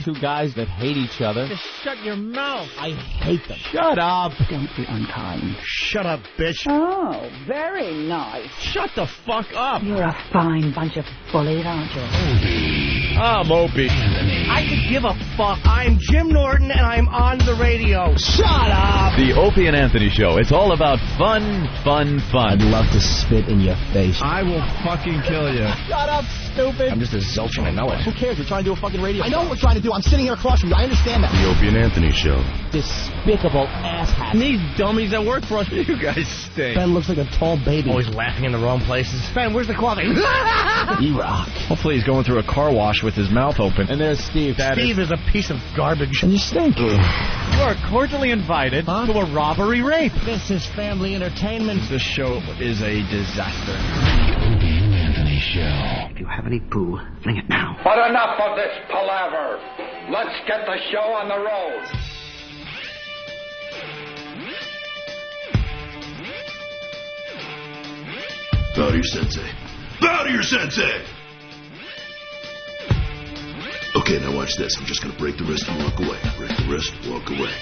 two guys that hate each other. Just shut your mouth. I hate them. Shut up. Don't be unkind. Shut up, bitch. Oh, very nice. Shut the fuck up. You're a fine bunch of bullies, aren't you? I'm Opie. I could give a fuck. I'm Jim Norton, and I'm on the radio. Shut up. The Opie and Anthony Show. It's all about fun, fun, fun. I'd love to spit in your face. I will fucking kill you. Shut up, stupid. I'm just a zilch and I know it. Who cares? We're trying to do a fucking radio. I know what we're trying to do. I'm sitting here across from you. I understand that. The Opie and Anthony Show. Despicable asshats. These dummies that work for us. You guys stink. Ben looks like a tall baby. Always laughing in the wrong places. Ben, where's the coffee? E-Rock. Hopefully he's going through a car wash with his mouth open. And there's Steve. Steve is a piece of garbage. And you stink. You are cordially invited to a robbery rape. This is family entertainment. This show is a disaster. The Opie and Anthony Show. If you have any poo, fling it now. But enough of this palaver. Let's get the show on the road. Bow to your sensei. Bow to your sensei! Okay, now watch this. I'm just gonna break the wrist and walk away. Break the wrist, walk away.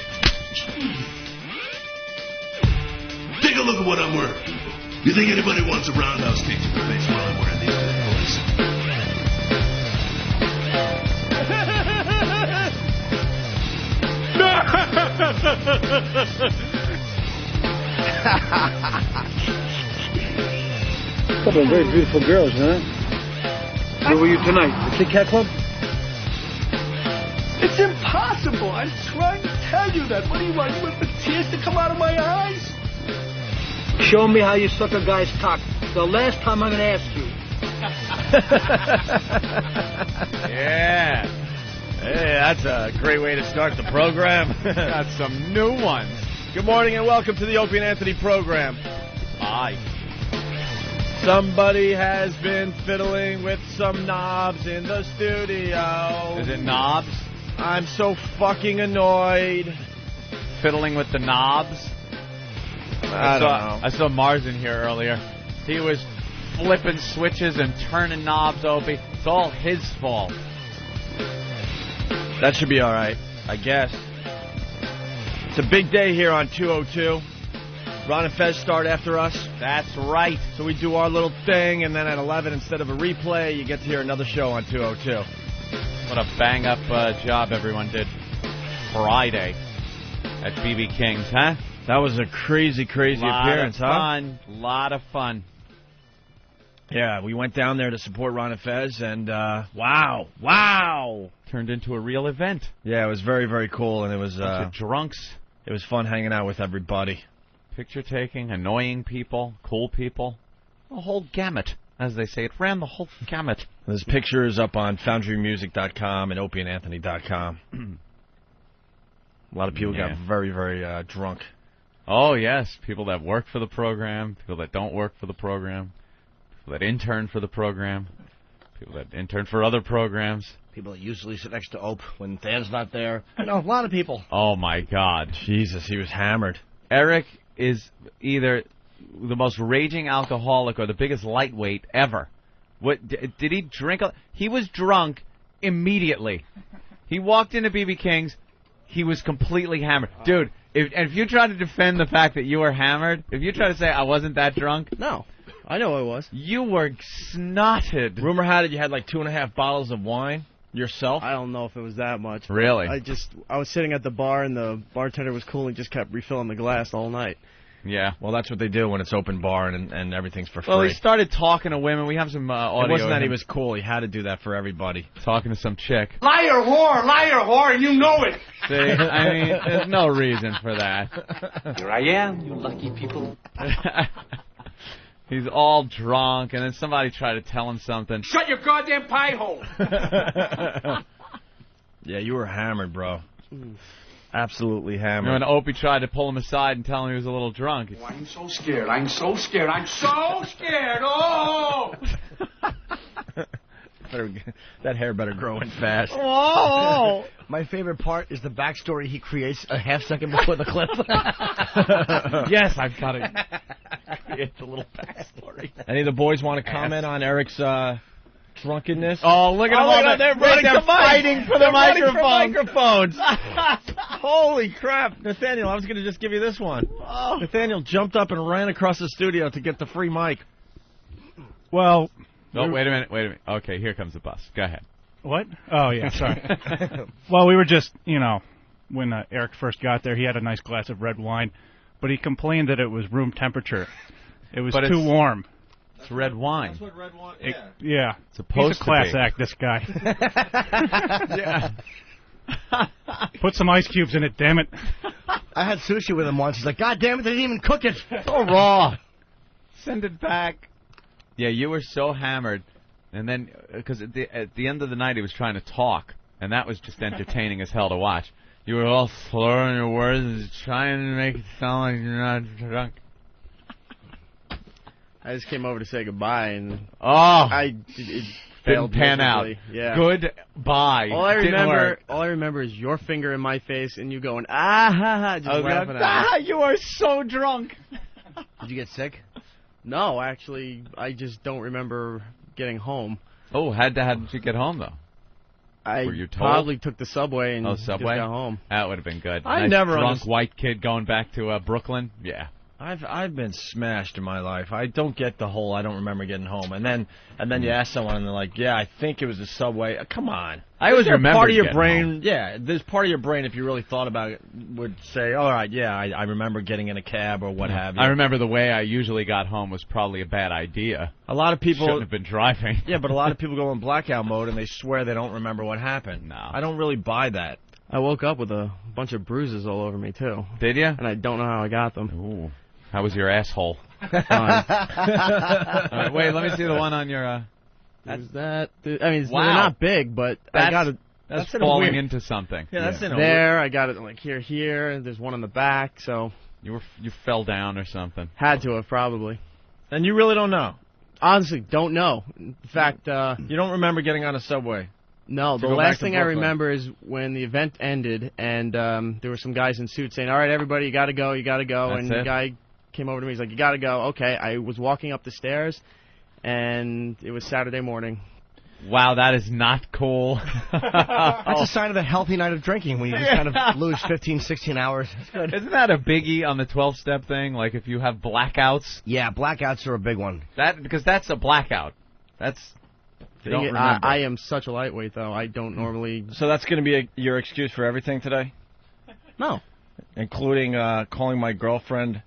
Take a look at what I'm wearing, people. You think anybody wants a roundhouse kick to their face while I'm wearing these Couple of very beautiful girls, huh? Where were you tonight? The Kit Kat Club? It's impossible. I'm trying to tell you that. What do you want? You want the tears to come out of my eyes? Show me how you suck a guy's cock. The last time I'm going to ask you. Yeah. Hey, that's a great way to start the program. Got some new ones. Good morning and welcome to the Opie and Anthony program. Hi. Somebody has been fiddling with some knobs in the studio. Is it knobs? I'm so fucking annoyed. Fiddling with the knobs? I saw Mars in here earlier. He was flipping switches and turning knobs, Opie. It's all his fault. That should be all right, I guess. It's a big day here on 202. Ron and Fez start after us. That's right. So we do our little thing, and then at 11, instead of a replay, you get to hear another show on 202. What a bang-up job everyone did Friday at BB King's, huh? That was a crazy appearance, huh? Lot of fun. Yeah, we went down there to support Ron and Fez, and wow. Turned into a real event. Yeah, it was very, very cool, and it was bunch of drunks. It was fun hanging out with everybody. Picture taking, annoying people, cool people. The whole gamut, as they say. It ran the whole gamut. There's pictures up on FoundryMusic.com and OpieandAnthony.com. A lot of people got very, very drunk. Oh, yes. People that work for the program, people that don't work for the program, people that intern for the program, people that intern for other programs. People that usually sit next to Ope when Than's not there. I know, a lot of people. Oh, my God. Jesus, he was hammered. Eric is either the most raging alcoholic or the biggest lightweight ever. What did he drink? He was drunk immediately. He walked into BB King's. He was completely hammered. Dude, if you try to defend the fact that you were hammered, if you try to say I wasn't that drunk. No, I know I was. You were snotted. Rumor had it you had like 2.5 bottles of wine yourself. I don't know if it was that much. Really? I was sitting at the bar and the bartender was cool and just kept refilling the glass all night. Yeah. Well, that's what they do when it's open bar and everything's for free. Well, he started talking to women. We have some audio. It wasn't that he was cool. He had to do that for everybody. Talking to some chick. Liar, whore, and you know it. See, I mean, there's no reason for that. Here I am, you lucky people. He's all drunk, and then somebody tried to tell him something. Shut your goddamn pie hole. Yeah, you were hammered, bro. Absolutely hammered. When Opie tried to pull him aside and tell him he was a little drunk. Oh, I'm so scared. Oh! That hair better grow in fast. Oh! My favorite part is the backstory he creates a half second before the clip. Yes, I've got to create a little backstory. Any of the boys want to comment on Eric's drunkenness. Oh, look at them all. They're fighting for the microphones. Holy crap. Nathaniel, I was going to just give you this one. Oh. Nathaniel jumped up and ran across the studio to get the free mic. Well... Oh, wait a minute. Okay, here comes the bus. Go ahead. What? Oh, yeah, sorry. Well, we were just, when Eric first got there, he had a nice glass of red wine, but he complained that it was room temperature. It was too warm. It's red wine. That's what red wine is. Yeah. It's supposed He's a class act, this guy. Yeah. Put some ice cubes in it, damn it. I had sushi with him once. He's like, God damn it, they didn't even cook it. It's all raw. Send it back. Yeah, you were so hammered. And then, because at the end of the night, he was trying to talk, and that was just entertaining as hell to watch. You were all slurring your words and trying to make it sound like you're not drunk. I just came over to say goodbye, and it failed didn't pan out. Yeah. Goodbye. All I remember is your finger in my face, and you going ha ha, just laughing at me. You are so drunk. Did you get sick? No, actually, I just don't remember getting home. Oh, how did you get home though? I Were you told? probably took the subway and just got home. That would have been good. I nice never drunk white kid going back to Brooklyn. Yeah. I've been smashed in my life. I don't get the whole I don't remember getting home. And then you ask someone and they're like, yeah, I think it was the subway. Come on. I always remember part of your getting brain. home. Yeah, there's part of your brain if you really thought about it would say, all right, yeah, I remember getting in a cab or what have you. I remember the way I usually got home was probably a bad idea. A lot of people shouldn't have been driving. Yeah, but a lot of people go in blackout mode and they swear they don't remember what happened. No. I don't really buy that. I woke up with a bunch of bruises all over me, too. Did you? And I don't know how I got them. Ooh. How was your asshole? Right, wait, let me see the one on your... Is that... I mean, wow. they're not big, but I got it... That's falling into something. Yeah, that's in a there. I got it like here. And there's one on the back, so... You fell down or something. Had to have, probably. And you really don't know? Honestly, don't know. In fact... you don't remember getting on a subway? No, the last thing I remember is when the event ended, and there were some guys in suits saying, all right, everybody, you got to go. And the guy came over to me, he's like, you got to go. Okay, I was walking up the stairs, and it was Saturday morning. Wow, that is not cool. That's a sign of a healthy night of drinking when you just kind of lose 15, 16 hours. That's good. Isn't that a biggie on the 12-step thing? Like if you have blackouts? Yeah, blackouts are a big one. Because that's a blackout. That's... I am such a lightweight, though. I don't normally... So that's going to be your excuse for everything today? No. Including calling my girlfriend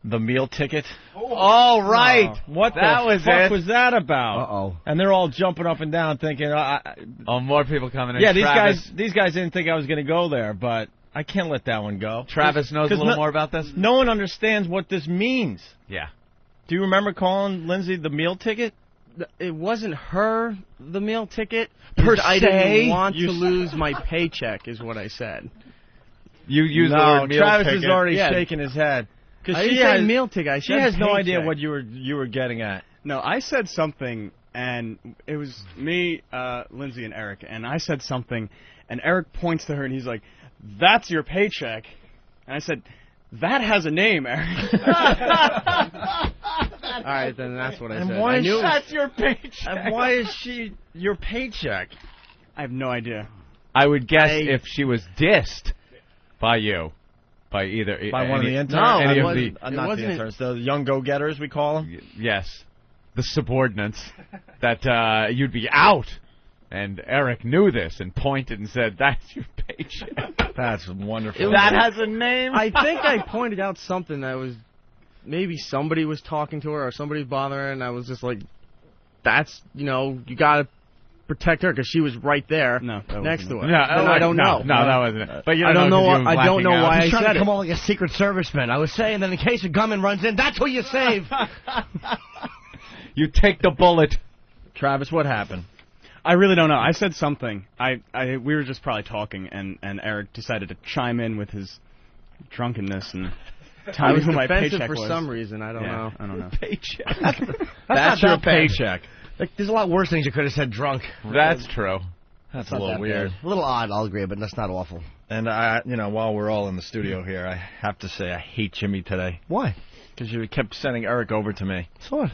the meal ticket? Oh, right. Oh, what the fuck was that about? Uh-oh. And they're all jumping up and down thinking... more people coming in. Yeah, Travis, these guys didn't think I was going to go there, but I can't let that one go. Travis knows a little more about this? No one understands what this means. Yeah. Do you remember calling Lindsay the meal ticket? It wasn't her, the meal ticket. se? I didn't want to lose my paycheck, is what I said. You used the word meal Travis ticket. is already shaking his head. I didn't say meal ticket. I said she has no paycheck. idea what you were getting at. No, I said something, and it was me, Lindsay, and Eric, and I said something, and Eric points to her, and he's like, that's your paycheck. And I said, that has a name, Eric. All right, then that's what I said. Why that's your paycheck. And why is she your paycheck? I have no idea. I would guess if she was dissed by you. By one of the interns? No, not the interns. The young go-getters, we call them? Yes. The subordinates. That you'd be out. And Eric knew this and pointed and said, that's your paycheck. That's wonderful. That has a name? I think I pointed out something that was... Maybe somebody was talking to her or somebody was bothering her, and I was just like, that's, you got to protect her because she was right there next to her. No, I don't know. No, that wasn't it. But I don't know. I don't know why I trying said to it. come on like a Secret Serviceman. I was saying that in case a gunman runs in, that's who you save. You take the bullet. Travis, what happened? I really don't know. I said something. We were just probably talking, and Eric decided to chime in with his drunkenness and tell me who my paycheck for was. some reason. I don't know. I don't know. Paycheck. That's your paycheck. Like, there's a lot worse things you could have said drunk. That's true. That's a little weird. A little odd, I'll agree, but that's not awful. And while we're all in the studio here, I have to say I hate Jimmy today. Why? Because you kept sending Eric over to me. So what?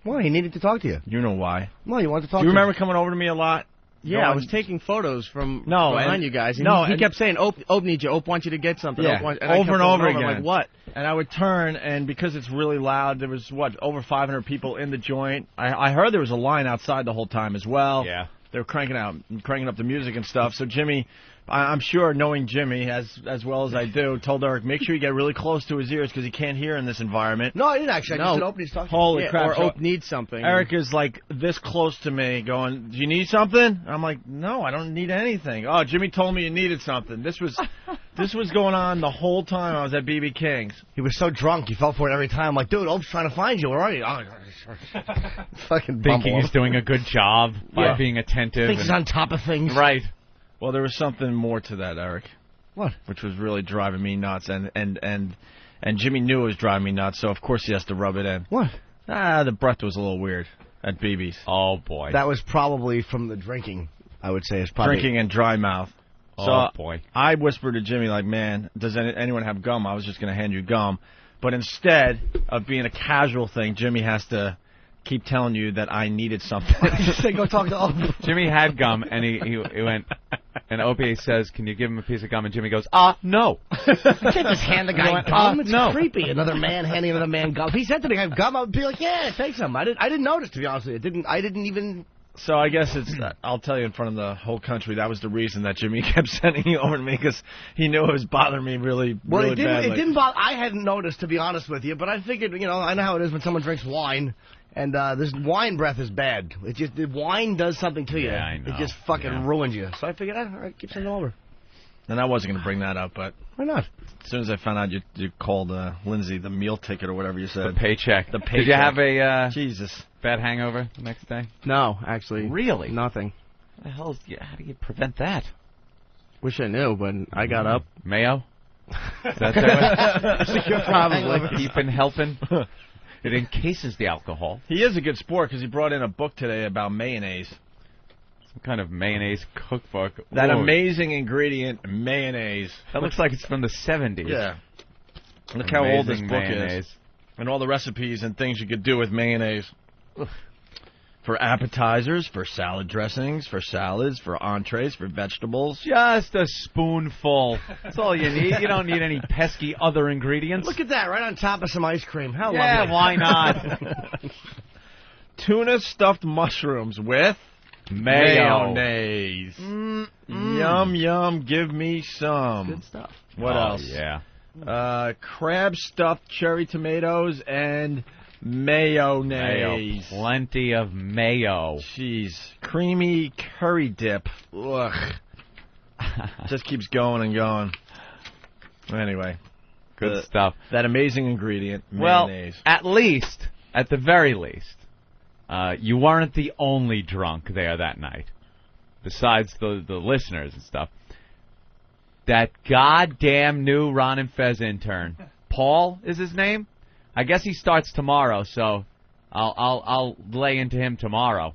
Why? He needed to talk to you. You know why. Well, you wanted to talk Do you to remember coming over to me a lot? Yeah, I was taking photos from behind you guys. And he kept saying, Ope needs you. Ope wants you to get something. Yeah, over and over again. I'm like, what? And I would turn, and because it's really loud, there was, over 500 people in the joint. I heard there was a line outside the whole time as well. Yeah. They were cranking up the music and stuff. So Jimmy, I'm sure, knowing Jimmy as well as I do, told Eric, make sure you get really close to his ears because he can't hear in this environment. No, I didn't actually. I just said Ope needs to talk to you. Holy crap. Or Ope needs something. Eric is like this close to me going, do you need something? And I'm like, no, I don't need anything. Oh, Jimmy told me you needed something. This was going on the whole time I was at B.B. King's. He was so drunk, he fell for it every time. I'm like, dude, Ope's trying to find you. Where are you? Fucking thinking he's doing a good job by being attentive. Thinks he's on top of things. Right. Well, there was something more to that, Eric. What? Which was really driving me nuts, and Jimmy knew it was driving me nuts, so of course he has to rub it in. What? The breath was a little weird at BB's. Oh, boy. That was probably from the drinking, I would say. Is probably drinking and dry mouth. Oh, boy. I whispered to Jimmy, like, man, does anyone have gum? I was just going to hand you gum. But instead of being a casual thing, Jimmy has to keep telling you that I needed something. Say, go talk to Ope. Jimmy had gum, and he went, and Opie says, can you give him a piece of gum? And Jimmy goes, no. You can't just hand the guy gum. It's no. creepy. Another man handing another man gum. If he said to me, I have gum, I would be like, yeah, take some. I didn't notice, to be honest with you. I didn't even... So I guess I'll tell you in front of the whole country, that was the reason that Jimmy kept sending you over to me, because he knew it was bothering me really badly. It didn't bother. I hadn't noticed, to be honest with you, but I figured, I know how it is when someone drinks wine, and this wine breath is bad. The wine does something to you. Yeah, I know. It just fucking ruins you. So I figured, all right, keep sending them over. And I wasn't going to bring that up, but... Why not? As soon as I found out you called Lindsay the meal ticket or whatever you said. The paycheck. Did you have a Jesus bad hangover the next day? No, actually. Really? Nothing. What the hell how do you prevent that? Wish I knew, but I got up. Mayo? Is that probably. Keeping helping? It encases the alcohol. He is a good sport because he brought in a book today about mayonnaise. Some kind of mayonnaise cookbook. That amazing ingredient, mayonnaise. That looks like it's from the 70s. Yeah. Look how old this book mayonnaise. is. And all the recipes and things you could do with mayonnaise. For appetizers, for salad dressings, for salads, for entrees, for vegetables. Just a spoonful. That's all you need. You don't need any pesky other ingredients. Look at that, right on top of some ice cream. How lovely. Yeah, why not? Tuna stuffed mushrooms with... mayonnaise. Yum, yum, give me some. Good stuff. What else? Yeah. Crab stuffed cherry tomatoes and mayonnaise. Mayo. Plenty of mayo. Jeez. Creamy curry dip. Ugh. Just keeps going and going. Anyway. Good stuff. That amazing ingredient, mayonnaise. Well, at the very least, you weren't the only drunk there that night, besides the listeners and stuff. That goddamn new Ron and Fez intern, Paul is his name. I guess he starts tomorrow, so I'll lay into him tomorrow.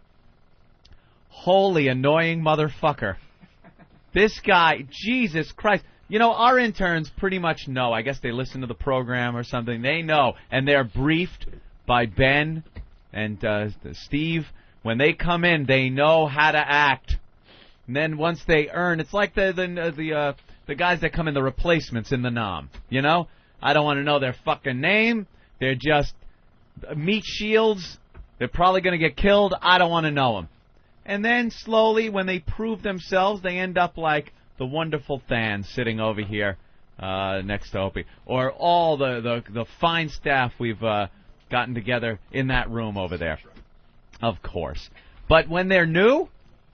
Holy annoying motherfucker! This guy, Jesus Christ! Our interns pretty much know. I guess they listen to the program or something. They know, and they're briefed by Ben and Steve. When they come in, they know how to act. And then once they earn, it's like the guys that come in, the replacements in the Nam. I don't want to know their fucking name. They're just meat shields. They're probably going to get killed. I don't want to know them. And then slowly, when they prove themselves, they end up like the wonderful Than sitting over here next to Opie, or all the fine staff we've gotten together in that room over there. Of course. But when they're new,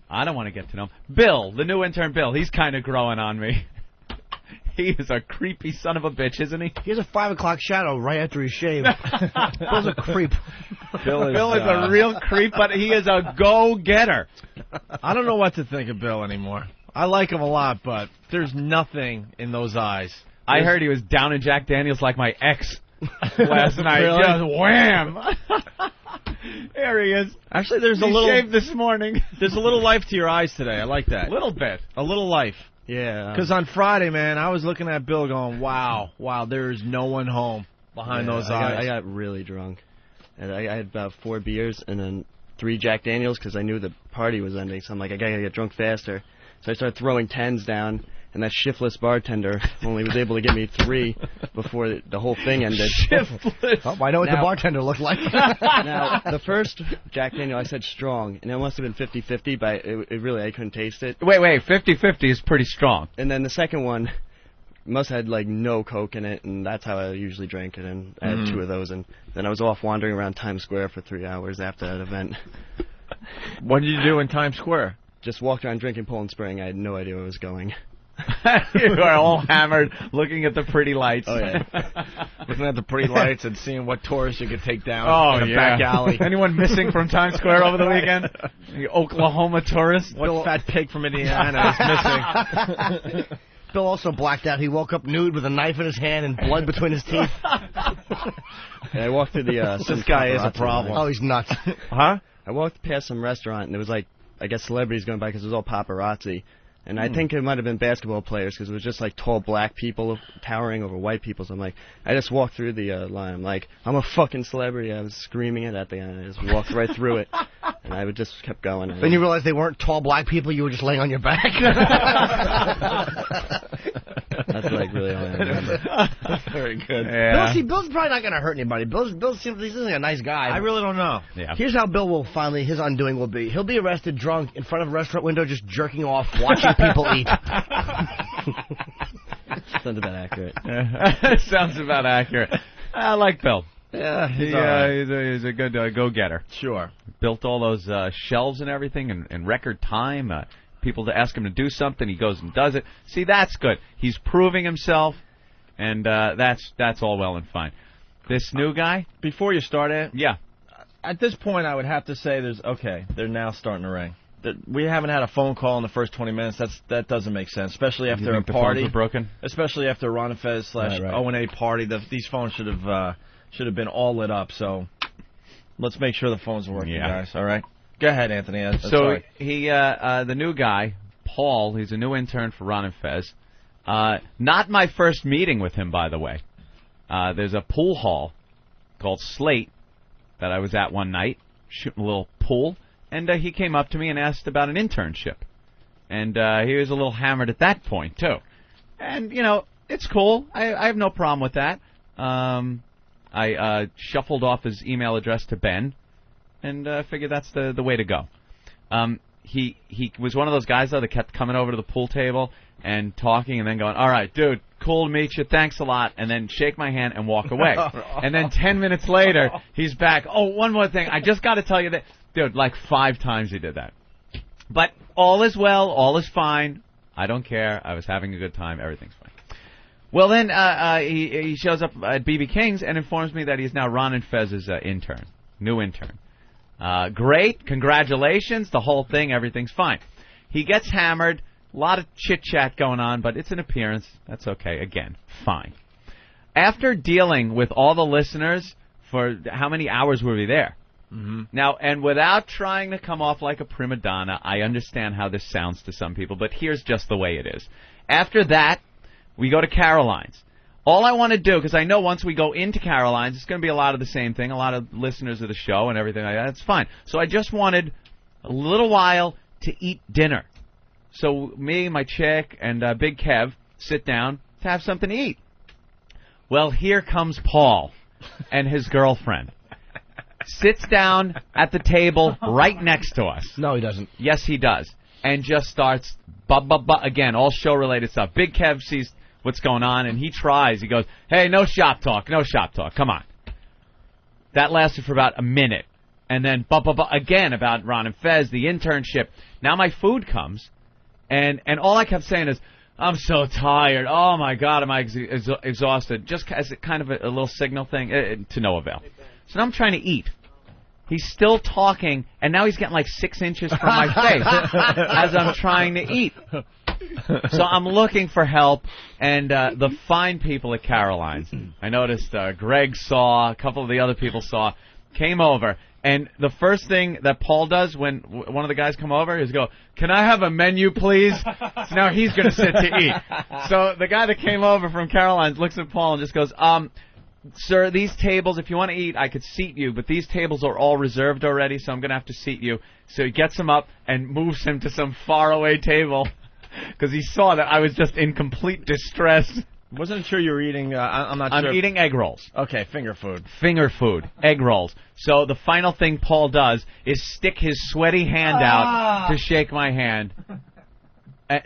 I don't want to get to know them. Bill, the new intern Bill, he's kind of growing on me. He is a creepy son of a bitch, isn't he? He has a 5 o'clock shadow right after he shaved. Bill's a creep. Bill is a real creep, but he is a go-getter. I don't know what to think of Bill anymore. I like him a lot, but there's nothing in those eyes. I heard he was down in Jack Daniels like my ex last night. Really? Just wham! There he is. Actually, there's he shaved this morning. There's a little life to your eyes today. I like that. A little bit. A little life. Yeah. Because on Friday, man, I was looking at Bill going, wow, there's no one home behind those eyes. I got really drunk. and I had about 4 beers and then 3 Jack Daniels because I knew the party was ending. So I'm like, I gotta get drunk faster. So I started throwing 10s down, and that shiftless bartender only was able to give me 3 before the whole thing ended. Shiftless. Oh, I know what the bartender looked like. Now, the first Jack Daniel, I said strong, and it must have been 50-50, but it really, I couldn't taste it. Wait, 50-50 is pretty strong. And then the second one must have had, like, no Coke in it, and that's how I usually drank it, and I had 2 of those, and then I was off wandering around Times Square for 3 hours after that event. What did you do in Times Square? Just walked around drinking Poland Spring. I had no idea where I was going. You are all hammered, looking at the pretty lights. Oh, yeah. Looking at the pretty lights and seeing what tourists you could take down in a yeah. back alley. Anyone missing from Times Square over the weekend? The Oklahoma tourist? What fat pig from Indiana is missing? Bill also blacked out. He woke up nude with a knife in his hand and blood between his teeth. And I walked through the... This guy is a problem. Oh, he's nuts. Huh? I walked past some restaurant, and there was, like, I guess celebrities going by because it was all paparazzi. And I think it might have been basketball players because it was just, like, tall black people towering over white people. So I'm like, I just walked through the line. I'm like, I'm a fucking celebrity. I was screaming it at the end. I just walked right through it. And I just kept going. Then you realized they weren't tall black people. You were just laying on your back. That's, like, really all I remember. Very good. Yeah. Bill's probably not going to hurt anybody. Bill seems like a nice guy. I really don't know. Yeah. Here's how Bill will finally, his undoing will be. He'll be arrested drunk in front of a restaurant window just jerking off, watching people eat. Sounds about accurate. Sounds about accurate. I like Bill. Yeah, He's a good go-getter. Sure. Built all those shelves and everything in record time. People to ask him to do something, he goes and does it. See, that's good. He's proving himself, and that's all well and fine. This new guy? Before you start it, yeah. At this point, I would have to say they're now starting to ring. We haven't had a phone call in the first 20 minutes. That doesn't make sense, especially after a party. The phones were broken? Especially after Ron and Fez / O&A party. These phones should have been all lit up. So let's make sure the phones are working, guys. All right. Go ahead, Anthony. So he, the new guy, Paul, he's a new intern for Ron and Fez. Not my first meeting with him, by the way. There's a pool hall called Slate that I was at one night, shooting a little pool, and he came up to me and asked about an internship. And he was a little hammered at that point, too. And, it's cool. I have no problem with that. I shuffled off his email address to Ben, and figured that's the way to go. He was one of those guys, though, that kept coming over to the pool table and talking and then going, all right, dude, cool to meet you, thanks a lot, and then shake my hand and walk away. And then 10 minutes later, he's back. Oh, one more thing. I just got to tell you that, dude, like 5 times he did that. But all is well, all is fine. I don't care. I was having a good time. Everything's fine. Well, then he shows up at BB King's and informs me that he's now Ron and Fez's intern, new intern. Great, congratulations, the whole thing, everything's fine. He gets hammered, a lot of chit-chat going on, but it's an appearance. That's okay, again, fine. After dealing with all the listeners for how many hours were we there? Mm-hmm. Now, and without trying to come off like a prima donna, I understand how this sounds to some people, but here's just the way it is. After that, we go to Caroline's. All I want to do, because I know once we go into Caroline's, it's going to be a lot of the same thing, a lot of listeners of the show and everything like that. It's fine. So I just wanted a little while to eat dinner. So me, my chick, and Big Kev sit down to have something to eat. Well, here comes Paul and his girlfriend. Sits down at the table right next to us. No, he doesn't. Yes, he does. And just starts, again, all show-related stuff. Big Kev sees what's going on, and he tries. He goes, hey, no shop talk, come on. That lasted for about a minute. And then, again, about Ron and Fez, the internship. Now my food comes, and all I kept saying is, I'm so tired. Oh, my God, am I exhausted. Just as kind of a little signal thing, to no avail. So now I'm trying to eat. He's still talking, and now he's getting like 6 inches from my face as I'm trying to eat. So I'm looking for help, and the fine people at Caroline's, I noticed Greg saw, a couple of the other people saw, came over, and the first thing that Paul does when one of the guys come over is go, can I have a menu, please? So now he's going to sit to eat. So the guy that came over from Caroline's looks at Paul and just goes, sir, these tables, if you want to eat, I could seat you, but these tables are all reserved already, so I'm going to have to seat you. So he gets him up and moves him to some faraway table because he saw that I was just in complete distress. Wasn't sure you were eating, I'm not sure. I'm eating egg rolls. Okay, finger food. Finger food, egg rolls. So the final thing Paul does is stick his sweaty hand out to shake my hand.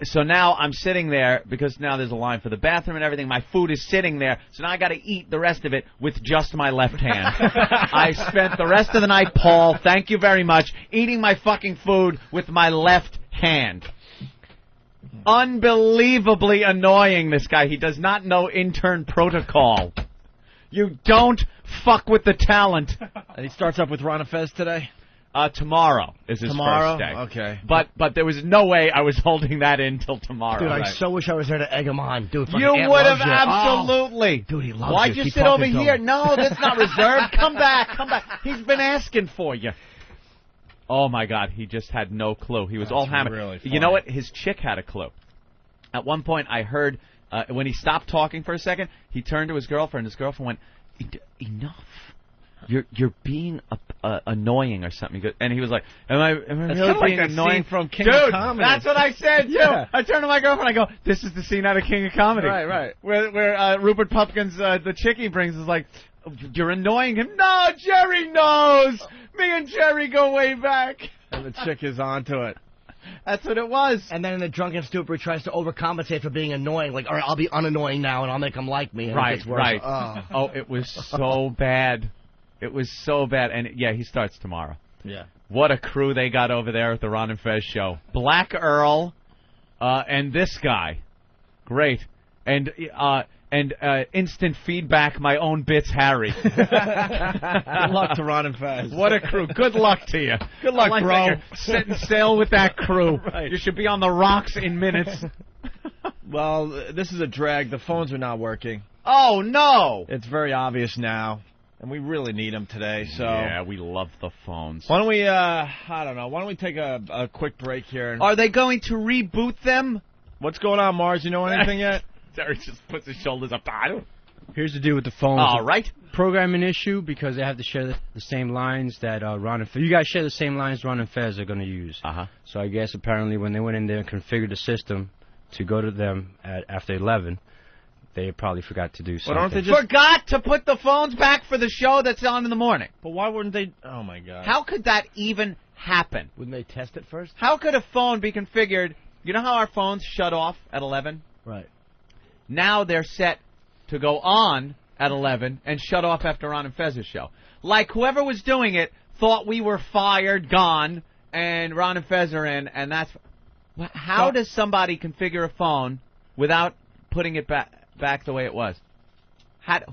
So now I'm sitting there, because now there's a line for the bathroom and everything. My food is sitting there, so now I got to eat the rest of it with just my left hand. I spent the rest of the night, Paul, thank you very much, eating my fucking food with my left hand. Unbelievably annoying, this guy. He does not know intern protocol. You don't fuck with the talent. And he starts up with Ron and Fez today? Tomorrow is his first day. Okay. But there was no way I was holding that in till tomorrow. Dude, I so wish I was there to egg him on. Dude, you would have absolutely. Dude, he loves Why'd you sit over here? No, that's not reserved. Come back. He's been asking for you. Oh my God, he just had no clue. He was all hammered. Really funny. You know what? His chick had a clue. At one point, I heard when he stopped talking for a second, he turned to his girlfriend. His girlfriend went, "Enough. You're being annoying or something." And he was like, "Am I really being annoying?" From King Dude, of Comedy. that's what I said too. Yeah. I turned to my girlfriend. I go, "This is the scene out of King of Comedy." Right. Where Rupert Pupkin's the chick he brings is like, "You're annoying him." No, Jerry knows. Me and Jerry go way back. And the chick is onto it. That's what it was. And then in the drunken stupor, he tries to overcompensate for being annoying. Like, all right, I'll be unannoying now, and I'll make him like me. And it gets worse. Right. Oh, it was so bad. It was so bad. And, yeah, he starts tomorrow. Yeah. What a crew they got over there at the Ron and Fez show. Black Earl and this guy. Great. And instant feedback, my own bits, Harry. Good luck to Ron and Fez. What a crew. Good luck to you. Good luck, like bro. Setting sail with that crew. Right. You should be on the rocks in minutes. Well, this is a drag. The phones are not working. Oh, no. It's very obvious now. And we really need them today, so... Yeah, we love the phones. Why don't we, I don't know, why don't we take a quick break here? Are they going to reboot them? What's going on, Mars? You know anything yet? Terry just puts his shoulders up. Here's the deal with the phones. All right. Programming issue because they have to share the same lines that Ron and Fez. You guys share the same lines Ron and Fez are going to use. Uh-huh. So I guess apparently when they went in there and configured the system to go to them after 11, they probably forgot to do something. Well, don't they just forgot to put the phones back for the show that's on in the morning? But why wouldn't they? Oh, my God. How could that even happen? Wouldn't they test it first? How could a phone be configured? You know how our phones shut off at 11? Right. Now they're set to go on at 11 and shut off after Ron and Fez's show. Like whoever was doing it thought we were fired, gone, and Ron and Fez are in, and that's... How does somebody configure a phone without putting it back the way it was?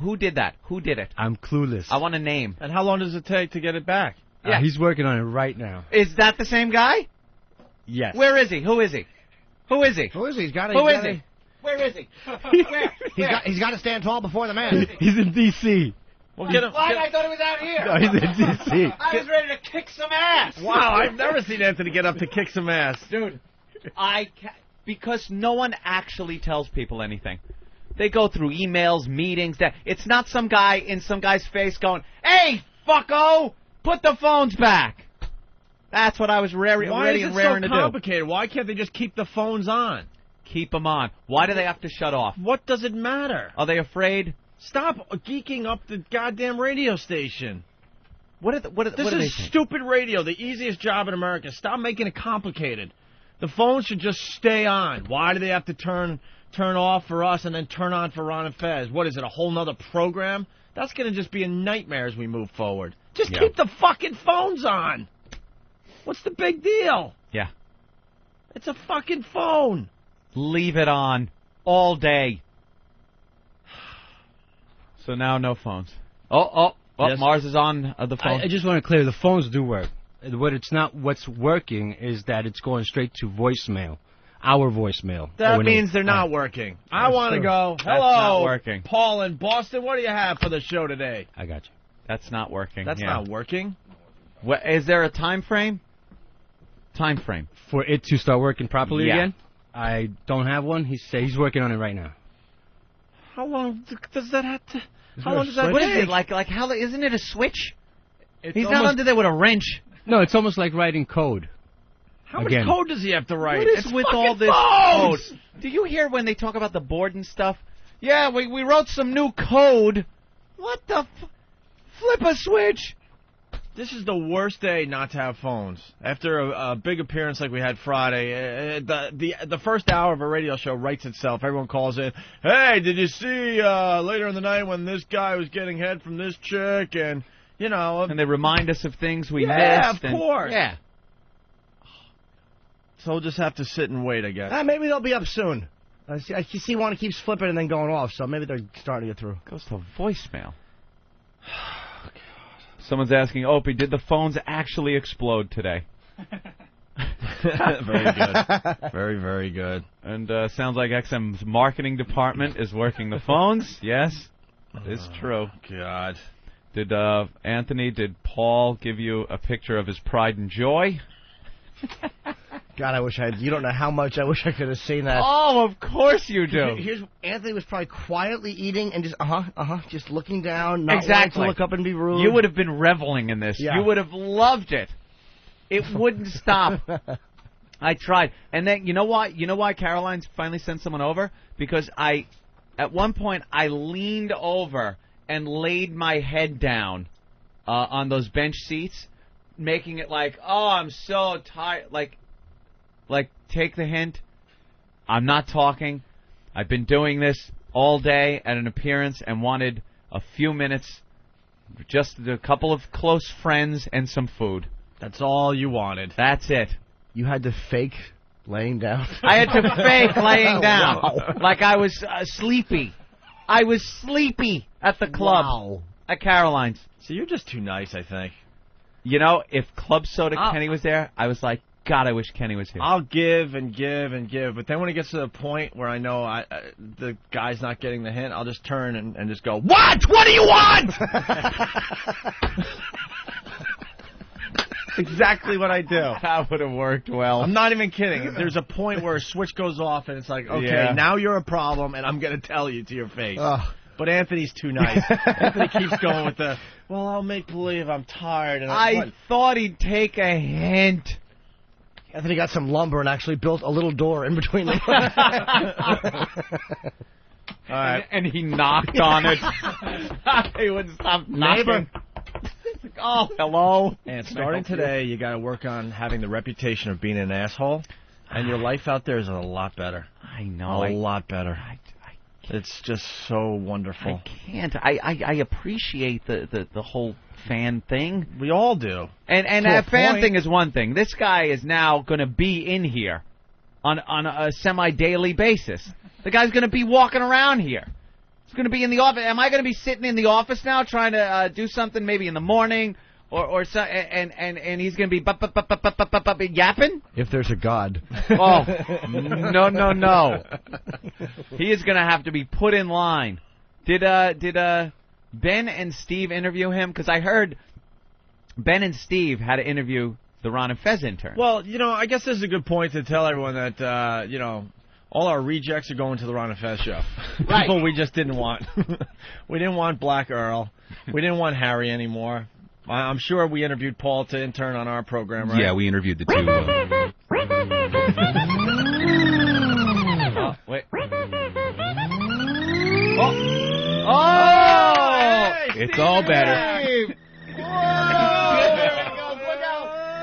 Who did that? Who did it? I'm clueless. I want a name. And how long does it take to get it back? Yeah. He's working on it right now. Is that the same guy? Yes. Where is he? Who is he? Who is he? Who is he? He's got Who is he? Where is he? Where? He's got to stand tall before the man. He's in D.C. Well, get him. Why? I thought he was out here. No, he's in D.C. I was ready to kick some ass. Wow, I've never seen Anthony get up to kick some ass. Dude, because no one actually tells people anything. They go through emails, meetings. It's not some guy in some guy's face going, "Hey, fucko, put the phones back." That's what I was ready and raring to do. Why is it so complicated? Why can't they just keep the phones on? Keep them on. Why do they have to shut off? What does it matter? Are they afraid? Stop geeking up the goddamn radio station. This is stupid radio, the easiest job in America. Stop making it complicated. The phone should just stay on. Why do they have to turn off for us and then turn on for Ron and Fez? What is it, a whole nother program? That's going to just be a nightmare as we move forward. Just keep the fucking phones on. What's the big deal? Yeah. It's a fucking phone. Leave it on all day. So now no phones. Yes. Mars is on the phone. I just want to clear, the phones do work. What's working is that it's going straight to voicemail. Our voicemail. That means they're not working. I want to go, hello, that's not working. Paul in Boston, what do you have for the show today? I got you. That's not working. That's not working? Is there a time frame? Time frame. For it to start working properly again? I don't have one. He's working on it right now. How long does that have to? How long does that What take? is it? Like how? Isn't it a switch? It's He's not almost- under there with a wrench. No, it's almost like writing code. How Again. much code does he have to write? What is It's with fucking all this phones! code? Do you hear when they talk about the board and stuff? Yeah, we wrote some new code. What the? Flip a switch. This is the worst day not to have phones. After a big appearance like we had Friday, the first hour of a radio show writes itself. Everyone calls in. Hey, did you see later in the night when this guy was getting head from this chick? And you know, And they remind us of things we yeah, missed. of course. Yeah. So we'll just have to sit and wait, I guess. Maybe they'll be up soon. I see one keeps flipping and then going off, so maybe they're starting to get through. Goes to voicemail. Someone's asking, Opie, did the phones actually explode today? Very good. Very, very good. And sounds like XM's marketing department is working the phones. Yes, it's true. God. Did Paul give you a picture of his pride and joy? God, I wish I had. You don't know how much I wish I could have seen that. Oh, of course you do. Here's Anthony was probably quietly eating and just just looking down, not Exactly. wanting to look up and be rude. You would have been reveling in this. Yeah. You would have loved it. It wouldn't stop. I tried. And then, you know why Caroline's finally sent someone over? Because at one point, I leaned over and laid my head down on those bench seats, making it like, oh, I'm so tired. Like, take the hint. I'm not talking. I've been doing this all day at an appearance and wanted a few minutes, just a couple of close friends and some food. That's all you wanted. That's it. You had to fake laying down. I had to fake laying down. Wow. Like I was sleepy. I was sleepy at the club. Wow. At Caroline's. So you're just too nice, I think. You know, if Club Soda Kenny was there, I was like, God, I wish Kenny was here. I'll give and give and give, but then when it gets to the point where I know the guy's not getting the hint, I'll just turn and just go, What? What do you want? Exactly what I do. That would have worked well. I'm not even kidding. There's a point where a switch goes off and it's like, okay, Yeah. now you're a problem and I'm going to tell you to your face. Ugh. But Anthony's too nice. Anthony keeps going with the, well, I'll make believe I'm tired. And I thought he'd take a hint. Anthony got some lumber and actually built a little door in between them. All right. And he knocked on it. He wouldn't stop knocking. Neighbor. Oh, hello. And starting today, you got to work on having the reputation of being an asshole, and your life out there is a lot better. I know. A lot better. It's just so wonderful. I can't. I appreciate the whole fan thing. We all do. And To a that fan point. thing is one thing. This guy is now going to be in here on a semi-daily basis. The guy's going to be walking around here. He's going to be in the office. Am I going to be sitting in the office now trying to do something maybe in the morning or so, and he's going to be yapping? If there's a God. Oh, no. He is going to have to be put in line. Did Ben and Steve interview him? Because I heard Ben and Steve had to interview the Ron and Fez intern. Well, I guess this is a good point to tell everyone that, all our rejects are going to the Ron and Fez show. Right. People we just didn't want. We didn't want Black Earl. We didn't want Harry anymore. I'm sure we interviewed Paul to intern on our program, right? Yeah, we interviewed the two. Wait. Oh! Hey, It's all better. Steve! Whoa!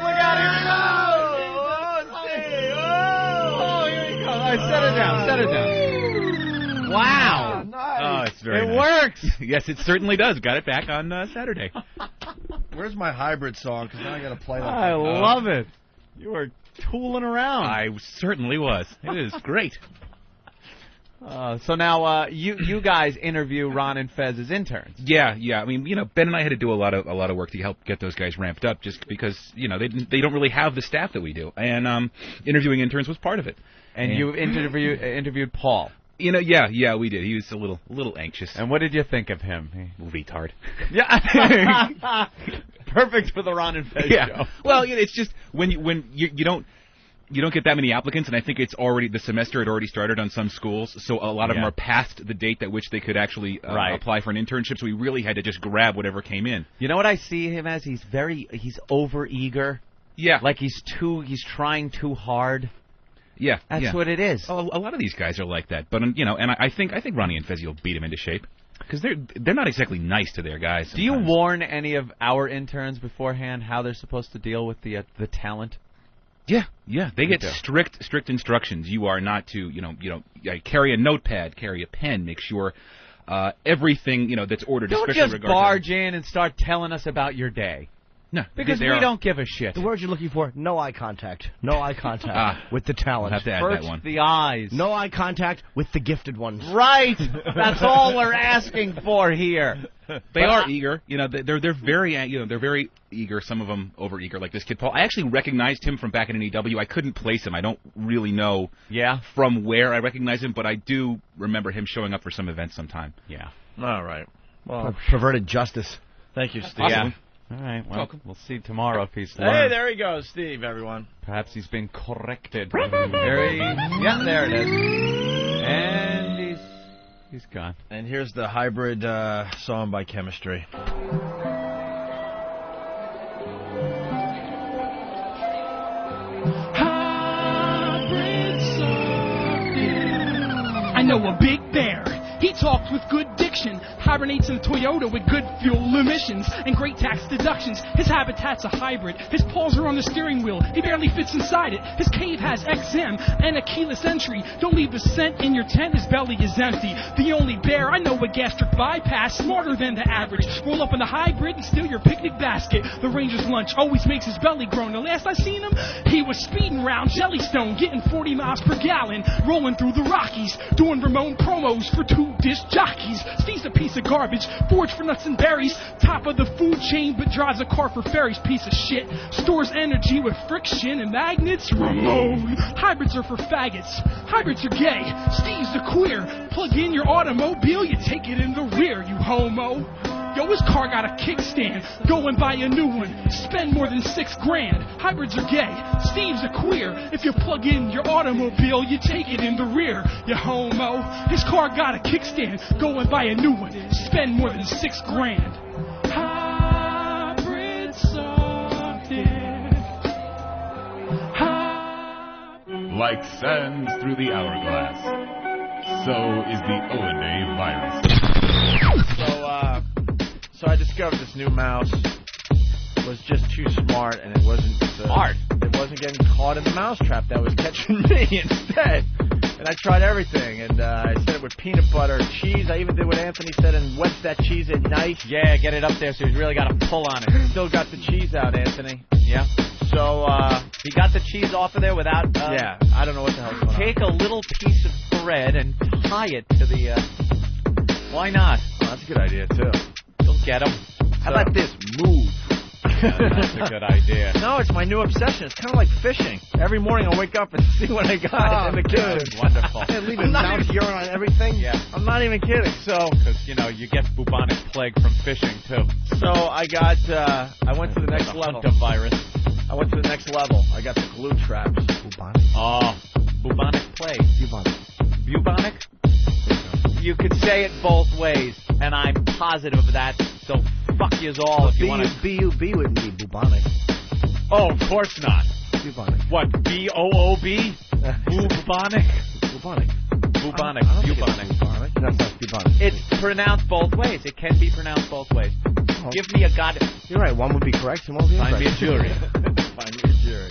Look out! Here he goes! Oh, here he goes! All right, set it down. Wow! Oh, it's very It nice. works. Yes, it certainly does. Got it back on Saturday. Where's my hybrid song? Because now I got to play that. I love it. You were tooling around. I certainly was. It is great. So now you guys interview Ron and Fez as interns. Yeah. I mean, Ben and I had to do a lot of work to help get those guys ramped up, just because they don't really have the staff that we do, and interviewing interns was part of it. And you interviewed Paul. Yeah, we did. He was a little anxious. And what did you think of him? Retard. Yeah. Perfect for the Ron and Fez show. Well, it's just when you don't. you don't get that many applicants, and I think the semester had already started on some schools, so a lot of them are past the date at which they could actually apply for an internship, so we really had to just grab whatever came in. You know what I see him as? He's over-eager. Yeah. Like he's trying too hard. Yeah. That's what it is. A lot of these guys are like that, but, and I think Ronnie and Fezzi will beat him into shape. Because they're not exactly nice to their guys sometimes. Do you warn any of our interns beforehand how they're supposed to deal with the talent? Yeah. They get strict instructions. You are not to, carry a notepad, carry a pen, make sure everything, that's ordered. Don't just barge in and start telling us about your day. No, because we don't give a shit. The word you're looking for, no eye contact. No eye contact with the talent. We'll have to add First that one. the eyes. No eye contact with the gifted ones. Right. That's all we're asking for here. They are eager. They're very eager. Some of them over-eager, like this kid Paul. I actually recognized him from back in NEW. I couldn't place him. I don't really know from where I recognize him, but I do remember him showing up for some events sometime. Yeah. All right. Well, perverted justice. Thank you, Steve. Yeah. All right, well, we'll see tomorrow if he's learned. Hey, there he goes, Steve, everyone. Perhaps he's been corrected. There it is. And he's gone. And here's the hybrid song by Chemistry. Hybrid song. I know a big bear. He talks with good diction, hibernates in a Toyota with good fuel emissions and great tax deductions. His habitat's a hybrid. His paws are on the steering wheel. He barely fits inside it. His cave has XM and a keyless entry. Don't leave a cent in your tent. His belly is empty. The only bear I know with gastric bypass, smarter than the average. Roll up in the hybrid and steal your picnic basket. The ranger's lunch always makes his belly groan. The last I seen him, he was speeding round Jellystone, getting 40 miles per gallon, rolling through the Rockies, doing Ramon promos for 2 disc jockeys. Steve's a piece of garbage, forged for nuts and berries, top of the food chain but drives a car for ferries. Piece of shit, stores energy with friction and magnets. Ramon. Hybrids are for faggots, hybrids are gay. Steve's a queer, plug in your automobile, you take it in the rear, you homo. Yo, his car got a kickstand. Go and buy a new one. Spend more than $6,000. Hybrids are gay. Steve's a queer. If you plug in your automobile, you take it in the rear. You homo. His car got a kickstand. Go and buy a new one. Spend more than $6,000. Hybrid something. Like sands through the hourglass, so is the Owenday virus. So I discovered this new mouse was just too smart, and it wasn't smart. It wasn't getting caught in the mousetrap that was catching me instead. And I tried everything, and I said it with peanut butter, cheese. I even did what Anthony said and wet that cheese in nice. Yeah, get it up there so he's really got to pull on it. Still got the cheese out, Anthony. Yeah. So he got the cheese off of there without. Yeah, I don't know what the hell's going on. Take a little piece of thread and tie it to the. Why not? Oh, that's a good idea too. You'll get them. How about this? Move. That's a good idea. No, it's my new obsession. It's kind of like fishing. Every morning I wake up and see what I got in the kitchen. Wonderful. Leaving mouse urine on everything? Yeah. I'm not even kidding. So, because, you get bubonic plague from fishing, too. So I got, I went to the next level. Virus. I went to the next level. I got the glue traps. Bubonic? Oh, bubonic plague. Bubonic? You could say it both ways, and I'm positive of that, so fuck yous all if you want to. B-U-B wouldn't be bubonic. Oh, of course not. Bubonic. What, B-O-O-B? Bubonic? Bubonic. Bubonic. Bubonic. That's not bubonic. It's pronounced both ways. It can be pronounced both ways. Oh. Give me a god... You're right, one would be correct and one would be incorrect. Find me a jury. Find me a jury.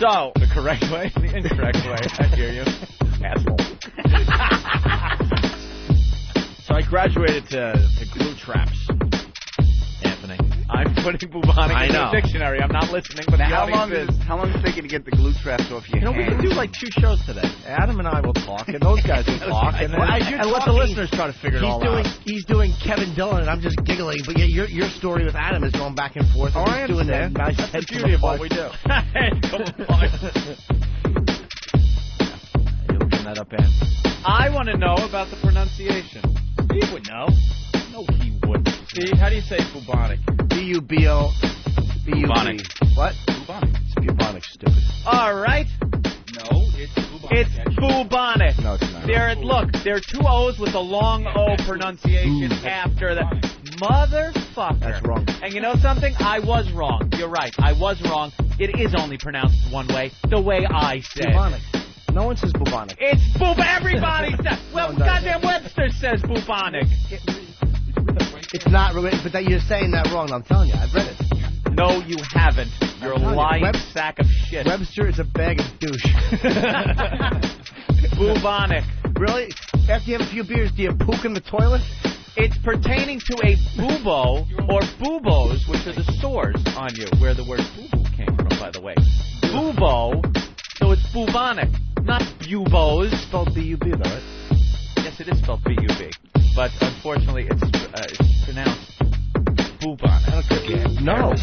So, the correct way, the incorrect way. I hear you. Asshole. So I graduated to glue traps, Anthony. I'm putting bubonic in the dictionary. I'm not listening, but how long does it take you to get the glue traps off your hands? We can do like 2 shows today. Adam and I will talk, and those guys will talk, and let the listeners try to figure it all out. He's doing Kevin Dillon, and I'm just giggling. But yeah, your story with Adam is going back and forth. Oh, I understand. That's the beauty of what we do. You're looking that up, Anthony. I want to know about the pronunciation. Steve would know. No, he wouldn't. Steve, how do you say bubonic? B-U-B-O. Bubonic. What? Bubonic. It's bubonic, stupid. All right. There are two O's with a long O pronunciation after that. Motherfucker. That's wrong. And you know something? I was wrong. You're right. I was wrong. It is only pronounced one way, the way I said. Bubonic. No one says bubonic. It's everybody says. Well, goddamn Webster says bubonic. It's not, but that you're saying that wrong. I'm telling you, I've read it. No, you haven't. You're a lying sack of shit. Webster is a bag of douche. Bubonic. Really? After you have a few beers, do you poop in the toilet? It's pertaining to a bubo or bubos, which are the sores on you, where the word boo-boo came from, by the way. Bubo, so it's bubonic, not bubos. It's spelled B-U-B, though, right? Yes, it is spelled B-U-B, but unfortunately it's pronounced bubonic. No. No.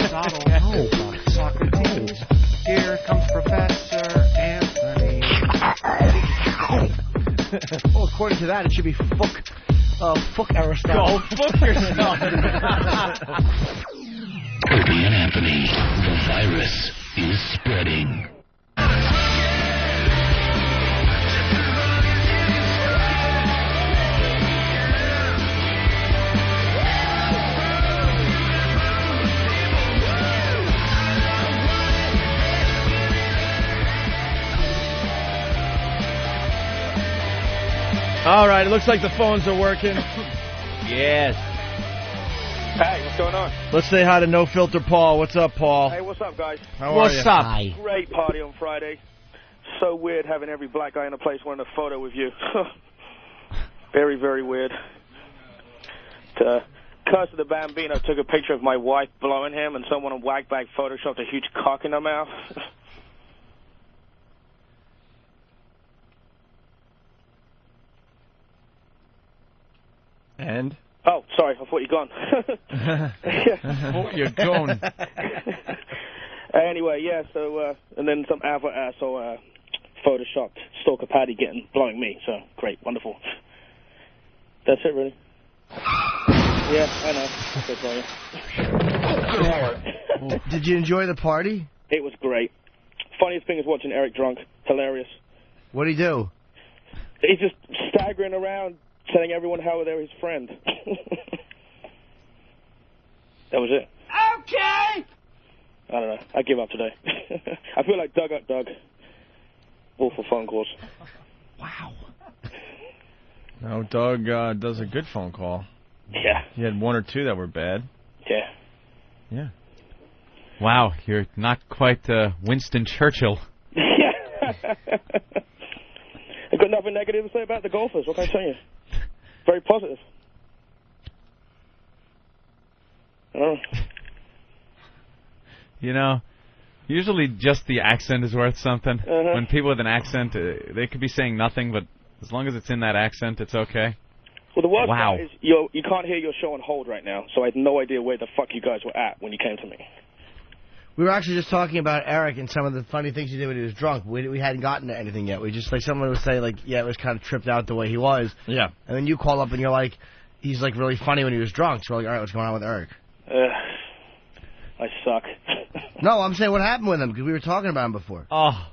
Socrates. Here comes Professor Anthony. Well, according to that, it should be fuck Aristotle. Go fuck yourself. Opie and Anthony, the virus is spreading. All right, it looks like the phones are working. Yes. Hey, what's going on? Let's say hi to No Filter Paul. What's up, Paul? Hey, what's up, guys? How are you? What's up? Hi. Great party on Friday. So weird having every black guy in the place wanting a photo with you. Very, very weird. Curse of the Bambino took a picture of my wife blowing him, and someone on Wagbag photoshopped a huge cock in her mouth. And? Oh, sorry, I thought you'd gone. Oh, you're gone. Anyway, yeah, so, and then some other asshole photoshopped Stalker Patty blowing me, so great, wonderful. That's it, really. Yeah, I know. That's Did you enjoy the party? It was great. Funniest thing is watching Eric drunk. Hilarious. What'd he do? He's just staggering around, telling everyone how they're his friend. That was it. Okay! I don't know. I give up today. I feel like Doug. Awful phone calls. Wow. No, Doug does a good phone call. Yeah. He had one or two that were bad. Yeah. Yeah. Wow, you're not quite Winston Churchill. Yeah. I've got nothing negative to say about the golfers. What can I tell you? Very positive. Oh. You know, usually just the accent is worth something. When people with an accent, they could be saying nothing, but as long as it's in that accent, it's okay. Well, the worst part is you can't hear your show on hold right now, so I had no idea where the fuck you guys were at when you came to me. We were actually just talking about Eric and some of the funny things he did when he was drunk. We hadn't gotten to anything yet. We just, like, someone would say, like, yeah, it was kind of tripped out the way he was. Yeah. And then you call up and you're like, he's, like, really funny when he was drunk. So we're like, all right, what's going on with Eric? I suck. No, I'm saying what happened with him, because we were talking about him before. Oh.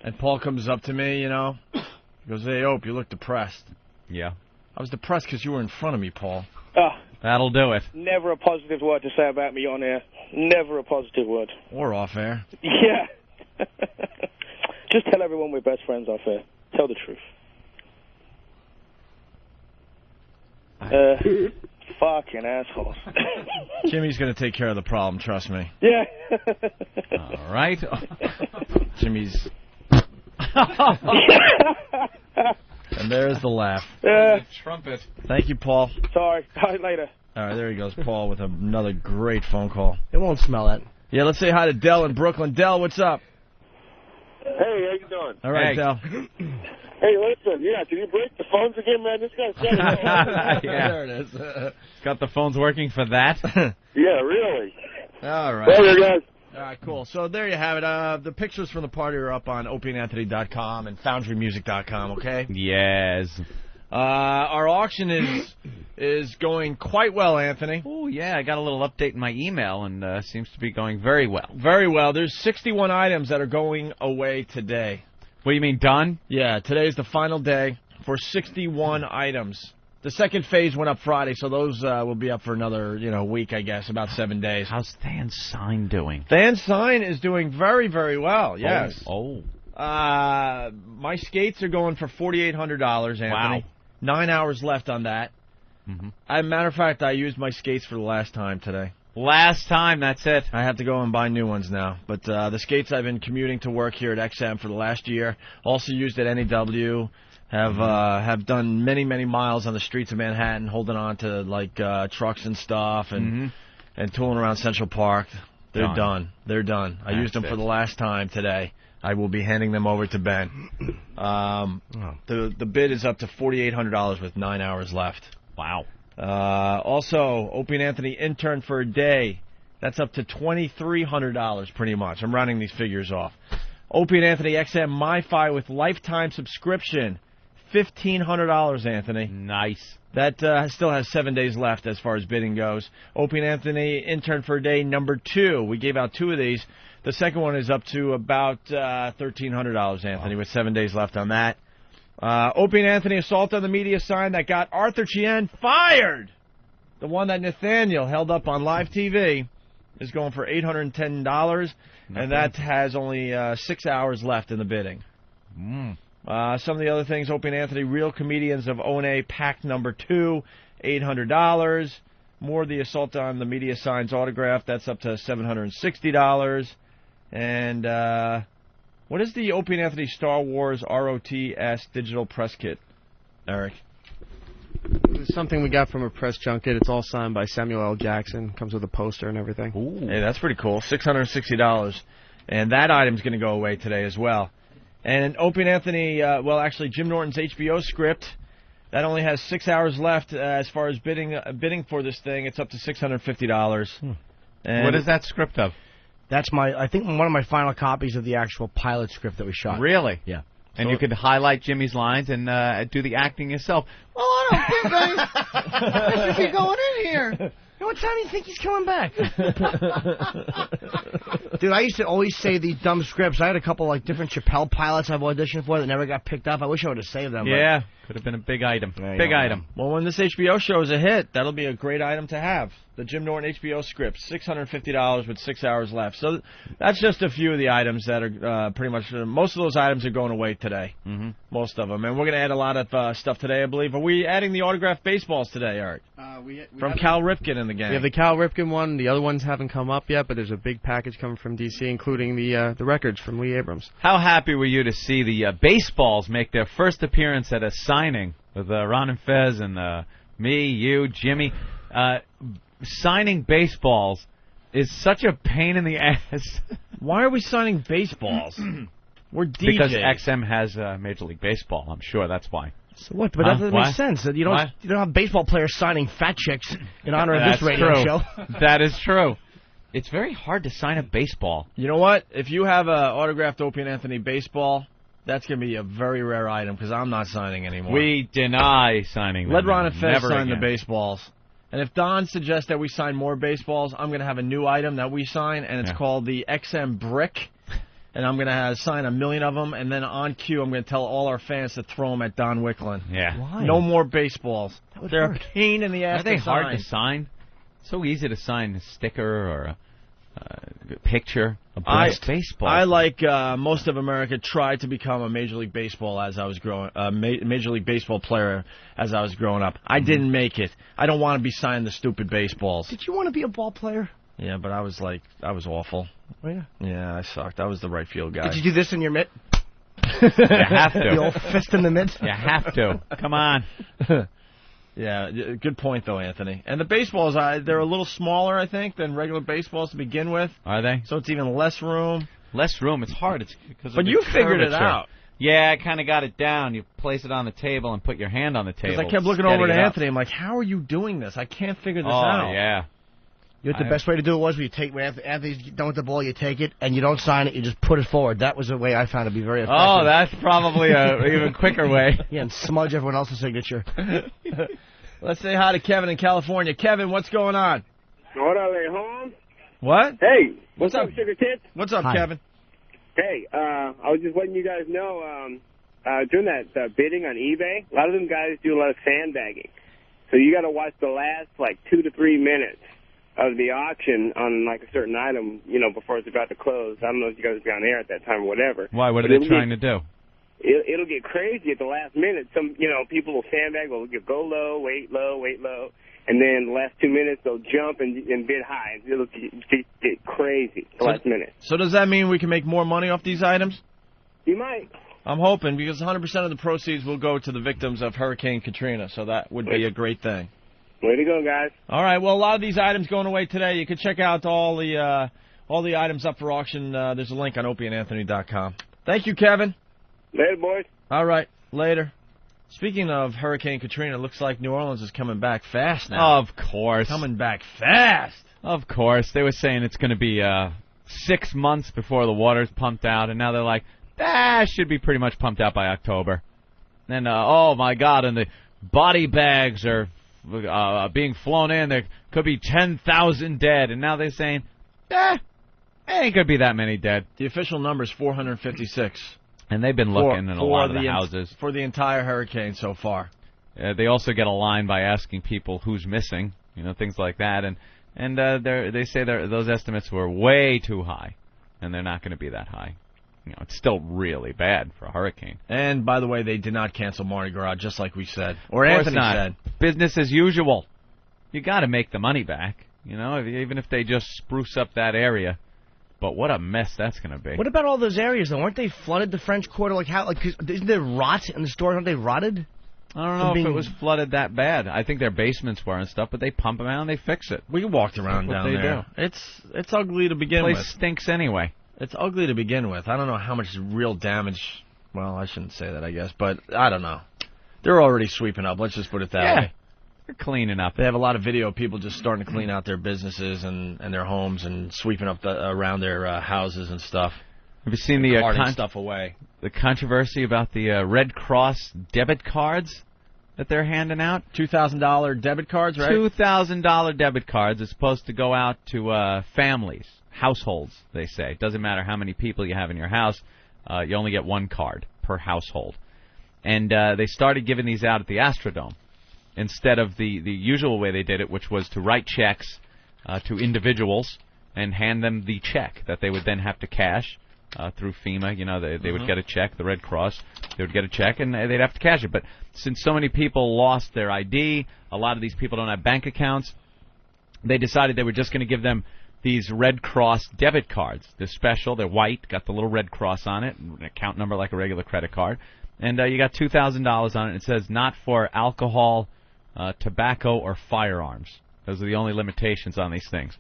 And Paul comes up to me, you know. He goes, hey, Ope, you look depressed. Yeah. I was depressed because you were in front of me, Paul. That'll do it. Never a positive word to say about me on air. Never a positive word. Or off air. Yeah. Just tell everyone we're best friends off air. Tell the truth. Fucking assholes. Jimmy's going to take care of the problem, trust me. Yeah. All right. Jimmy's... And there's the laugh. Trumpet. Thank you, Paul. Sorry. Later. All right, there he goes, Paul, with another great phone call. It won't smell it. Yeah, let's say hi to Dell in Brooklyn. Dell, what's up? Hey, how you doing? All right, Dell. Hey, listen, can you break the phones again, man? This guy's Yeah. There it is. Got the phones working for that? Yeah, really. All right. Later, guys. All right, cool. So there you have it. The pictures from the party are up on opieandanthony.com and foundrymusic.com, okay? Yes. Our auction is going quite well, Anthony. Oh, yeah. I got a little update in my email, and seems to be going very well. Very well. There's 61 items that are going away today. What do you mean, done? Yeah, today's the final day. for 61 items. The second phase went up Friday, so those will be up for another week, I guess, about 7 days. How's Than Sign doing? Than Sign is doing very, very well, yes. Oh. My skates are going for $4,800, Anthony. Wow. 9 hours left on that. Mm-hmm. As a matter of fact, I used my skates for the last time today. Last time, that's it. I have to go and buy new ones now. But the skates I've been commuting to work here at XM for the last year, also used at NEW, have done many, many miles on the streets of Manhattan, holding on to trucks and stuff, and tooling around Central Park. They're done. They're done. I used them for the last time today. I will be handing them over to Ben. The bid is up to $4,800 with 9 hours left. Wow. Also, Opie and Anthony intern for a day. That's up to $2,300 pretty much. I'm rounding these figures off. Opie and Anthony XM MiFi with lifetime subscription. $1,500, Anthony. Nice. That still has 7 days left as far as bidding goes. Opie and Anthony intern for a day number 2. We gave out 2 of these. The second one is up to about $1,300, Anthony, with 7 days left on that. Opie and Anthony assault on the media sign that got Arthur Chien fired. The one that Nathaniel held up on live TV is going for $810, and that has only 6 hours left in the bidding. Some of the other things, Opie and Anthony, Real Comedians of O&A pack number 2, $800. More of the assault on the media signs autograph, that's up to $760. And what is the Opie and Anthony Star Wars ROTS digital press kit, Eric? It's something we got from a press junket. It's all signed by Samuel L. Jackson. Comes with a poster and everything. Ooh. Hey, that's pretty cool. $660. And that item's going to go away today as well. And Opie and Anthony, Jim Norton's HBO script, that only has 6 hours left as far as bidding for this thing. It's up to $650. And what is that script of? That's I think one of my final copies of the actual pilot script that we shot. Really? Yeah. And you could highlight Jimmy's lines and do the acting yourself. Well, I don't think I should be going in here. What time do you think he's coming back? Dude, I used to always say these dumb scripts. I had a couple different Chappelle pilots I've auditioned for that never got picked up. I wish I would have saved them. Yeah, could have been a big item. Big item. Well, when this HBO show is a hit, that'll be a great item to have. The Jim Norton HBO script, $650 with 6 hours left. So that's just a few of the items that are pretty much, most of those items are going away today. Mm-hmm. Most of them. And we're going to add a lot of stuff today, I believe. Are we adding the autographed baseballs today, Eric? From Cal Ripken in the game. We have the Cal Ripken one. The other ones haven't come up yet, but there's a big package coming from D.C., including the records from Lee Abrams. How happy were you to see the baseballs make their first appearance at a signing with Ron and Fez and me, you, Jimmy? Signing baseballs is such a pain in the ass. Why are we signing baseballs? We're DJs. Because XM has Major League Baseball. I'm sure that's why. So what? But that doesn't make sense. You don't have baseball players signing fat chicks in honor of this radio show. That is true. It's very hard to sign a baseball. You know what? If you have an autographed Opie and Anthony baseball, that's going to be a very rare item because I'm not signing anymore. We deny signing them. Let Ron and Fez sign the baseballs. And if Don suggests that we sign more baseballs, I'm going to have a new item that we sign, and it's called the XM Brick. And I'm going to sign 1 million of them, and then on cue, I'm going to tell all our fans to throw them at Don Wicklund. Yeah. Why? No more baseballs. They're hurt. a pain in the ass. Are they to hard sign. to sign? So easy to sign a sticker or a picture. A baseball. I like most of America tried to become a Major League Baseball as I was growing, Major League Baseball player as I was growing up. I didn't make it. I don't want to be signing the stupid baseballs. Did you want to be a ball player? Yeah, but I was awful. Oh, yeah? Yeah, I sucked. I was the right field guy. Did you do this in your mitt? You have to. The old fist in the mitt? You have to. Come on. Yeah, good point, though, Anthony. And the baseballs, they're a little smaller, I think, than regular baseballs to begin with. Are they? So it's even less room. Less room. It's hard. It's because but you figured it out. Yeah, I kind of got it down. You place it on the table and put your hand on the table. Because I kept looking over to Anthony. I'm like, how are you doing this? I can't figure this out. Oh, yeah. You know what the best way to do it was? When Anthony's done with the ball, you take it, and you don't sign it, you just put it forward. That was the way I found to be very effective. Oh, that's probably an even quicker way. Yeah, and smudge everyone else's signature. Let's say hi to Kevin in California. Kevin, what's going on? What are they, home? What? Hey, what's up, Sugar Tits? What's up, Hi. Kevin? Hey, I was just letting you guys know, doing that bidding on eBay, a lot of them guys do a lot of sandbagging. So you got to watch the last, 2 to 3 minutes of the auction on, a certain item, before it's about to close. I don't know if you guys will be on air at that time or whatever. Why? What are they trying to do? It'll get crazy at the last minute. Some, people will sandbag, will go low, wait low, and then the last 2 minutes they'll jump and bid high. It'll get crazy the last minute. So does that mean we can make more money off these items? You might. I'm hoping, because 100% of the proceeds will go to the victims of Hurricane Katrina, so that would be a great thing. Way to go, guys. All right, well, a lot of these items going away today. You can check out all the items up for auction. There's a link on opieandanthony.com. Thank you, Kevin. Later, boys. All right, later. Speaking of Hurricane Katrina, it looks like New Orleans is coming back fast now. Of course. Coming back fast. Of course. They were saying it's going to be 6 months before the water's pumped out, and now they're like, should be pretty much pumped out by October. And, oh, my God, and the body bags are being flown in. There could be 10,000 dead, and now they're saying, ain't going to be that many dead. The official number is 456. And they've been looking in a lot of the houses. For the entire hurricane so far. They also get a line by asking people who's missing, things like that. And they say those estimates were way too high, and they're not going to be that high. It's still really bad for a hurricane. And, by the way, they did not cancel Mardi Gras, just like we said. Or Anthony said. Business as usual. You got to make the money back, even if they just spruce up that area. But what a mess that's going to be. What about all those areas, though? Aren't they flooded, the French Quarter? Isn't there rot in the stores? Aren't they rotted? I don't know if it was flooded that bad. I think their basements were and stuff, but they pump them out and they fix it. We walked around down there. It's ugly to begin with. The place stinks anyway. It's ugly to begin with. I don't know how much real damage. Well, I shouldn't say that, I guess, but I don't know. They're already sweeping up. Let's just put it that way. They're cleaning up. They have a lot of video of people just starting to clean out their businesses and their homes and sweeping up around their houses and stuff. Have you seen the carting stuff away? The controversy about the Red Cross debit cards that they're handing out? $2,000 debit cards, right? $2,000 debit cards. It's supposed to go out to families, households, they say. It doesn't matter how many people you have in your house. You only get one card per household. And they started giving these out at the Astrodome instead of the usual way they did it, which was to write checks to individuals and hand them the check that they would then have to cash through FEMA. They would get a check, the Red Cross. They would get a check, and they'd have to cash it. But since so many people lost their ID, a lot of these people don't have bank accounts, they decided they were just going to give them these Red Cross debit cards. They're special. They're white, got the little red cross on it, an account number like a regular credit card. And you got $2,000 on it. It says not for alcohol, tobacco, or firearms. Those are the only limitations on these things.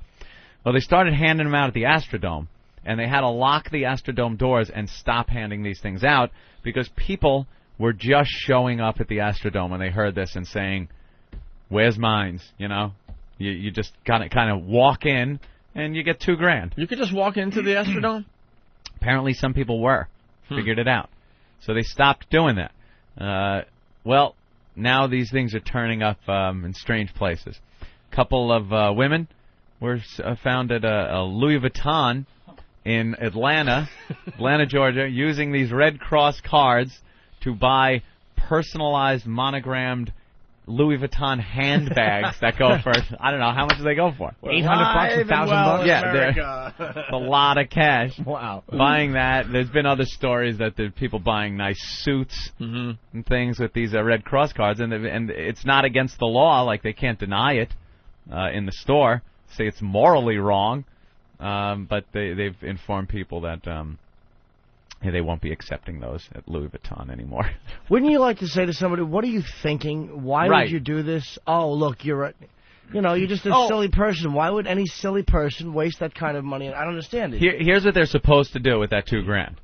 Well, they started handing them out at the Astrodome, and they had to lock the Astrodome doors and stop handing these things out because people were just showing up at the Astrodome when they heard this and saying, "Where's mines?" You just kind of walk in and you get $2,000. You could just walk into the Astrodome? Apparently, some people figured it out, so they stopped doing that. Well, now these things are turning up in strange places. A couple of women were found at a Louis Vuitton in Atlanta, Georgia, using these Red Cross cards to buy personalized, monogrammed Louis Vuitton handbags that go for, I don't know, how much do they go for? $800, $1,000? Yeah, it's a lot of cash. Wow. Buying that. There's been other stories that there's people buying nice suits and things with these Red Cross cards, and it's not against the law, like they can't deny it in the store, say it's morally wrong, but they've informed people that they won't be accepting those at Louis Vuitton anymore. Wouldn't you like to say to somebody, what are you thinking? Why would you do this? Oh, look, you're just a silly person. Why would any silly person waste that kind of money? I don't understand it. Here's what they're supposed to do with that $2,000.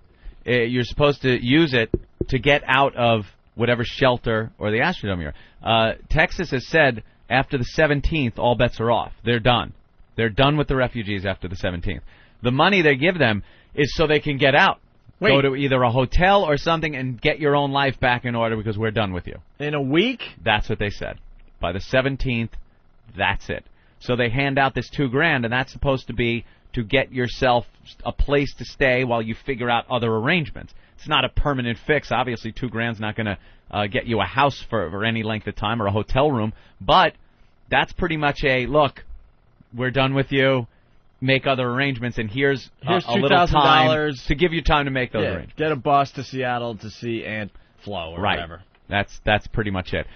You're supposed to use it to get out of whatever shelter or the Astrodome you're. Texas has said after the 17th, all bets are off. They're done. They're done with the refugees after the 17th. The money they give them is so they can get out. Wait. Go to either a hotel or something and get your own life back in order because we're done with you. In a week? That's what they said. By the 17th, that's it. So they hand out this $2,000, and that's supposed to be to get yourself a place to stay while you figure out other arrangements. It's not a permanent fix. Obviously, $2,000's not going to get you a house for any length of time or a hotel room, but that's pretty much a, look, we're done with you, make other arrangements, and here's a little time to give you time to make those arrangements. Get a bus to Seattle to see Aunt Flo or whatever. That's pretty much it.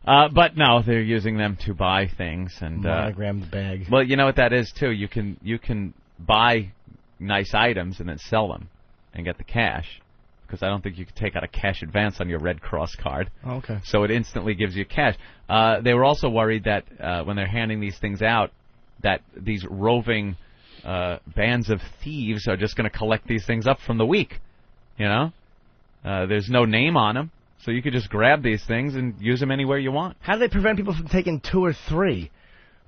But no, they're using them to buy things and monogrammed bag. Well, you know what that is too. You can buy nice items and then sell them and get the cash, because I don't think you can take out a cash advance on your Red Cross card. Oh, okay. So it instantly gives you cash. They were also worried that when they're handing these things out, that these roving bands of thieves are just going to collect these things up from the weak. You know, there's no name on them. So you could just grab these things and use them anywhere you want. How do they prevent people from taking 2 or 3?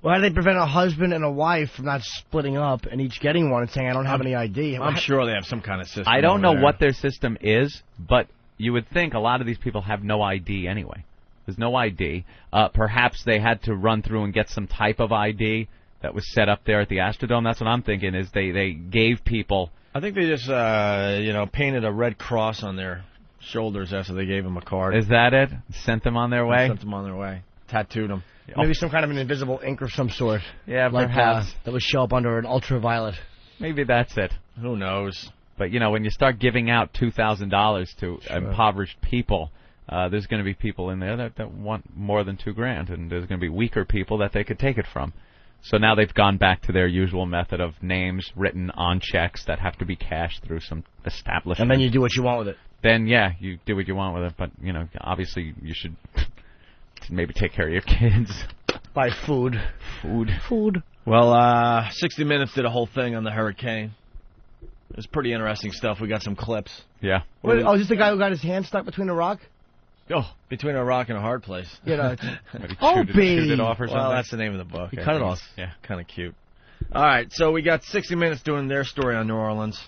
Well, how do they prevent a husband and a wife from not splitting up and each getting one and saying, I don't have any ID? I'm sure they have some kind of system. I don't know what their system is, but you would think a lot of these people have no ID anyway. There's no ID. Perhaps they had to run through and get some type of ID that was set up there at the Astrodome. That's what I'm thinking, is they gave people... I think they just, painted a red cross on their shoulders after they gave them a card. Is that it? Sent them on their way? Sent them on their way. Tattooed them. Maybe some kind of an invisible ink of some sort. Yeah, like perhaps. That would show up under an ultraviolet. Maybe that's it. Who knows? But, when you start giving out $2,000 to impoverished people, there's going to be people in there that want more than $2,000, and there's going to be weaker people that they could take it from. So now they've gone back to their usual method of names written on checks that have to be cashed through some establishment. And then you do what you want with it. Then, you do what you want with it. But, obviously you should maybe take care of your kids. Buy food. Food. Well, 60 Minutes did a whole thing on the hurricane. It was pretty interesting stuff. We got some clips. Yeah. Wait, is this the guy who got his hand stuck between a rock? Oh, between a rock and a hard place. Chewed it off or something? Well, that's the name of the book. He cut it off. Yeah, kind of cute. All right, so we got 60 Minutes doing their story on New Orleans.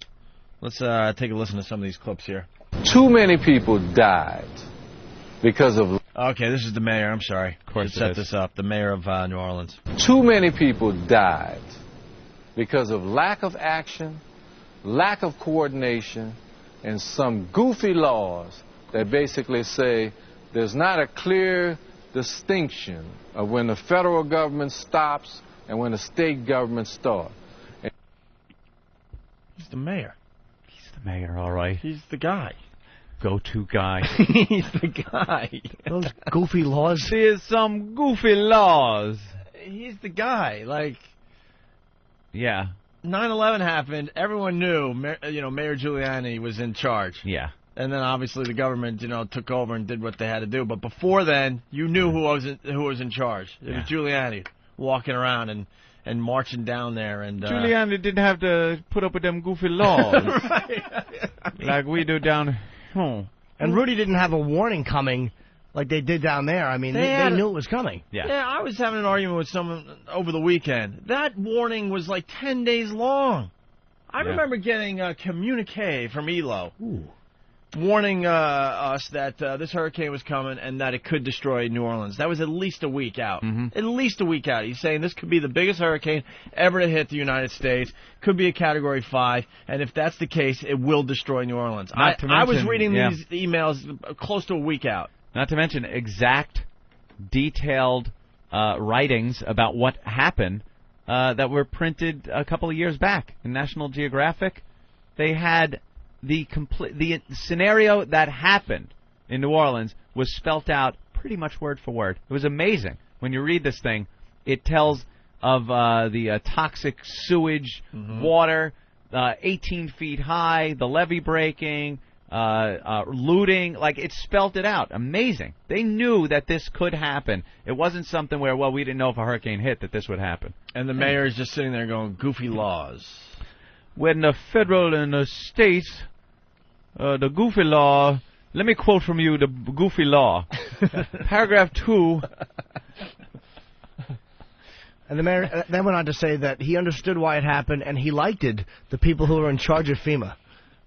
Let's take a listen to some of these clips here. Too many people died because of... Okay, this is the mayor. I'm sorry. Of course, set this up. The mayor of New Orleans. Too many people died because of lack of action, lack of coordination, and some goofy laws that basically say there's not a clear distinction of when the federal government stops and when the state government starts. He's the mayor. He's the mayor, all right. He's the guy. Go-to guy. He's the guy. Those goofy laws. There's some goofy laws. He's the guy. Like, yeah. 9/11 happened. Everyone knew, Mayor Giuliani was in charge. Yeah. And then obviously the government, took over and did what they had to do. But before then, you knew who was in charge. It was Giuliani walking around and marching down there. And Giuliani didn't have to put up with them goofy laws like we do down home. And Rudy didn't have a warning coming like they did down there. I mean, they knew it was coming. Yeah, I was having an argument with someone over the weekend. That warning was like 10 days long. I remember getting a communique from ELO. Ooh. Warning us that this hurricane was coming and that it could destroy New Orleans. That was at least a week out. Mm-hmm. At least a week out. He's saying this could be the biggest hurricane ever to hit the United States. Could be a Category 5. And if that's the case, it will destroy New Orleans. I was reading these emails close to a week out. Not to mention exact, detailed writings about what happened that were printed a couple of years back in National Geographic. They had... The scenario that happened in New Orleans was spelt out pretty much word for word. It was amazing. When you read this thing, it tells of the toxic sewage, water, 18 feet high, the levee breaking, looting. Like, it spelt it out. Amazing. They knew that this could happen. It wasn't something where, we didn't know if a hurricane hit that this would happen. And the mayor is just sitting there going, goofy laws. When the federal and the states, the goofy law, let me quote from you the goofy law. Paragraph 2. And the mayor then went on to say that he understood why it happened and he liked it, the people who were in charge of FEMA.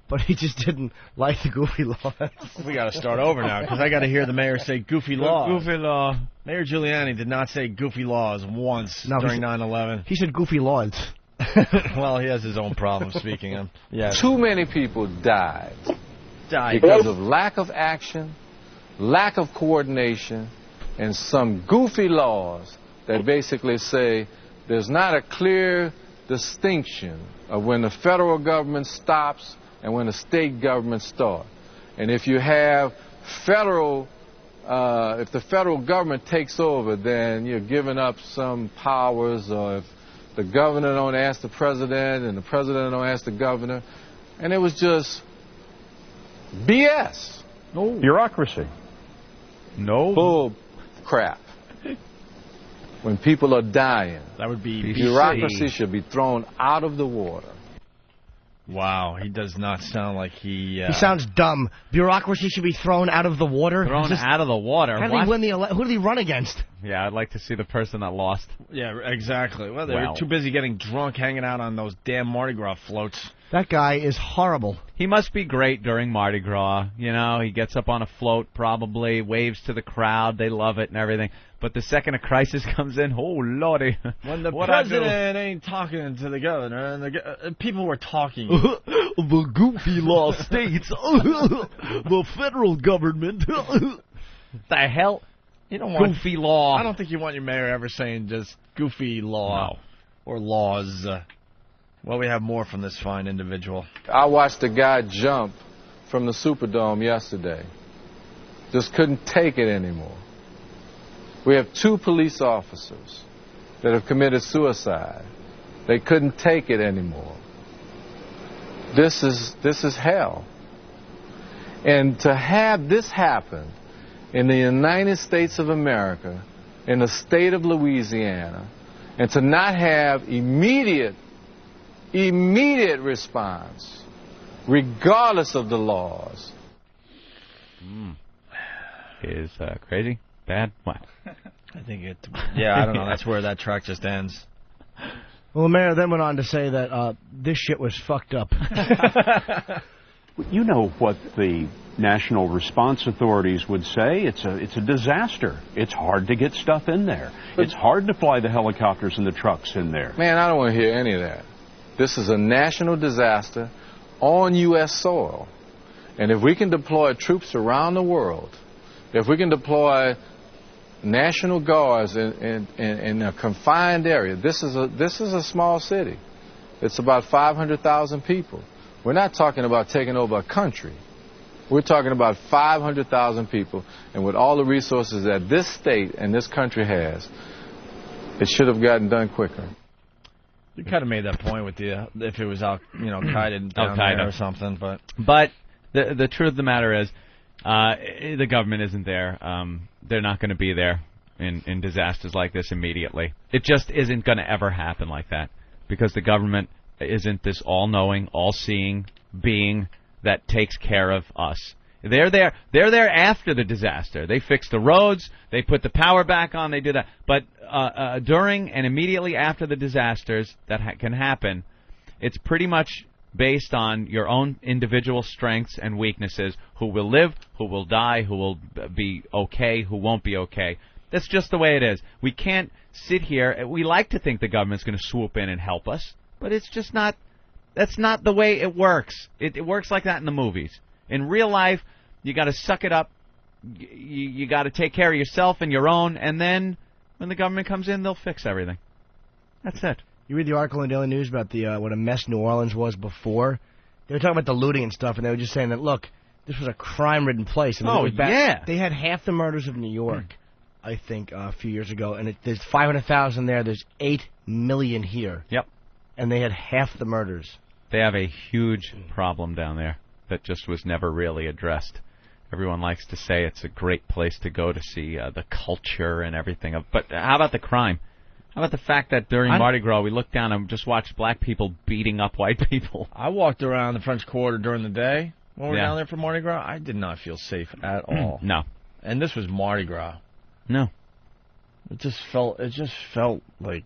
But he just didn't like the goofy laws. We got to start over now because I got to hear the mayor say goofy laws. Goofy law. Mayor Giuliani did not say goofy laws once during 9/11. He said goofy laws. Well, he has his own problems, speaking of. Yeah. Too many people died because of lack of action, lack of coordination, and some goofy laws that basically say there's not a clear distinction of when the federal government stops and when the state government starts. And if you have if the federal government takes over, then you're giving up some powers, or if the governor don't ask the president and the president don't ask the governor. And it was just BS. No. Bureaucracy. No. Bull crap. When people are dying, that would be bureaucracy should be thrown out of the water. Wow, he does not sound like he... He sounds dumb. Bureaucracy should be thrown out of the water? Thrown out of the water? How did he win who did he run against? Yeah, I'd like to see the person that lost. Yeah, exactly. Well, they were too busy getting drunk, hanging out on those damn Mardi Gras floats. That guy is horrible. He must be great during Mardi Gras. You know, he gets up on a float, probably, waves to the crowd. They love it and everything. But the second a crisis comes in, oh, lordy. When the president ain't talking to the governor, and the people were talking. The goofy law states the federal government. The hell? You don't want goofy law. I don't think you want your mayor ever saying just goofy law or laws. Well, we have more from this fine individual. I watched a guy jump from the Superdome yesterday. Just couldn't take it anymore. We have 2 police officers that have committed suicide. They couldn't take it anymore. This is hell. And to have this happen in the United States of America, in the state of Louisiana, and to not have immediate response, regardless of the laws, is crazy, bad, what? I think it. Yeah, I don't know. That's where that track just ends. Well, the mayor then went on to say that this shit was fucked up. You know what the national response authorities would say? It's a disaster. It's hard to get stuff in there. It's hard to fly the helicopters and the trucks in there. Man, I don't want to hear any of that. This is a national disaster on U.S. soil. And if we can deploy troops around the world, if we can deploy National Guards in a confined area, this is a small city. It's about 500,000 people. We're not talking about taking over a country. We're talking about 500,000 people, and with all the resources that this state and this country has, it should have gotten done quicker. You kind of made that point with if it was Al-Qaeda down there or something, but the truth of the matter is, the government isn't there. They're not going to be there in disasters like this immediately. It just isn't going to ever happen like that, because the government isn't this all-knowing, all-seeing being that takes care of us. They're there after the disaster. They fix the roads, they put the power back on, they do that. But during and immediately after the disasters that can happen, it's pretty much based on your own individual strengths and weaknesses, who will live, who will die, who will be okay, who won't be okay. That's just the way it is. We can't sit here. We like to think the government's going to swoop in and help us, but it's just not. That's not the way it works. It works like that in the movies. In real life, you got to suck it up. You got to take care of yourself and your own, and then when the government comes in, they'll fix everything. That's it. You read the article in the Daily News about what a mess New Orleans was before? They were talking about the looting and stuff, and they were just saying that, look, this was a crime-ridden place. And yeah. They had half the murders of New York, I think, a few years ago, and there's 500,000 there. There's 8 million here. Yep. And they had half the murders. They have a huge problem down there that just was never really addressed. Everyone likes to say it's a great place to go to see the culture and everything. But how about the crime? How about the fact that during Mardi Gras we looked down and just watched black people beating up white people? I walked around the French Quarter during the day when we were down there for Mardi Gras. I did not feel safe at all. No. And this was Mardi Gras. No. It just felt like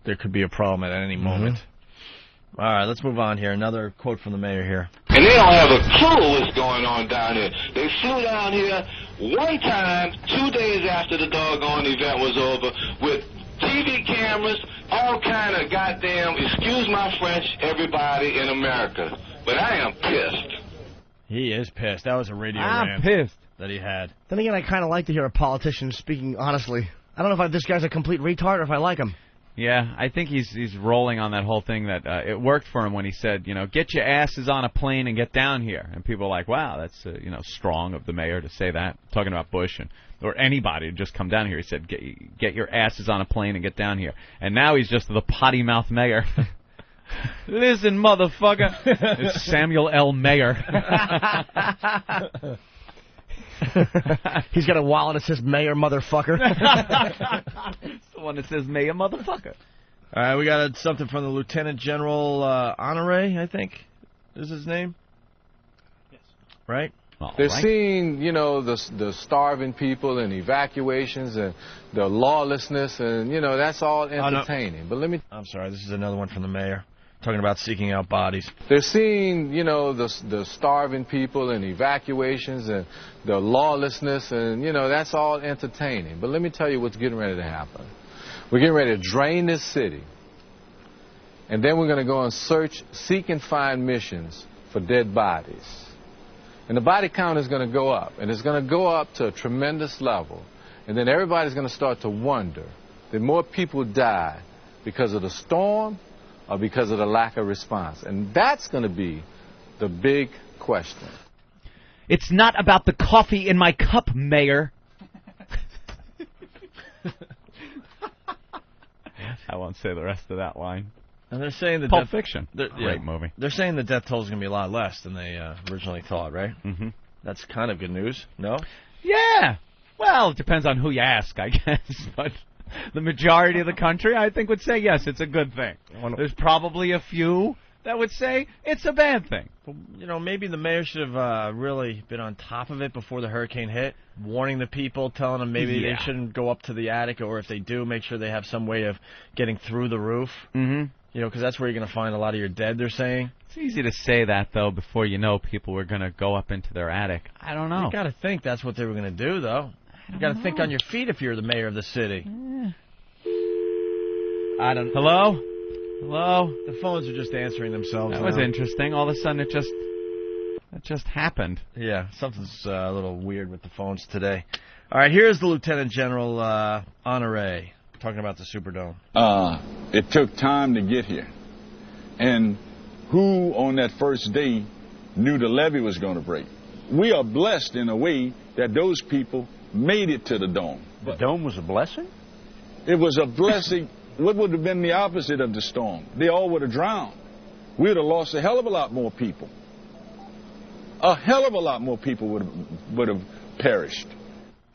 there could be a problem at any moment. All right, let's move on here. Another quote from the mayor here. And they don't have a clue what's going on down here. They flew down here one time, 2 days after the doggone event was over, with 10 TV cameras, all kind of goddamn, excuse my French, everybody in America. But I am pissed. He is pissed. That was a radio rant pissed that he had. Then again, I kind of like to hear a politician speaking honestly. I don't know if this guy's a complete retard or if I like him. Yeah, I think he's rolling on that whole thing that it worked for him when he said, get your asses on a plane and get down here. And people are like, wow, that's strong of the mayor to say that. Talking about Bush or anybody to just come down here. He said, get your asses on a plane and get down here. And now he's just the potty mouth mayor. Listen, motherfucker. It's Samuel L. Mayer. He's got a wallet that says Mayor Motherfucker. It's the one that says Mayor Motherfucker. All right, we got something from the Lieutenant General Honore, I think is his name. Yes. Right? They're seeing, the starving people and evacuations and the lawlessness, and, that's all entertaining. But I'm sorry, this is another one from the mayor. Talking about seeking out bodies. They're seeing, the starving people and evacuations and the lawlessness, and, that's all entertaining. But let me tell you what's getting ready to happen. We're getting ready to drain this city, and then we're going to go and seek and find missions for dead bodies. And the body count is going to go up, and it's going to go up to a tremendous level. And then everybody's going to start to wonder that more people die because of the storm or because of the lack of response. And that's going to be the big question. It's not about the coffee in my cup, Mayor. I won't say the rest of that line. And they're saying the Pulp Fiction. Great movie. They're saying the death toll is going to be a lot less than they originally thought, right? Mm-hmm. That's kind of good news, no? Yeah. Well, it depends on who you ask, I guess. But the majority of the country, I think, would say, yes, it's a good thing. There's probably a few that would say it's a bad thing. Maybe the mayor should have really been on top of it before the hurricane hit, warning the people, telling them maybe they shouldn't go up to the attic, or if they do, make sure they have some way of getting through the roof. Mm-hmm. Because that's where you're going to find a lot of your dead, they're saying. It's easy to say that, though, before you know people were going to go up into their attic. I don't know. You got to think that's what they were going to do, though. You got to think on your feet if you're the mayor of the city. I don't. Hello? Hello? The phones are just answering themselves. That was interesting. All of a sudden, it just happened. Yeah, something's a little weird with the phones today. All right, here's the Lieutenant General Honore talking about the Superdome. It took time to get here. And who on that first day knew the levee was going to break? We are blessed in a way that those people made it to the dome. The dome was a blessing? It was a blessing. What would have been the opposite of the storm? They all would have drowned. We would have lost a hell of a lot more people. A hell of a lot more people would have perished.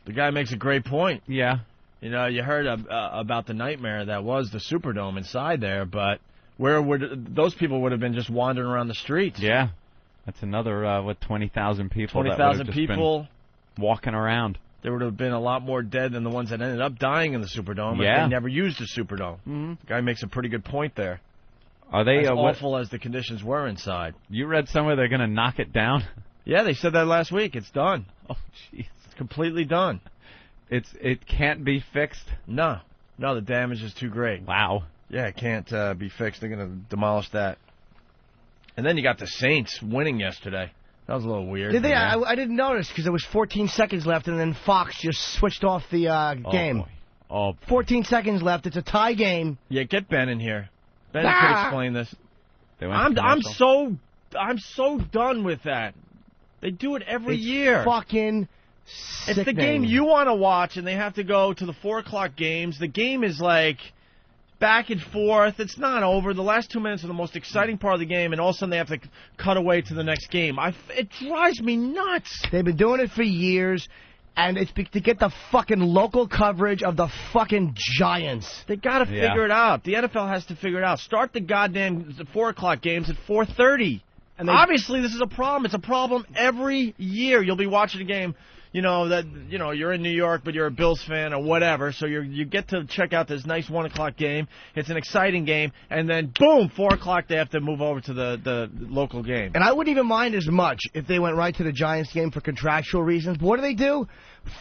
The guy makes a great point. Yeah. You heard about the nightmare that was the Superdome inside there, but where would those people would have been just wandering around the streets? Yeah. That's another, 20,000 people. 20,000 people walking around. There would have been a lot more dead than the ones that ended up dying in the Superdome. Yeah. They never used the Superdome. Mm-hmm. The guy makes a pretty good point there. Are they as awful as the conditions were inside? You read somewhere they're going to knock it down? Yeah, they said that last week. It's done. Oh, jeez. It's completely done. It can't be fixed? No, the damage is too great. Wow. Yeah, it can't be fixed. They're going to demolish that. And then you got the Saints winning yesterday. That was a little weird. Did they? I didn't notice because there was 14 seconds left, and then Fox just switched off the game. Oh, 14 seconds left. It's a tie game. Yeah, get Ben in here. Ben could explain this. I'm so done with that. They do it every year. Fucking sickening. It's the game you want to watch, and they have to go to the 4 o'clock games. The game is like back and forth. It's not over. The last 2 minutes are the most exciting part of the game, and all of a sudden they have to cut away to the next game. It drives me nuts. They've been doing it for years, and it's to get the fucking local coverage of the fucking Giants. They got to figure it out. The NFL has to figure it out. Start the goddamn 4 o'clock games at 4:30. And obviously this is a problem. It's a problem every year. You'll be watching a game. You're in New York, but you're a Bills fan or whatever, so you get to check out this nice 1 o'clock game. It's an exciting game, and then, boom, 4 o'clock they have to move over to the local game. And I wouldn't even mind as much if they went right to the Giants game for contractual reasons. But what do?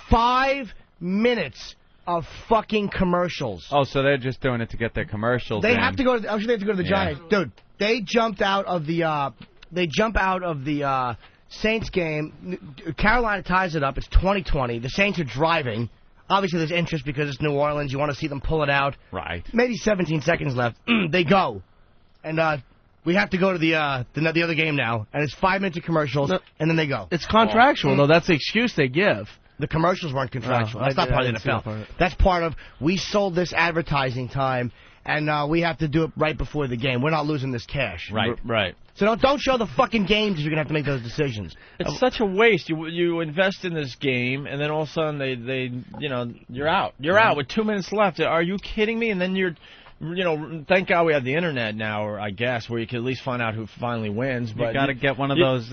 5 minutes of fucking commercials. Oh, so they're just doing it to get their commercials. They have to go. I'm sure they have to go to the Giants, dude. They jumped out of the. They jump out of the Saints game. Carolina ties it up. It's 2020. The Saints are driving. Obviously, there's interest because it's New Orleans. You want to see them pull it out. Right. Maybe 17 seconds left. They go, and we have to go to the other game now. And it's 5 minutes of commercials, and then they go. It's contractual, though. That's the excuse they give. The commercials weren't contractual. That's not part of the NFL. That's part of, we sold this advertising time, and we have to do it right before the game. We're not losing this cash. Right. So don't show the fucking games if you're going to have to make those decisions. It's such a waste. You invest in this game, and then all of a sudden they you're out. You're out with 2 minutes left. Are you kidding me? And then thank God we have the internet now, or I guess, where you can at least find out who finally wins. But you got to get one of those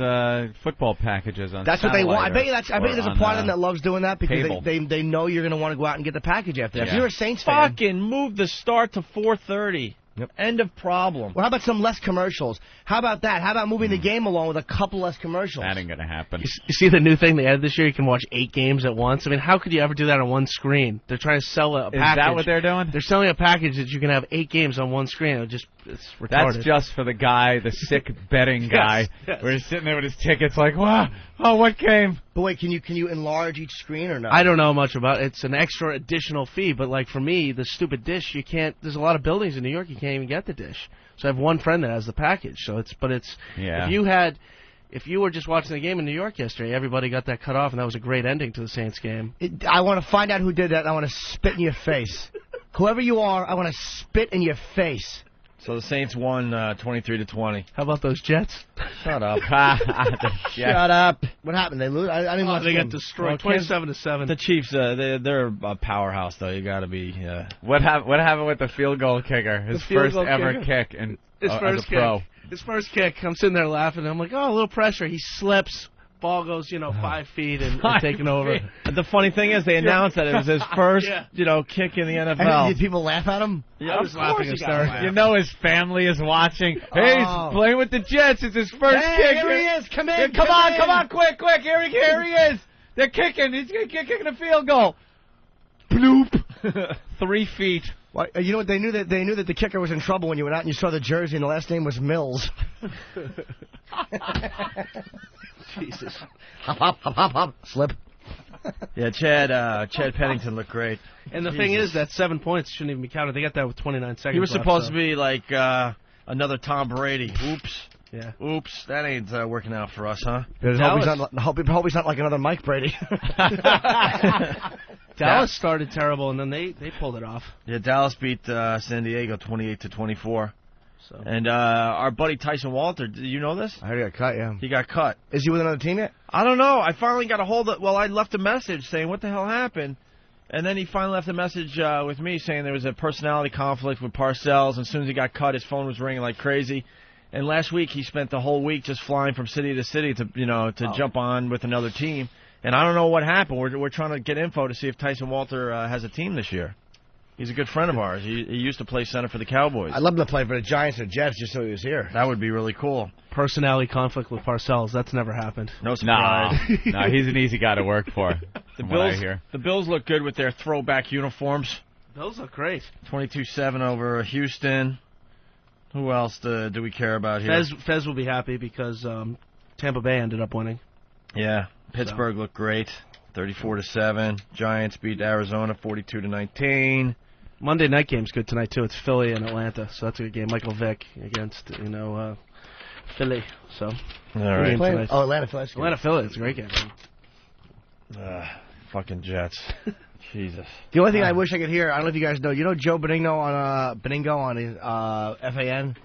football packages on. That's what they want. I bet there's a part of them that loves doing that because they know you're going to want to go out and get the package after that. If you're a Saints fan, fucking move the start to 4:30. Yep. End of problem. Well, how about some less commercials? How about that? How about moving the game along with a couple less commercials? That ain't going to happen. You see the new thing they added this year? You can watch 8 games at once. I mean, how could you ever do that on one screen? They're trying to sell a package. Is that what they're doing? They're selling a package that you can have 8 games on one screen. It's retarded. That's just for the guy, the sick betting guy, where he's sitting there with his tickets like, wow, what game? But wait, can you enlarge each screen or not? I don't know much about it. It's an extra additional fee, but like for me, the stupid dish, you can't. There's a lot of buildings in New York you can't even get the dish. So I have one friend that has the package. So if you were just watching the game in New York yesterday, everybody got that cut off, and that was a great ending to the Saints game. I want to find out who did that. And I want to spit in your face. Whoever you are, I want to spit in your face. So the Saints won 23-20. How about those Jets? Shut up. Shut up. What happened? They lose? I didn't watch. They got destroyed, 27-7. The Chiefs, they're a powerhouse, though. You got to be. What happened with the field goal kicker? His first ever kick in as a pro. His first kick. I'm sitting there laughing. I'm like, oh, a little pressure. He slips. Ball goes, 5 feet and taken over. The funny thing is, they announced that it was his first, kick in the NFL. And did people laugh at him? Yeah, I was laughing hysterically. His family is watching. Hey, he's playing with the Jets. It's his first kick. Here he is. Come in. Come on, quick. Here he is. They're kicking. He's kicking a field goal. Bloop. 3 feet. Well, you know what? They knew that the kicker was in trouble when you went out and you saw the jersey and the last name was Mills. Jesus. Hop. Slip. Yeah, Chad Pennington looked great. And the thing is that 7 points shouldn't even be counted. They got that with 29 seconds. He was supposed to be like another Tom Brady. Oops. Yeah. Oops. That ain't working out for us, huh? Hope he's not like another Mike Brady. Dallas started terrible, and then they pulled it off. Yeah, Dallas beat San Diego 28-24. So. And our buddy Tyson Walter, did you know this? I heard he got cut, yeah. He got cut. Is he with another team yet? I don't know. I finally got a hold of... Well, I left a message saying, what the hell happened? And then he finally left a message with me saying there was a personality conflict with Parcells. And as soon as he got cut, his phone was ringing like crazy. And last week, he spent the whole week just flying from city to city to jump on with another team. And I don't know what happened. We're trying to get info to see if Tyson Walter has a team this year. He's a good friend of ours. He used to play center for the Cowboys. I'd love to play for the Giants or Jets just so he was here. That would be really cool. Personality conflict with Parcells. That's never happened. No surprise. No, he's an easy guy to work for. The Bills look good with their throwback uniforms. Those look great. 22-7 over Houston. Who else do we care about here? Fez will be happy because Tampa Bay ended up winning. Yeah. Pittsburgh looked great. 34-7. Giants beat Arizona 42-19. Monday night game's good tonight too. It's Philly and Atlanta, so that's a good game. Michael Vick against Philly. So all right. Atlanta Philly. Atlanta Philly. It's a great game. Fucking Jets. Jesus. The only thing I wish I could hear, I don't know if you guys know. You know Joe Benigno on his FAN.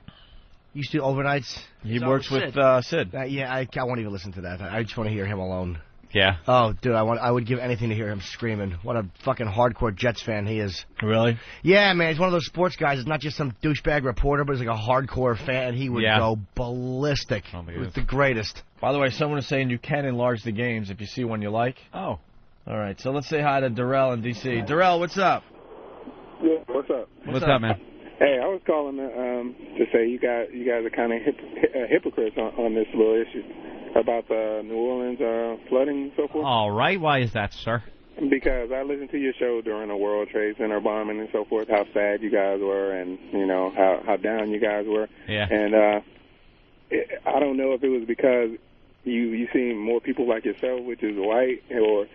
Used to do overnights. He works with Sid. I won't even listen to that. I just want to hear him alone. Yeah. Oh, dude, I would give anything to hear him screaming. What a fucking hardcore Jets fan he is. Really? Yeah, man. He's one of those sports guys. It's not just some douchebag reporter, but he's like a hardcore fan. He would go ballistic. It was the greatest. By the way, someone is saying you can enlarge the games if you see one you like. Oh. All right, so let's say hi to Darrell in D.C. Darrell, what's up? Yeah, what's up? What's up, man? Hey, I was calling to say you guys are kind of hypocrites on this little issue about the New Orleans flooding and so forth. All right. Why is that, sir? because I listened to your show during the World Trade Center bombing and so forth, how sad you guys were and, you know, how down you guys were. Yeah. And I don't know if it was because you seen more people like yourself, which is white, or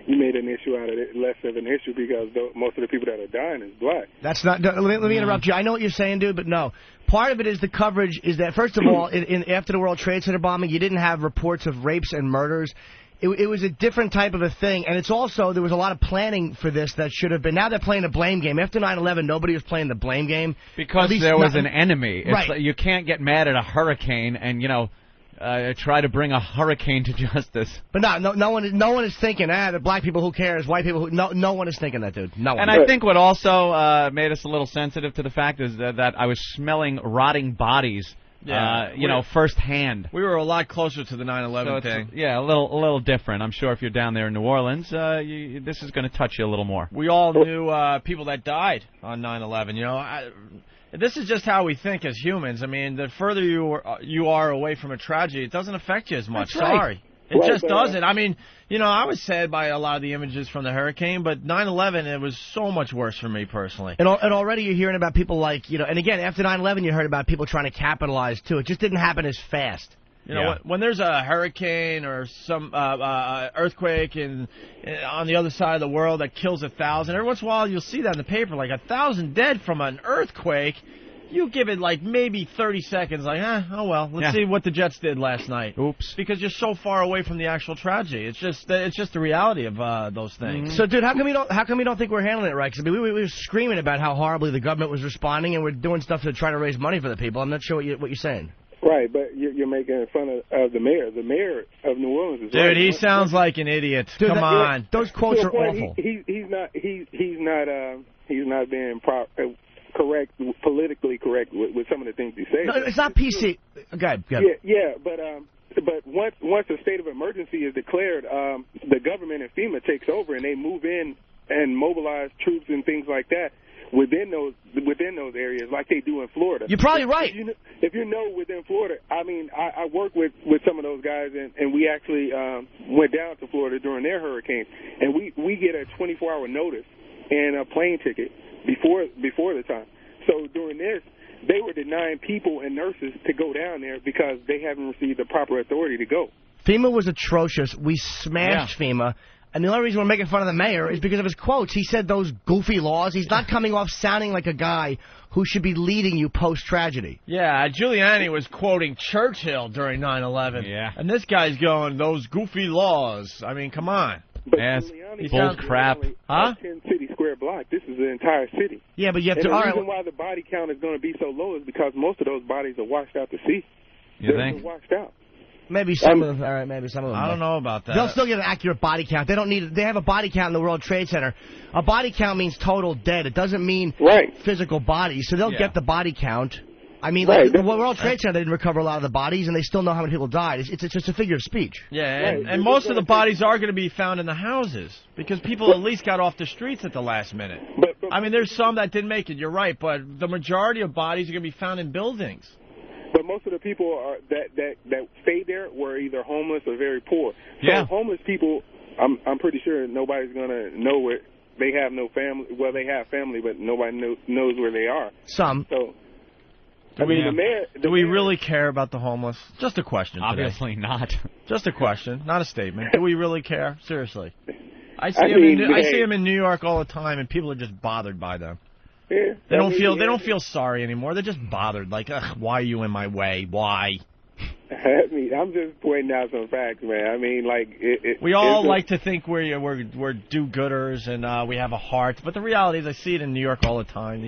you made an issue out of it, less of an issue because most of the people that are dying is black. That's not. Let me interrupt you. I know what you're saying, dude, but no. Part of it is the coverage is that, first of all, after the World Trade Center bombing, you didn't have reports of rapes and murders. It was a different type of a thing, and it's also, there was a lot of planning for this that should have been. Now they're playing a blame game. After 9/11, nobody was playing the blame game. Because there was an enemy. It's right. Like, you can't get mad at a hurricane and, you know, try to bring a hurricane to justice. But no one is thinking, the black people, who cares? White people, no one is thinking that, dude. No one. And I think what also made us a little sensitive to the fact is that I was smelling rotting bodies. Yeah, firsthand. We were a lot closer to the 9/11 thing. Yeah, a little different. I'm sure if you're down there in New Orleans, this is going to touch you a little more. We all knew people that died on 9/11. You know, this is just how we think as humans. I mean, the further you are away from a tragedy, it doesn't affect you as much. That's right. Sorry. It just doesn't. I mean, you know, I was sad by a lot of the images from the hurricane, but 9/11, it was so much worse for me personally. And already you're hearing about people like, you know, and again, after 9/11, you heard about people trying to capitalize, too. It just didn't happen as fast. You know, when there's a hurricane or some earthquake on the other side of the world that kills 1,000, every once in a while you'll see that in the paper, like 1,000 dead from an earthquake. You give it like maybe 30 seconds, like, oh well, let's see what the Jets did last night. Oops. Because you're so far away from the actual tragedy. It's just the reality of those things. So, dude, how come you don't think we're handling it right? Because I mean, we were screaming about how horribly the government was responding, and we're doing stuff to try to raise money for the people. I'm not sure what you're saying. Right, but you're making fun of the mayor. The mayor of New Orleans is dude. He sounds like an idiot. Dude, Come on, those quotes are awful. He's not being correct, politically correct with some of the things he says. No, it's not PC. Go ahead. Yeah, but once a state of emergency is declared, the government and FEMA takes over and they move in and mobilize troops and things like that within those areas, like they do in Florida. You're probably right. If you know within Florida, I mean, I work with some of those guys, and we actually went down to Florida during their hurricane, and we get a 24-hour notice and a plane ticket before the time. So during this, they were denying people and nurses to go down there because they haven't received the proper authority to go. FEMA was atrocious. We smashed FEMA. And the only reason we're making fun of the mayor is because of his quotes. He said those goofy laws. He's not coming off sounding like a guy who should be leading you post-tragedy. Yeah, Giuliani was quoting Churchill during 9/11. Yeah. And this guy's going, those goofy laws. I mean, come on. But bull crap. Huh? 10 city square block. This is the entire city. Yeah, but you have and to... the reason why the body count is going to be so low is because most of those bodies are washed out to sea. You think? They're washed out. Maybe some of them. All right, maybe some of them. I don't know about that. They'll still get an accurate body count. They don't need. They have a body count in the World Trade Center. A body count means total dead. It doesn't mean physical bodies. So they'll get the body count. I mean, like the World Trade Center, they didn't recover a lot of the bodies, and they still know how many people died. It's just a figure of speech. Yeah, and most of the bodies are going to be found in the houses because people at least got off the streets at the last minute. I mean, there's some that didn't make it. You're right, but the majority of bodies are going to be found in buildings. But most of the people that stayed there were either homeless or very poor. So homeless people, I'm pretty sure nobody's going to know where they have no family. Well, they have family, but nobody knows where they are. Some. So, do we really care about the homeless? Just a question. Obviously today. not. Just a question, not a statement. Do we really care? Seriously. I see them in New York all the time, and people are just bothered by them. Yeah, they don't feel sorry anymore. They're just bothered. Like, why are you in my way? Why? I mean, I'm just pointing out some facts, man. I mean, like we all like to think we're do-gooders and we have a heart, but the reality is, I see it in New York all the time.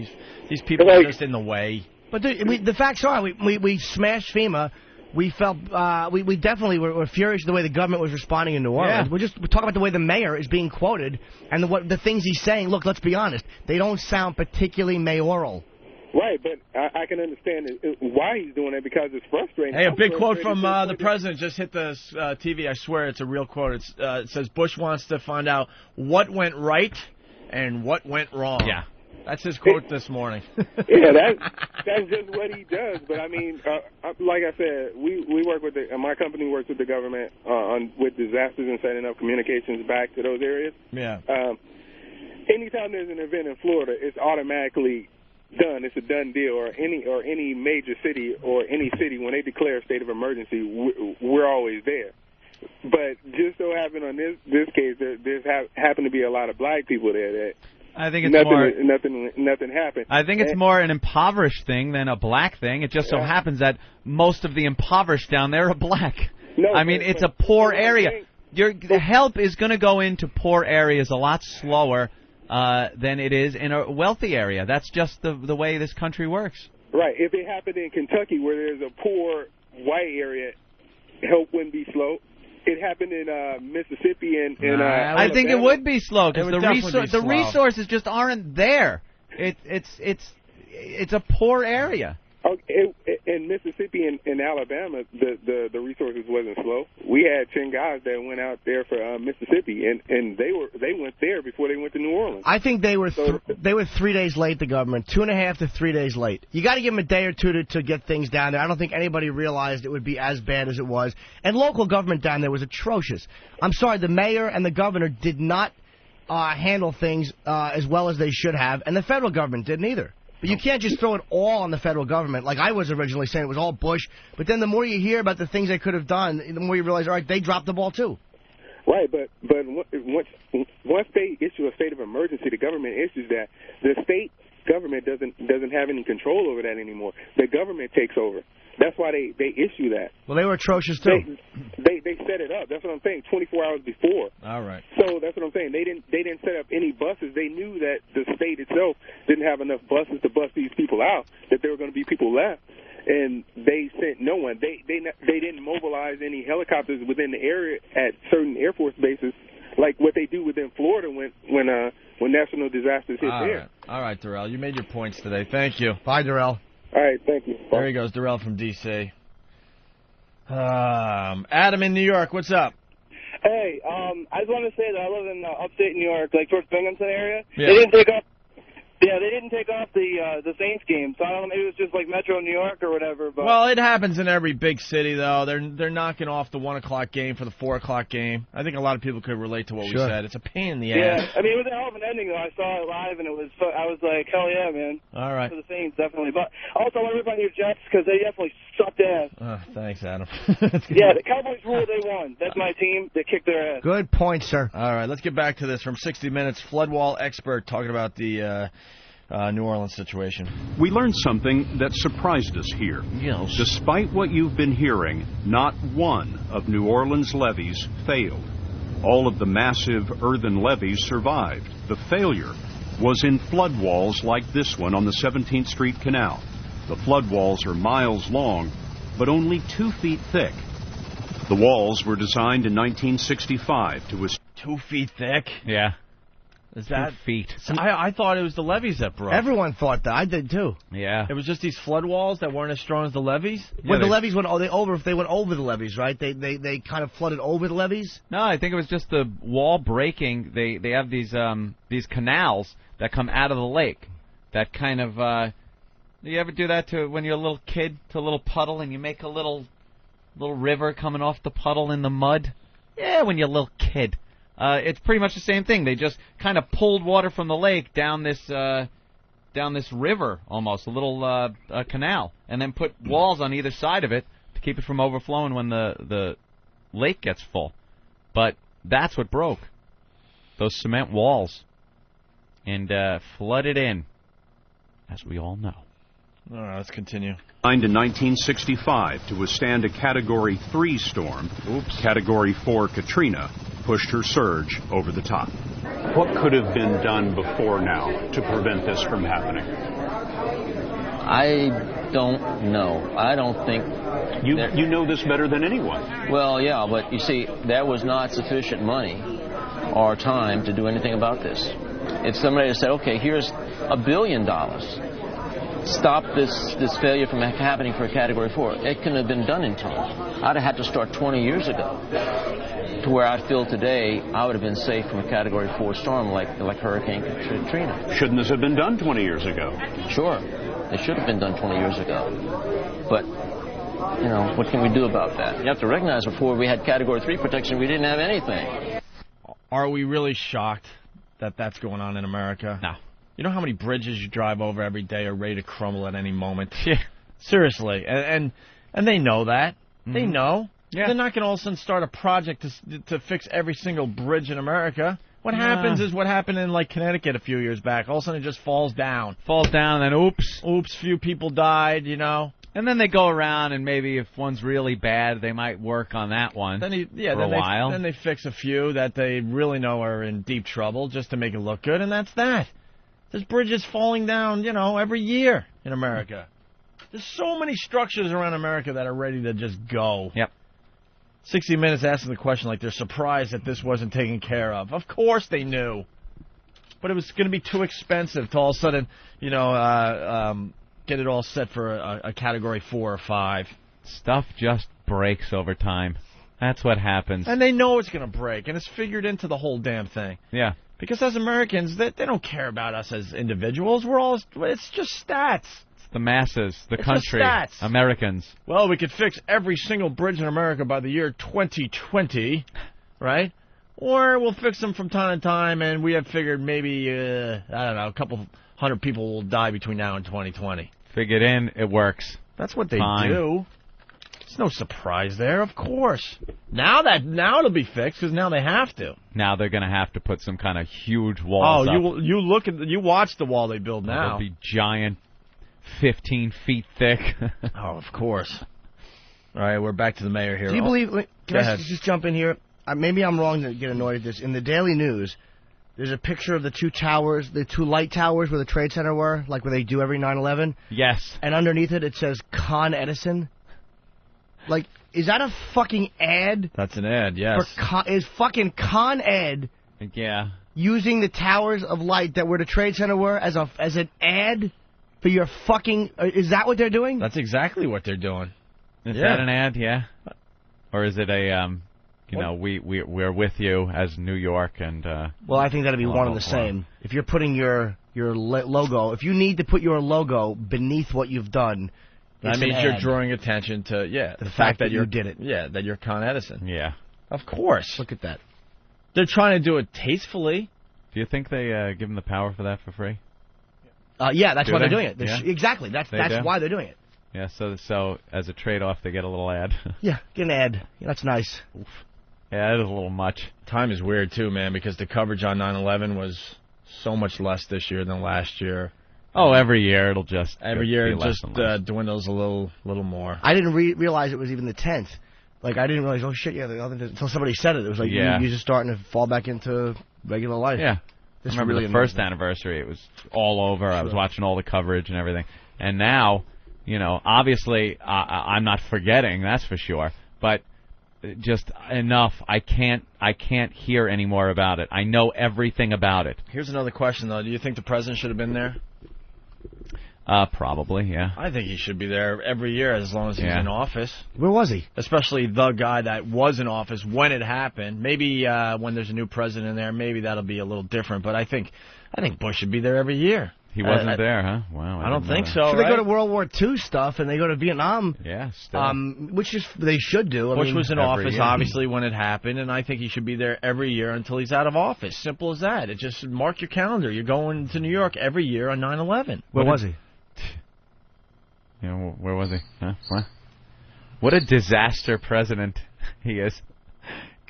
These people are just in the way. But the facts are, we smashed FEMA. We felt we definitely were furious at the way the government was responding in New Orleans. Yeah. We're talking about the way the mayor is being quoted and the things he's saying. Look, let's be honest. They don't sound particularly mayoral. Right, but I can understand why he's doing it because it's frustrating. Hey, a big quote from the president just hit the TV. I swear it's a real quote. It says Bush wants to find out what went right and what went wrong. Yeah. That's his quote this morning. Yeah, that's just what he does. But I mean, like I said, we work with my company works with the government with disasters and setting up communications back to those areas. Yeah. Anytime there's an event in Florida, it's automatically done. It's a done deal. Or any major city or any city, when they declare a state of emergency, we're always there. But just so happened on this case, there's happened to be a lot of black people there that I think it's nothing happened. I think it's more an impoverished thing than a black thing. It just so happens that most of the impoverished down there are black. No, I mean, it's a poor area. The help is going to go into poor areas a lot slower than it is in a wealthy area. That's just the way this country works. Right. If it happened in Kentucky where there's a poor white area, help wouldn't be slow. It happened in Mississippi and I think it would be slow because the slow. resources just aren't there. It's a poor area. Okay, in Mississippi and Alabama, the resources wasn't slow. We had 10 guys that went out there for Mississippi, and they went there before they went to New Orleans. I think they were 3 days late. The government 2.5 to 3 days late. You got to give them a day or two to get things down there. I don't think anybody realized it would be as bad as it was. And local government down there was atrocious. I'm sorry, the mayor and the governor did not handle things as well as they should have, and the federal government didn't either. But you can't just throw it all on the federal government. Like I was originally saying, it was all Bush. But then the more you hear about the things they could have done, the more you realize, all right, they dropped the ball too. Right, but once they issue a state of emergency, the government issues that. The state government doesn't have any control over that anymore. The government takes over. That's why they issue that. Well, they were atrocious too. They set it up. That's what I'm saying. 24 hours before. All right. So that's what I'm saying. They didn't set up any buses. They knew that the state itself didn't have enough buses to bus these people out. That there were going to be people left, and they sent no one. They didn't mobilize any helicopters within the area at certain Air Force bases, like what they do within Florida when national disasters hit there. All right, Darrell. You made your points today. Thank you. Bye, Darrell. All right, thank you. There he goes, Darrell from D.C. Adam in New York, what's up? Hey, I just want to say that I live in upstate New York, like towards Binghamton area. Yeah. They didn't take off. Yeah, they didn't take off the Saints game, so I don't know. Maybe it was just like Metro New York or whatever. But well, it happens in every big city, though. They're knocking off the 1 o'clock game for the 4 o'clock game. I think a lot of people could relate to what we said. It's a pain in the ass. Yeah, I mean, it was a hell of an ending, though. I saw it live, and I was like, hell yeah, man. All right. For the Saints, definitely. But also, I want to rip on your Jets because they definitely sucked ass. Thanks, Adam. Yeah, the Cowboys ruled. They won. That's my team. They kicked their ass. Good point, sir. All right, let's get back to this from 60 Minutes. Flood wall expert talking about the New Orleans situation. We learned something that surprised us here. Yes. Despite what you've been hearing, not one of New Orleans' levees failed. All of the massive earthen levees survived. The failure was in flood walls like this one on the 17th Street Canal. The flood walls are miles long, but only 2 feet thick. The walls were designed in 1965 to... 2 feet thick? Yeah. Is that 2 feet? I thought it was the levees that broke. Everyone thought that. I did too. Yeah. It was just these flood walls that weren't as strong as the levees? When the levees went over the levees, right? They kind of flooded over the levees? No, I think it was just the wall breaking. They have these canals that come out of the lake. That kind of do you ever do that to when you're a little kid, to a little puddle, and you make a little river coming off the puddle in the mud? Yeah, when you're a little kid. It's pretty much the same thing. They just kind of pulled water from the lake down this river, almost, a little canal, and then put walls on either side of it to keep it from overflowing when the lake gets full. But that's what broke, those cement walls, and flooded in, as we all know. All right, let's continue. Designed in 1965 to withstand a Category 3 storm, Category 4 Katrina pushed her surge over the top. What could have been done before now to prevent this from happening? I don't know. I don't think... You know this better than anyone. Well, yeah, but you see, there was not sufficient money or time to do anything about this. If somebody had said, okay, here's $1 billion, stop this failure from happening for a Category 4, it couldn't have been done in time. I'd have had to start 20 years ago. To where I feel today, I would have been safe from a Category 4 storm like Hurricane Katrina. Shouldn't this have been done 20 years ago? Sure. They should have been done 20 years ago. But, you know, what can we do about that? You have to recognize before we had Category 3 protection, we didn't have anything. Are we really shocked that that's going on in America? No. You know how many bridges you drive over every day are ready to crumble at any moment? Yeah. Seriously. And they know that. Mm-hmm. They know. Yeah. They're not going to all of a sudden start a project to fix every single bridge in America. What happens is what happened in, like, Connecticut a few years back. All of a sudden it just falls down. Falls down, and then oops. Oops, few people died, you know. And then they go around, and maybe if one's really bad, they might work on that one for a while. Then they fix a few that they really know are in deep trouble just to make it look good, and that's that. There's bridges falling down, you know, every year in America. There's so many structures around America that are ready to just go. Yep. 60 Minutes asking the question like they're surprised that this wasn't taken care of. Of course they knew. But it was going to be too expensive to all of a sudden, you know, get it all set for a Category 4 or 5. Stuff just breaks over time. That's what happens. And they know it's going to break, and it's figured into the whole damn thing. Yeah. Because as Americans, they don't care about us as individuals. It's just stats. The masses, the country, Americans. Well, we could fix every single bridge in America by the year 2020, right? Or we'll fix them from time to time, and we have figured maybe, I don't know, a couple hundred people will die between now and 2020. Figured in, it works. That's what they do. There's no surprise there, of course. Now it'll be fixed because now they have to. Now they're going to have to put some kind of huge walls up. You watch the wall they build now. It'll be giant. 15 feet thick. Oh, of course. All right, we're back to the mayor here. Do you believe... Can I just jump in here? Maybe I'm wrong to get annoyed at this. In the Daily News, there's a picture of the two towers, the two light towers where the Trade Center were, like where they do every 9/11. Yes. And underneath it says Con Edison. Like, is that a fucking ad? That's an ad, yes. Is fucking Con Ed... Yeah. Using the towers of light that where the Trade Center were as an ad... For your fucking... Is that what they're doing? That's exactly what they're doing. Is that an ad? Yeah. Or is it a, we're with you as New York and... well, I think that'd be one and the same. If you're putting your logo... If you need to put your logo beneath what you've done... That means you're drawing attention to, the fact that you did it. Yeah, that you're Con Edison. Yeah. Of course. Look at that. They're trying to do it tastefully. Do you think they give them the power for that for free? Yeah, that's why they're doing it. Exactly. That's why they're doing it. Yeah, so as a trade-off, they get a little ad. Yeah, get an ad. Yeah, that's nice. Oof. Yeah, that is a little much. Time is weird, too, man, because the coverage on 9/11 was so much less this year than last year. Oh, every year it'll just... Every year it just dwindles a little more. I didn't realize it was even the 10th. Like, I didn't realize, oh, shit, until somebody said it. It was like you're just starting to fall back into regular life. Yeah. I remember the first anniversary, it was all over. Sure. I was watching all the coverage and everything. And now, obviously, I'm not forgetting, that's for sure. But just enough, I can't hear any more about it. I know everything about it. Here's another question, though. Do you think the president should have been there? Probably, yeah. I think he should be there every year as long as he's in office. Where was he? Especially the guy that was in office when it happened. Maybe when there's a new president in there, maybe that'll be a little different. But I think Bush should be there every year. He wasn't there, huh? Wow. I don't think so. So they go to World War II stuff and they go to Vietnam. Yeah, still. Which is they should do. Bush was in office, obviously, when it happened, and I think he should be there every year until he's out of office. Simple as that. It just mark your calendar. You're going to New York every year on 9/11. Where was he? Where was he? Huh? What a disaster president he is.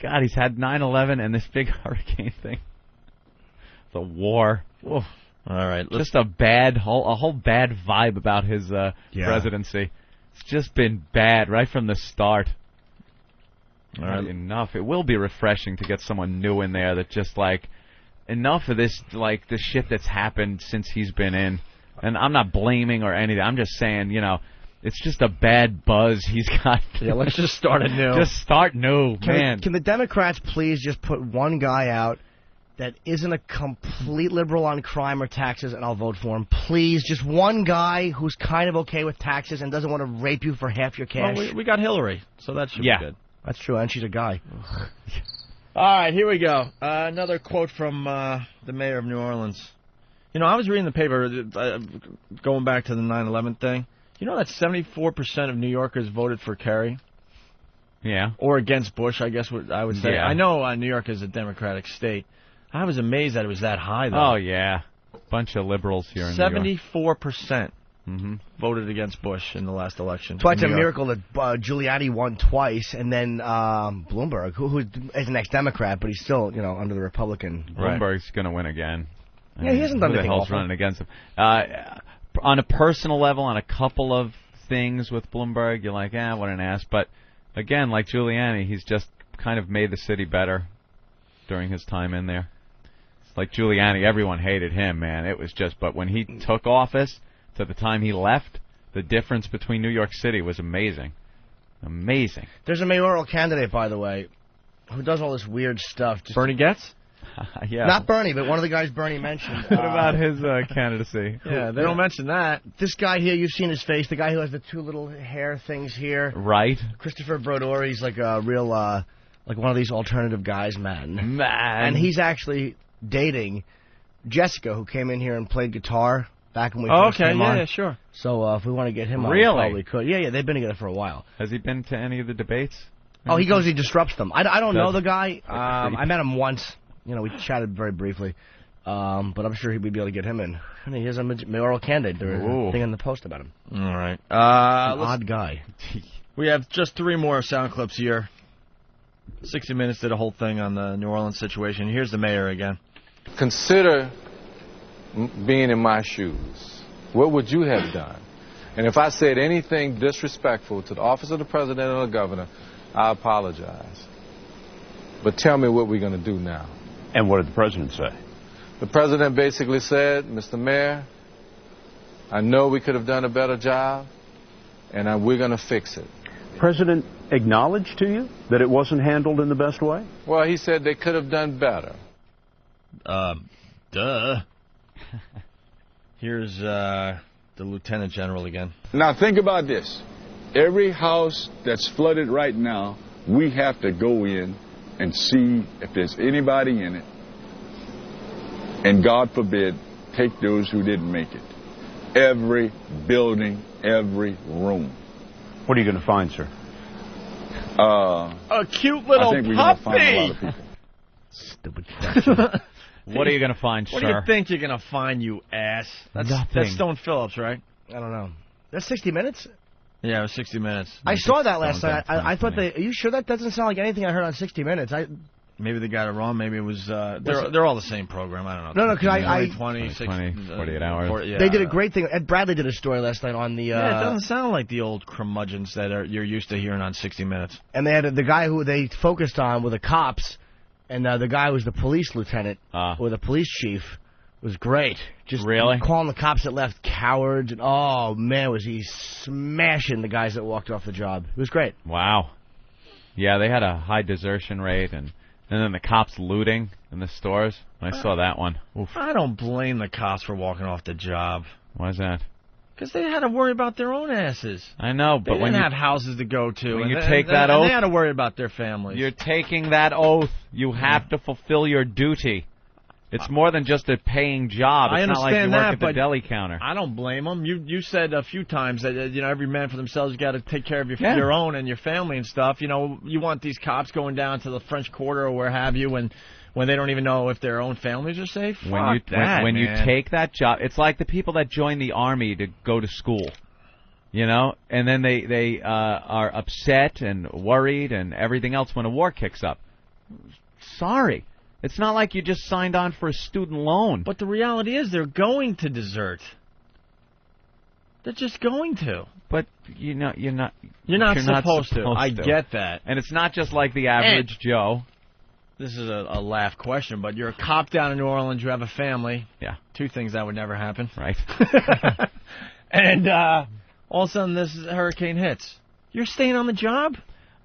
God, he's had 9/11 and this big hurricane thing. The war. Whoa. All right. Just a whole bad vibe about his presidency. It's just been bad right from the start. All right. Enough. It will be refreshing to get someone new in there that just enough of this the shit that's happened since he's been in. And I'm not blaming or anything. I'm just saying, it's just a bad buzz he's got. Yeah, let's just start anew. Just start new, man. Can the Democrats please just put one guy out that isn't a complete liberal on crime or taxes, and I'll vote for him. Please, just one guy who's kind of okay with taxes and doesn't want to rape you for half your cash. Well, we got Hillary, so that should be good. That's true, and she's a guy. All right, here we go. Another quote from the mayor of New Orleans. You know, I was reading the paper, going back to the 9/11 thing. You know that 74% of New Yorkers voted for Kerry? Yeah. Or against Bush, I guess I would say. Yeah. I know New York is a Democratic state. I was amazed that it was that high, though. Oh, yeah. Bunch of liberals here in New York. 74% voted against Bush in the last election. That's why it's a miracle that Giuliani won twice, and then Bloomberg, who is an ex-Democrat, but he's still, under the Republican. Bloomberg's going to win again. Yeah, he hasn't done anything awful. Who the hell's running against him? On a personal level, on a couple of things with Bloomberg, you're like, what an ass. But, again, like Giuliani, he's just kind of made the city better during his time in there. Like Giuliani, everyone hated him, man. It was just, but when he took office to the time he left, the difference between New York City was amazing. Amazing. There's a mayoral candidate, by the way, who does all this weird stuff. Bernie Getz? Yeah. Not Bernie, but one of the guys Bernie mentioned. What about his candidacy? Yeah, they don't mention that. This guy here, you've seen his face, the guy who has the two little hair things here. Right. Christopher Brodeur, he's like a real, like one of these alternative guys, man. And he's actually dating Jessica, who came in here and played guitar back when we first came on. Yeah, sure. So if we want to get him on, really? we probably could. Yeah, they've been together for a while. Has he been to any of the debates? Oh, he disrupts them. I don't know the guy. I met him once. We chatted very briefly. But I'm sure we'd be able to get him in. And he is a mayoral candidate. There's a thing in the Post about him. All right. Odd guy. We have just 3 more sound clips here. 60 Minutes did a whole thing on the New Orleans situation. Here's the mayor again. Consider being in my shoes. What would you have done? And if I said anything disrespectful to the office of the president or the governor, I apologize. But tell me what we're going to do now. And what did the president say? The president basically said, Mr. Mayor, I know we could have done a better job, and we're going to fix it. President acknowledged to you that it wasn't handled in the best way? Well, he said they could have done better. Duh. Here's the Lieutenant General again. Now think about this. Every house that's flooded right now, we have to go in and see if there's anybody in it. And God forbid, take those who didn't make it. Every building, every room. What are you going to find, sir? A cute little I think we're puppy. going to find a lot of people. Stupid question. What are you going to find, sir? What do you think you're going to find, you ass? That's Stone Phillips, right? I don't know. That's 60 Minutes? Yeah, it was 60 Minutes. I saw that last night. I thought are you sure that doesn't sound like anything I heard on 60 Minutes? Maybe they got it wrong. Maybe it was. They're all the same program. I don't know. No, because 48 hours. They did a great thing. Ed Bradley did a story last night on the. Yeah, it doesn't sound like the old curmudgeons that you're used to hearing on 60 Minutes. And they had the guy who they focused on were the cops, and the guy who was the police lieutenant or the police chief. Was great. Just really calling the cops that left cowards, and oh man, was he smashing the guys that walked off the job. It was great. Wow. Yeah, they had a high desertion rate, and then the cops looting in the stores. I saw that one. Oof. I don't blame the cops for walking off the job. Why is that? Because they had to worry about their own asses. I know, but they didn't have houses to go to. When you take that oath, they had to worry about their families. You're taking that oath. You have to fulfill your duty. It's more than just a paying job. It's not like you work at the deli counter. I don't blame them. You said a few times that every man for themselves. You got to take care of your own and your family and stuff. You want these cops going down to the French Quarter or where have you, when they don't even know if their own families are safe. When you take that job, it's like the people that join the army to go to school. And then they are upset and worried and everything else when a war kicks up. Sorry. It's not like you just signed on for a student loan. But the reality is they're going to desert. They're just going to. But you're not supposed to. I get that. And it's not just like the average Joe. This is a laugh question, but you're a cop down in New Orleans. You have a family. Yeah. 2 things that would never happen. Right. And all of a sudden this hurricane hits. You're staying on the job?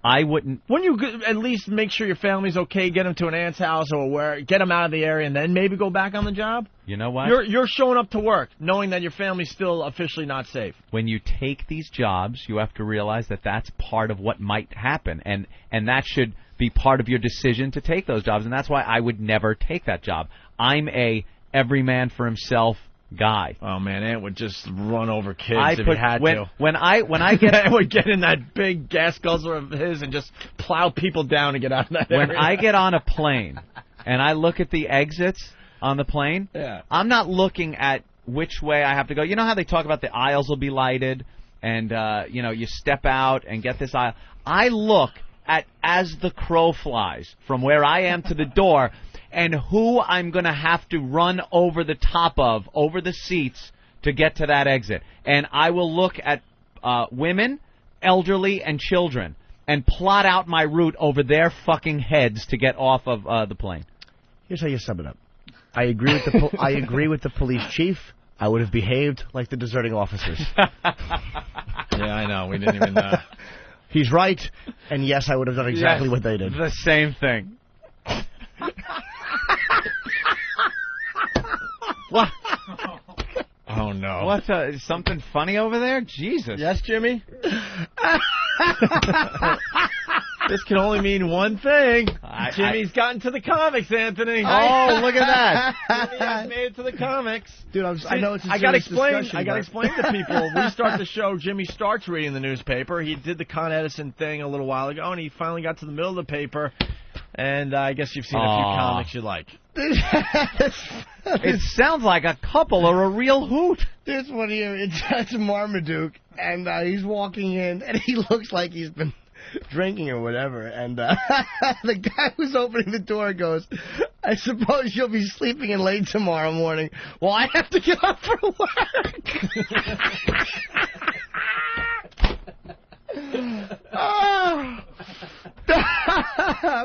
I wouldn't. Wouldn't you at least make sure your family's okay, get them to an aunt's house or get them out of the area, and then maybe go back on the job? You know what? You're showing up to work knowing that your family's still officially not safe. When you take these jobs, you have to realize that that's part of what might happen, and that should be part of your decision to take those jobs, and that's why I would never take that job. I'm a every man for himself guy. Oh man, Ant would just run over kids if he had to. When I get Ant would get in that big gas guzzler of his and just plow people down to get out of that area. When I get on a plane and I look at the exits on the plane, I'm not looking at which way I have to go. You know how they talk about the aisles will be lighted and you step out and get this aisle. I look at as the crow flies from where I am to the door and who I'm going to have to run over the top of, over the seats, to get to that exit. And I will look at women, elderly, and children and plot out my route over their fucking heads to get off of the plane. Here's how you sum it up. I agree with the police chief. I would have behaved like the deserting officers. Yeah, I know. We didn't even... He's right, and yes, I would have done exactly what they did. The same thing. What? Oh, no. What's something funny over there? Jesus. Yes, Jimmy? This can only mean one thing. Jimmy's gotten to the comics, Anthony. Oh, look at that. Jimmy has made it to the comics. Dude, I know it's a I gotta serious explain. I gotta explain to people. We start the show. Jimmy starts reading the newspaper. He did the Con Edison thing a little while ago, and he finally got to the middle of the paper. And I guess you've seen a few comics you like. It sounds like a couple or a real hoot. This one here, it's Marmaduke, and he's walking in, and he looks like he's been drinking or whatever, and the guy who's opening the door goes, I suppose you'll be sleeping in late tomorrow morning. Well, I have to get up for work.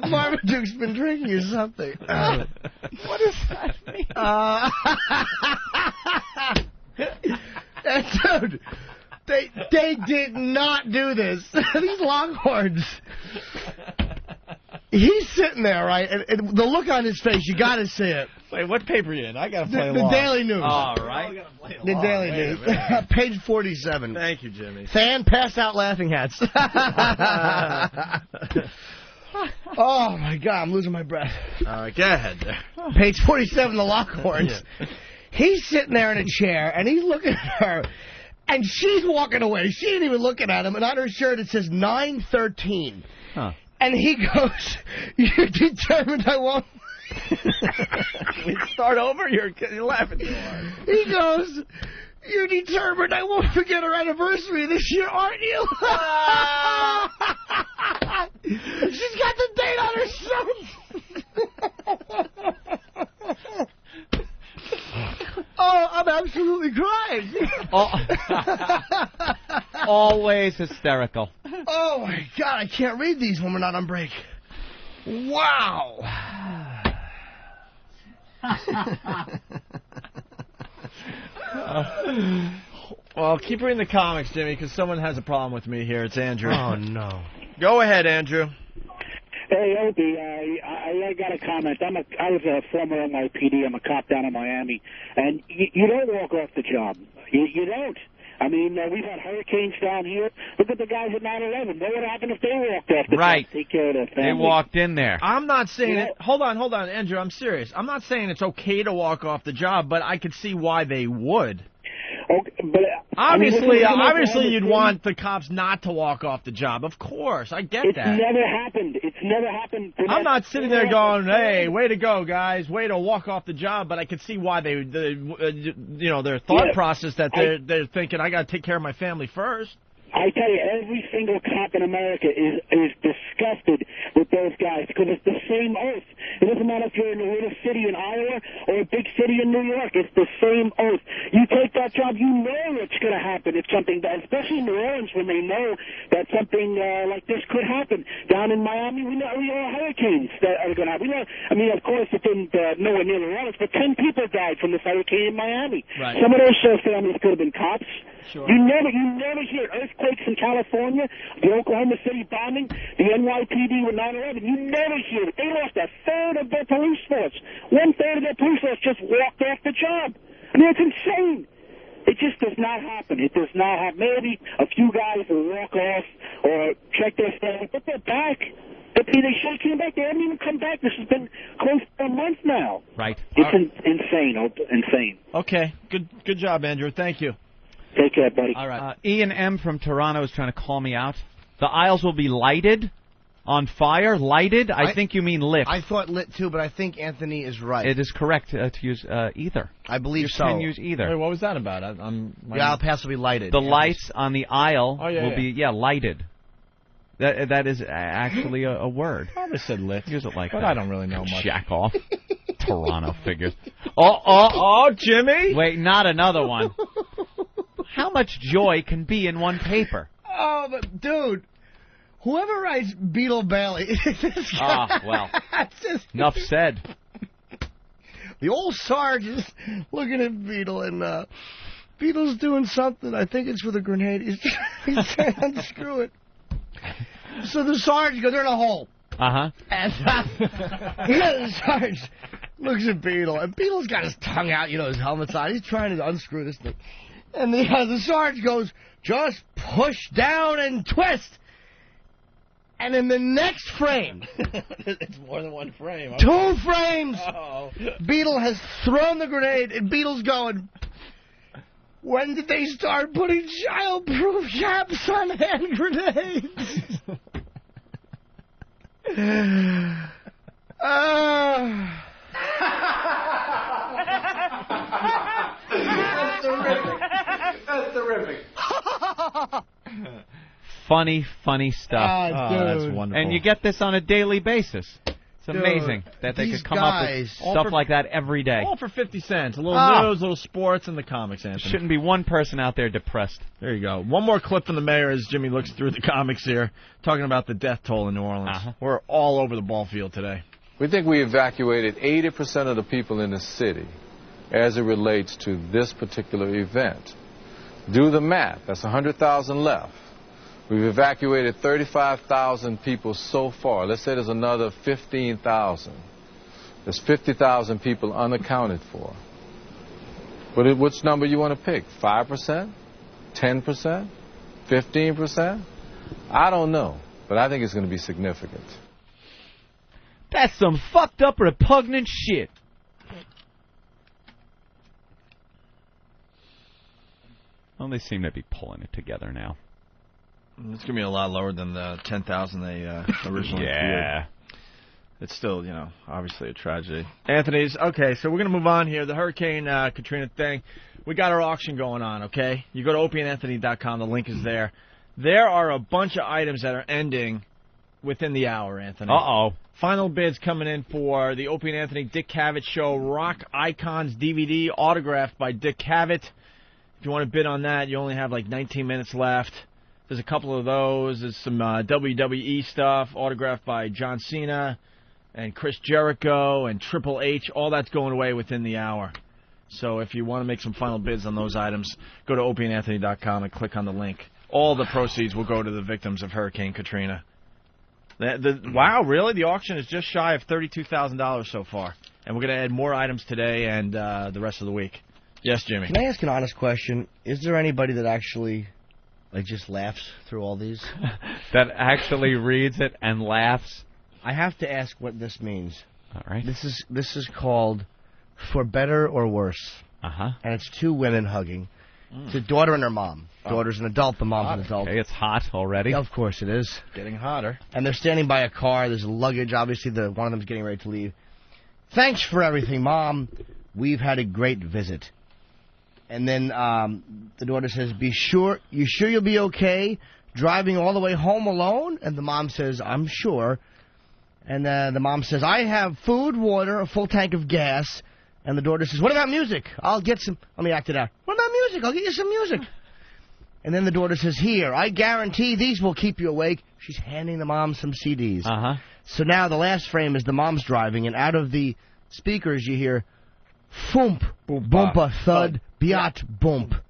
Marmaduke's been drinking or something. What does that mean? Dude, they did not do this. These Longhorns. He's sitting there, right? And the look on his face, you got to see it. Wait, what paper are you in? I got to play along. The Daily News. All right. The Daily News. Page 47. Thank you, Jimmy. Fan passed out laughing hats. Oh, my God. I'm losing my breath. All right, go ahead there. Page 47, the Longhorns. He's sitting there in a chair, and he's looking at her, and she's walking away. She ain't even looking at him, and on her shirt it says 913. Huh. And he goes, you're determined I won't... We start over? You're laughing too hard. He goes, you're determined I won't forget our anniversary this year, aren't you? She's got the date on her shirt. Oh, I'm absolutely crying. Always hysterical. Oh, my God, I can't read these when we're not on break. Wow. Well, keep reading the comics, Jimmy, because someone has a problem with me here. It's Andrew. Oh, no. Go ahead, Andrew. Hey, Opie, I got a comment. I was a former NYPD. I'm a cop down in Miami. And you don't walk off the job. You don't. I mean, we've had hurricanes down here. Look at the guys at 9/11. What would happen if they walked off the job? Take care of their family. They walked in there. I'm not saying it. Hold on, Andrew. I'm serious. I'm not saying it's okay to walk off the job, but I could see why they would. Okay, but obviously, you'd want the cops not to walk off the job. Of course, I get that. It's never happened. It's never happened. I'm not sitting there going, "Hey, way to go, guys! Way to walk off the job." But I could see why their thought process that they're thinking, "I got to take care of my family first." I tell you, every single cop in America is disgusted with those guys because it's the same oath. It doesn't matter if you're in a little city in Iowa or a big city in New York. It's the same oath. You take that job, you know it's going to happen. It's something bad, especially in New Orleans when they know that something like this could happen. Down in Miami, we know hurricanes that are going to happen. I mean, of course, it didn't nowhere near New Orleans, but 10 people died from this hurricane in Miami. Right. Some of those families could have been cops. Sure. You never hear earthquakes in California, the Oklahoma City bombing, the NYPD with 9/11. You never hear it. They lost a third of their police force. 1/3 of their police force just walked off the job. I mean, it's insane. It just does not happen. It does not happen. Maybe a few guys will walk off or check their status, but they're back. They should have came back. They haven't even come back. This has been close to a month now. Right. It's insane. insane. Okay, good job, Andrew. Thank you. Take care, buddy. All right. Ian M. from Toronto is trying to call me out. The aisles will be lighted, on fire, lighted. I think you mean lit. I thought lit too, but I think Anthony is right. It is correct to use either. I believe you can use either. Wait, what was that about? The aisle pass will be lighted. The lights on the aisle will be lighted. That is actually a word. I probably said lit. Use it like but that. I don't really know much. Jack off. Toronto figures. Oh, Jimmy! Wait, not another one. How much joy can be in one paper? Oh, but dude, whoever writes Beetle Bailey, this guy, well, enough said. The old Sarge is looking at Beetle, and Beetle's doing something. I think it's with a grenade. He's trying to unscrew it. So the Sarge goes, they're in a hole. Uh-huh. And the Sarge looks at Beetle, and Beetle's got his tongue out, his helmet's on. He's trying to unscrew this thing. And the Sarge goes, just push down and twist. And in the next frame, it's more than one frame. Okay. 2 frames, Beetle has thrown the grenade, and Beetle's going, when did they start putting child-proof caps on hand grenades? That's terrific. Funny stuff. That's wonderful. And you get this on a daily basis. It's amazing that they could come up with stuff like that every day. All for 50 cents. A little news, a little sports, and the comics, Anthony. Shouldn't be one person out there depressed. There you go. One more clip from the mayor as Jimmy looks through the comics here, talking about the death toll in New Orleans. We're all over the ball field today. We think we evacuated 80% of the people in the city as it relates to this particular event. Do the math. That's 100,000 left. We've evacuated 35,000 people so far. Let's say there's another 15,000. There's 50,000 people unaccounted for. But which number you want to pick? 5%? 10%? 15%? I don't know, but I think it's going to be significant. That's some fucked up, repugnant shit. Well, they seem to be pulling it together now. It's going to be a lot lower than the 10,000 they originally feared. It's still, obviously a tragedy. Anthony's, okay, so we're going to move on here. The Hurricane Katrina thing. We got our auction going on, okay? You go to opieandanthony.com. The link is there. There are a bunch of items that are ending within the hour, Anthony. Uh-oh. Final bids coming in for the Opie and Anthony Dick Cavett Show Rock Icons DVD autographed by Dick Cavett. If you want to bid on that, you only have like 19 minutes left. There's a couple of those. There's some WWE stuff autographed by John Cena and Chris Jericho and Triple H. All that's going away within the hour. So if you want to make some final bids on those items, go to opieandanthony.com and click on the link. All the proceeds will go to the victims of Hurricane Katrina. Wow, really? The auction is just shy of $32,000 so far. And we're going to add more items today and the rest of the week. Yes, Jimmy. Can I ask an honest question? Is there anybody that actually, just laughs through all these? That actually reads it and laughs? I have to ask what this means. All right. This is called For Better or Worse. Uh-huh. And it's 2 women hugging. It's a daughter and her mom. Daughter's an adult, the mom's an adult. Okay, it's hot already. Of course it is. Getting hotter. And they're standing by a car. There's luggage. Obviously, one of them's getting ready to leave. Thanks for everything, Mom. We've had a great visit. And then the daughter says, you sure you'll be okay driving all the way home alone? And the mom says, I'm sure. And the mom says, I have food, water, a full tank of gas. And the daughter says, what about music? I'll get some. Let me act it out. What about music? I'll get you some music. And then the daughter says, here, I guarantee these will keep you awake. She's handing the mom some CDs. Uh-huh. So now the last frame is the mom's driving, and out of the speakers you hear, thump, boompa, thud, biat, boomp.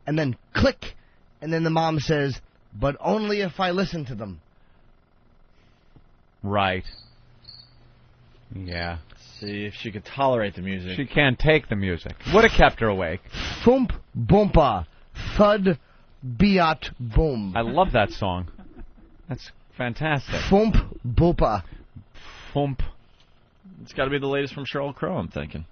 And then click, and then the mom says, but only if I listen to them. Right. Yeah. See if she could tolerate the music. She can't take the music. Would have kept her awake. Thump, boompa, thud, biat, boom. I love that song. That's fantastic. Thump, boopa. Thump. It's got to be the latest from Sheryl Crow, I'm thinking.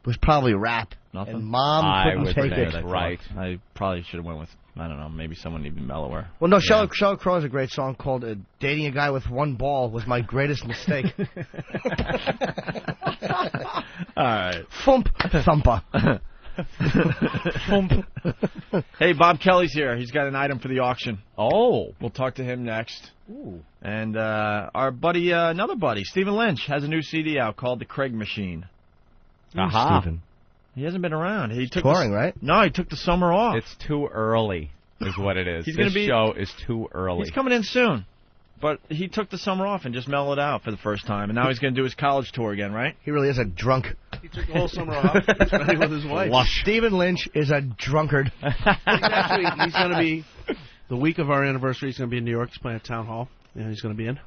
was probably rap. Nothing. And Mom couldn't take it. Right. I probably should have went with, I don't know, maybe someone even mellower. Well, no, Sheryl Crow has a great song called Dating a Guy with One Ball Was My Greatest Mistake. All right. Thump. Thumper. Thump. Hey, Bob Kelly's here. He's got an item for the auction. Oh. We'll talk to him next. Ooh. And our buddy, another buddy, Stephen Lynch, has a new CD out called The Craig Machine. Aha. Stephen. He hasn't been around. He took touring, right? No, he took the summer off. It's too early, is what it is. This show is too early. He's coming in soon. But he took the summer off and just mellowed out for the first time. And now he's going to do his college tour again, right? He really is a drunk. He took the whole summer off. He's spending with his wife. Stephen Lynch is a drunkard. He's going to be, the week of our anniversary, he's going to be in New York. He's playing at Town Hall. Yeah, he's going to be in.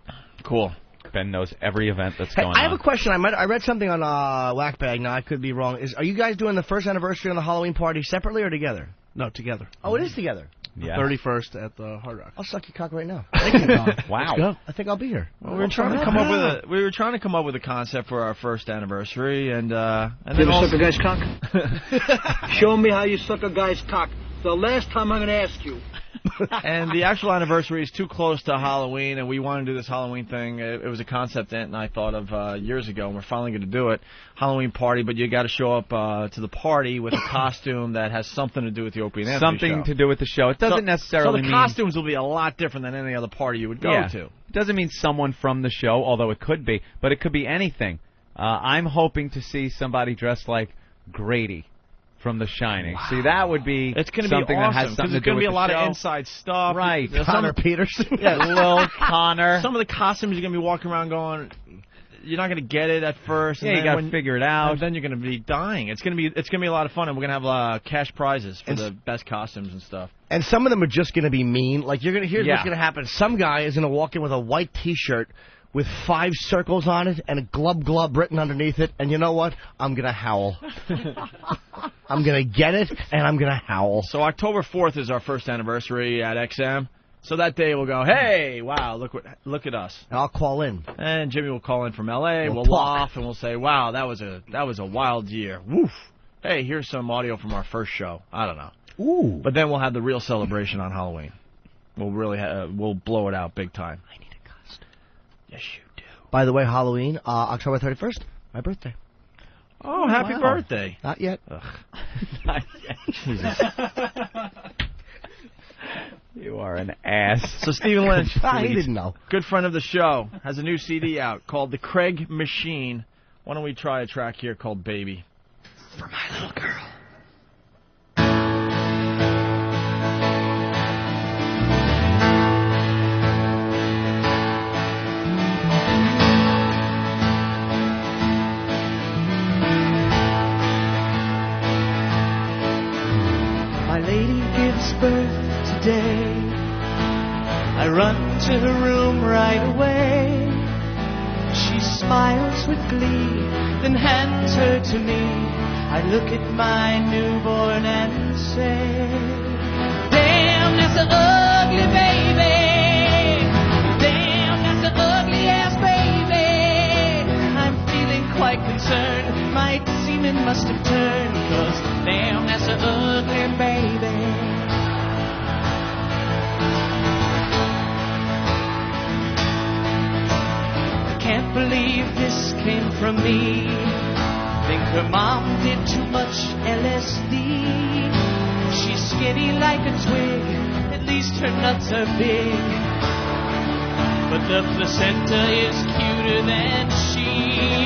Cool. Ben knows every event that's going on. I have a question. I read something on Whackbag. Now, I could be wrong. Are you guys doing the first anniversary on the Halloween party separately or together? No, together. Oh, it is together. Yeah. 31st at the Hard Rock. I'll suck your cock right now. Wow. Let's go. I think I'll be here. Well, we were trying to come up with a concept for our first anniversary, and You then ever also suck a guy's cock? Show me how you suck a guy's cock. The last time I'm going to ask you. And the actual anniversary is too close to Halloween, and we want to do this Halloween thing. It was a concept Ant and I thought of years ago, and we're finally going to do it. Halloween party, but you got to show up to the party with a costume that has something to do with the Opie and Anthony show. Something to do with the show. It doesn't necessarily mean... So the costumes will be a lot different than any other party you would go to. It doesn't mean someone from the show, although it could be, but it could be anything. I'm hoping to see somebody dressed like Grady from The Shining. Wow. See, that would be something that has something to do with the show. It's going to be a lot of inside stuff. Right. Connor Peterson. Yeah, Lil Connor. Some of the costumes you're going to be walking around going, you're not going to get it at first. Yeah, you got to figure it out. And then you're going to be dying. It's going to be a lot of fun, and we're going to have cash prizes for the best costumes and stuff. And some of them are just going to be mean. Like here's what's going to happen. Some guy is going to walk in with a white T-shirt with 5 circles on it and a glub glub written underneath it, and you know what? I'm going to howl. I'm going to get it, and I'm going to howl. So October 4th is our first anniversary at XM. So that day we'll go, hey, wow, look at us. And I'll call in. And Jimmy will call in from L.A., we'll laugh, and we'll say, wow, that was a wild year. Woof. Hey, here's some audio from our first show. I don't know. Ooh. But then we'll have the real celebration on Halloween. We'll really we'll blow it out big time. I need a costume. Yes, you do. By the way, Halloween, October 31st, my birthday. Oh, happy birthday. Not yet. Ugh. Not yet. Jesus. You are an ass. So Stephen Lynch, he didn't know. Good friend of the show, has a new CD out called The Craig Machine. Why don't we try a track here called Baby? For my little girl. Birth today. I run to her room right away. She smiles with glee, then hands her to me. I look at my newborn and say, damn, that's an ugly baby. Damn, that's an ugly ass baby. I'm feeling quite concerned. My semen must have turned, 'cause damn, that's an ugly baby. Can't believe this came from me. Think her mom did too much LSD. She's skinny like a twig, at least her nuts are big. But the placenta is cuter than she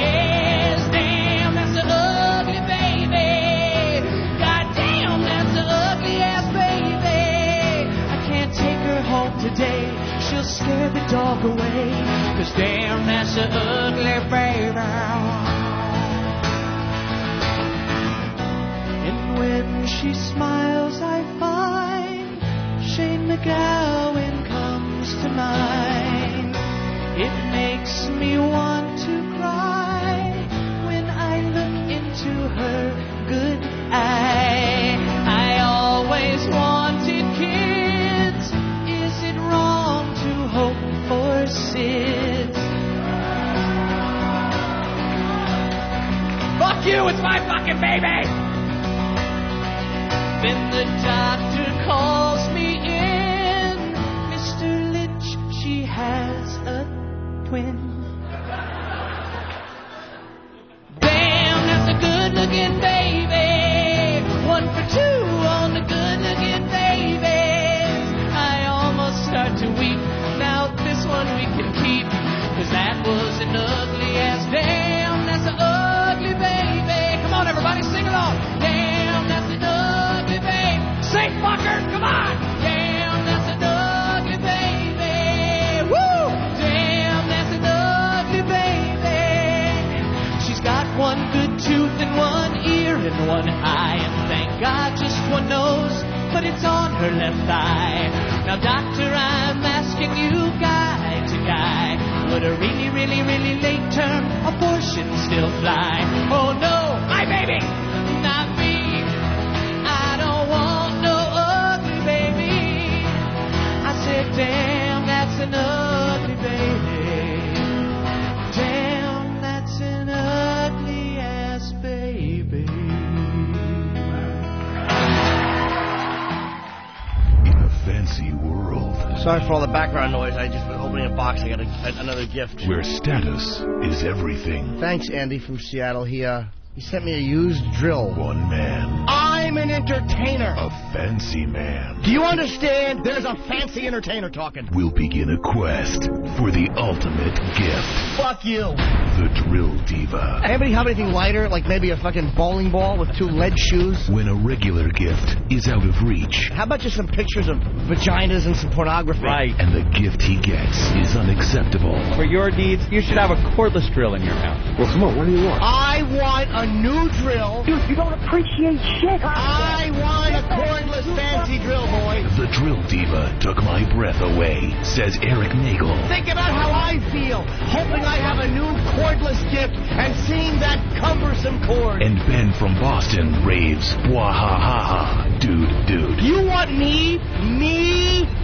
is. Damn, that's an ugly baby. God damn, that's an ugly ass baby. I can't take her home today. She'll scare the dog away, 'cause damn, that's an ugly baby. And when she smiles, I find Shane McGowan comes to mind. It makes me want to cry when I look into her good eye. I always wanted kids. Is it wrong to hope for Sid? Fuck you, it's my fucking baby! Then the doctor calls me in. Mr. Litch, she has a twin. Damn, that's a good-looking baby. 1 for 2 on the good-looking babies. I almost start to weep. Now this one we can keep, 'cause that was an ugly-ass. Damn, that's an ugly baby. Come on, everybody, sing along. Damn, that's an ugly baby. Sing, fuckers, come on. Damn, that's an ugly baby. Woo! Damn, that's an ugly baby. She's got 1 good tooth and 1 ear and 1 eye, and thank God just 1 nose, but it's on her left thigh. Now, doctor, I'm asking you, guy to guy, would a really, really, really late term abortion still fly? Oh no, my baby, not me. I don't want no ugly baby. I said, damn, that's an ugly baby. Damn, that's an ugly ass baby. Fancy world. Sorry for all the background noise. I just been opening a box. I got another gift. Where status is everything. Thanks, Andy from Seattle. He sent me a used drill. One man. I'm an entertainer. A fancy man. Do you understand? There's a fancy entertainer talking. We'll begin a quest for the ultimate gift. Fuck you. The Drill Diva. Anybody have anything lighter, like maybe a fucking bowling ball with 2 lead shoes? When a regular gift is out of reach. How about just some pictures of vaginas and some pornography? Right. And the gift he gets is unacceptable. For your needs, you should have a cordless drill in your house. Well, come on, what do you want? I want a new drill. Dude, you don't appreciate shit, huh? I want a cordless fancy drill, boy. The Drill Diva took my breath away, says Eric Nagel. Think about how I feel, hoping I have a new cordless gift and seeing that cumbersome cord. And Ben from Boston raves, wahahaha, dude. You want me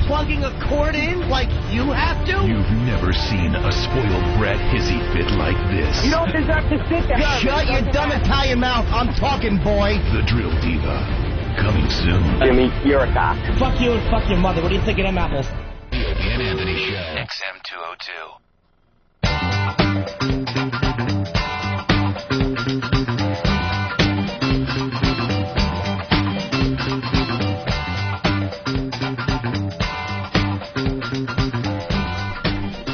plugging a cord in like you have to? You've never seen a spoiled brat hissy fit like this. You don't deserve to sit there. Shut your dumb Italian mouth. I'm talking, boy. The Drill Diva, coming soon. Jimmy, you're a cock. Fuck you and fuck your mother. What do you think of them apples? The Opie and Anthony Show. XM 202.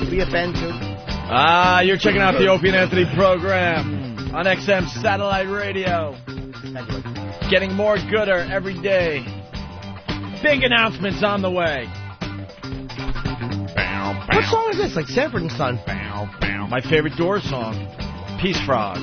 Be a Ben too. You're checking out the Opie and Anthony program on XM Satellite Radio. Getting more gooder every day. Big announcements on the way. What song is this? Like Sanford and Son. My favorite Doors song, Peace Frog.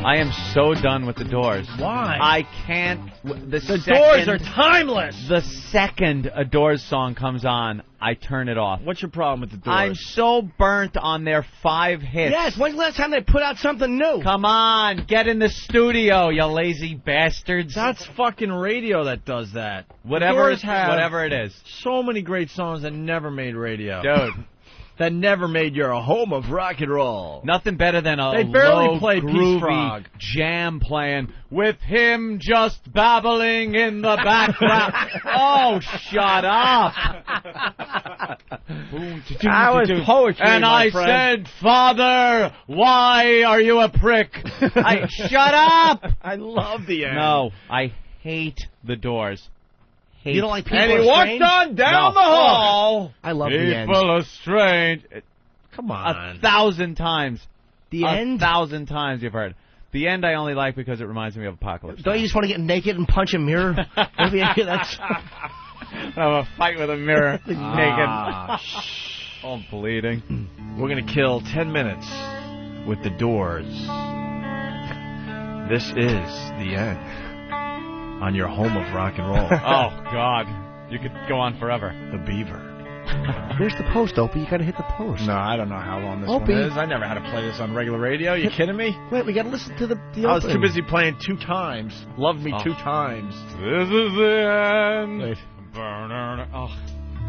I am so done with the Doors. Why? I can't. The Doors are timeless. The second a Doors song comes on, I turn it off. What's your problem with the Doors? I'm so burnt on their 5 hits. Yes, when's the last time they put out something new? Come on, get in the studio, you lazy bastards. That's fucking radio that does that. Whatever Whatever it is. So many great songs that never made radio. Dude. That never made your home of rock and roll. Nothing better than a they barely low, played Peace groovy Frog. jam playing with him just babbling in the background. Oh, shut up. That was poetry, and my I friend. said, Father, why are you a prick? Shut up. I love the end. No, I hate the Doors. You don't like People And Are he walked Strange? on down the hall. I love the end. People are strange. Come on. 1,000 times. The end? 1,000 times you've heard. The end I only like because it reminds me of Apocalypse. Don't you just want to get naked and punch a mirror? Maybe that's... Have a fight with a mirror. Naked. All bleeding. We're going to kill 10 minutes with the Doors. This is the end. On your home of rock and roll. Oh, God. You could go on forever. The Beaver. There's the post, Opie. You got to hit the post. No, I don't know how long this Opie. one is. I never had to play this on regular radio. You kidding me? Wait, we got to listen to the I was opening. too busy playing 2 times. Love me 2 times. This is the end. Wait. Oh,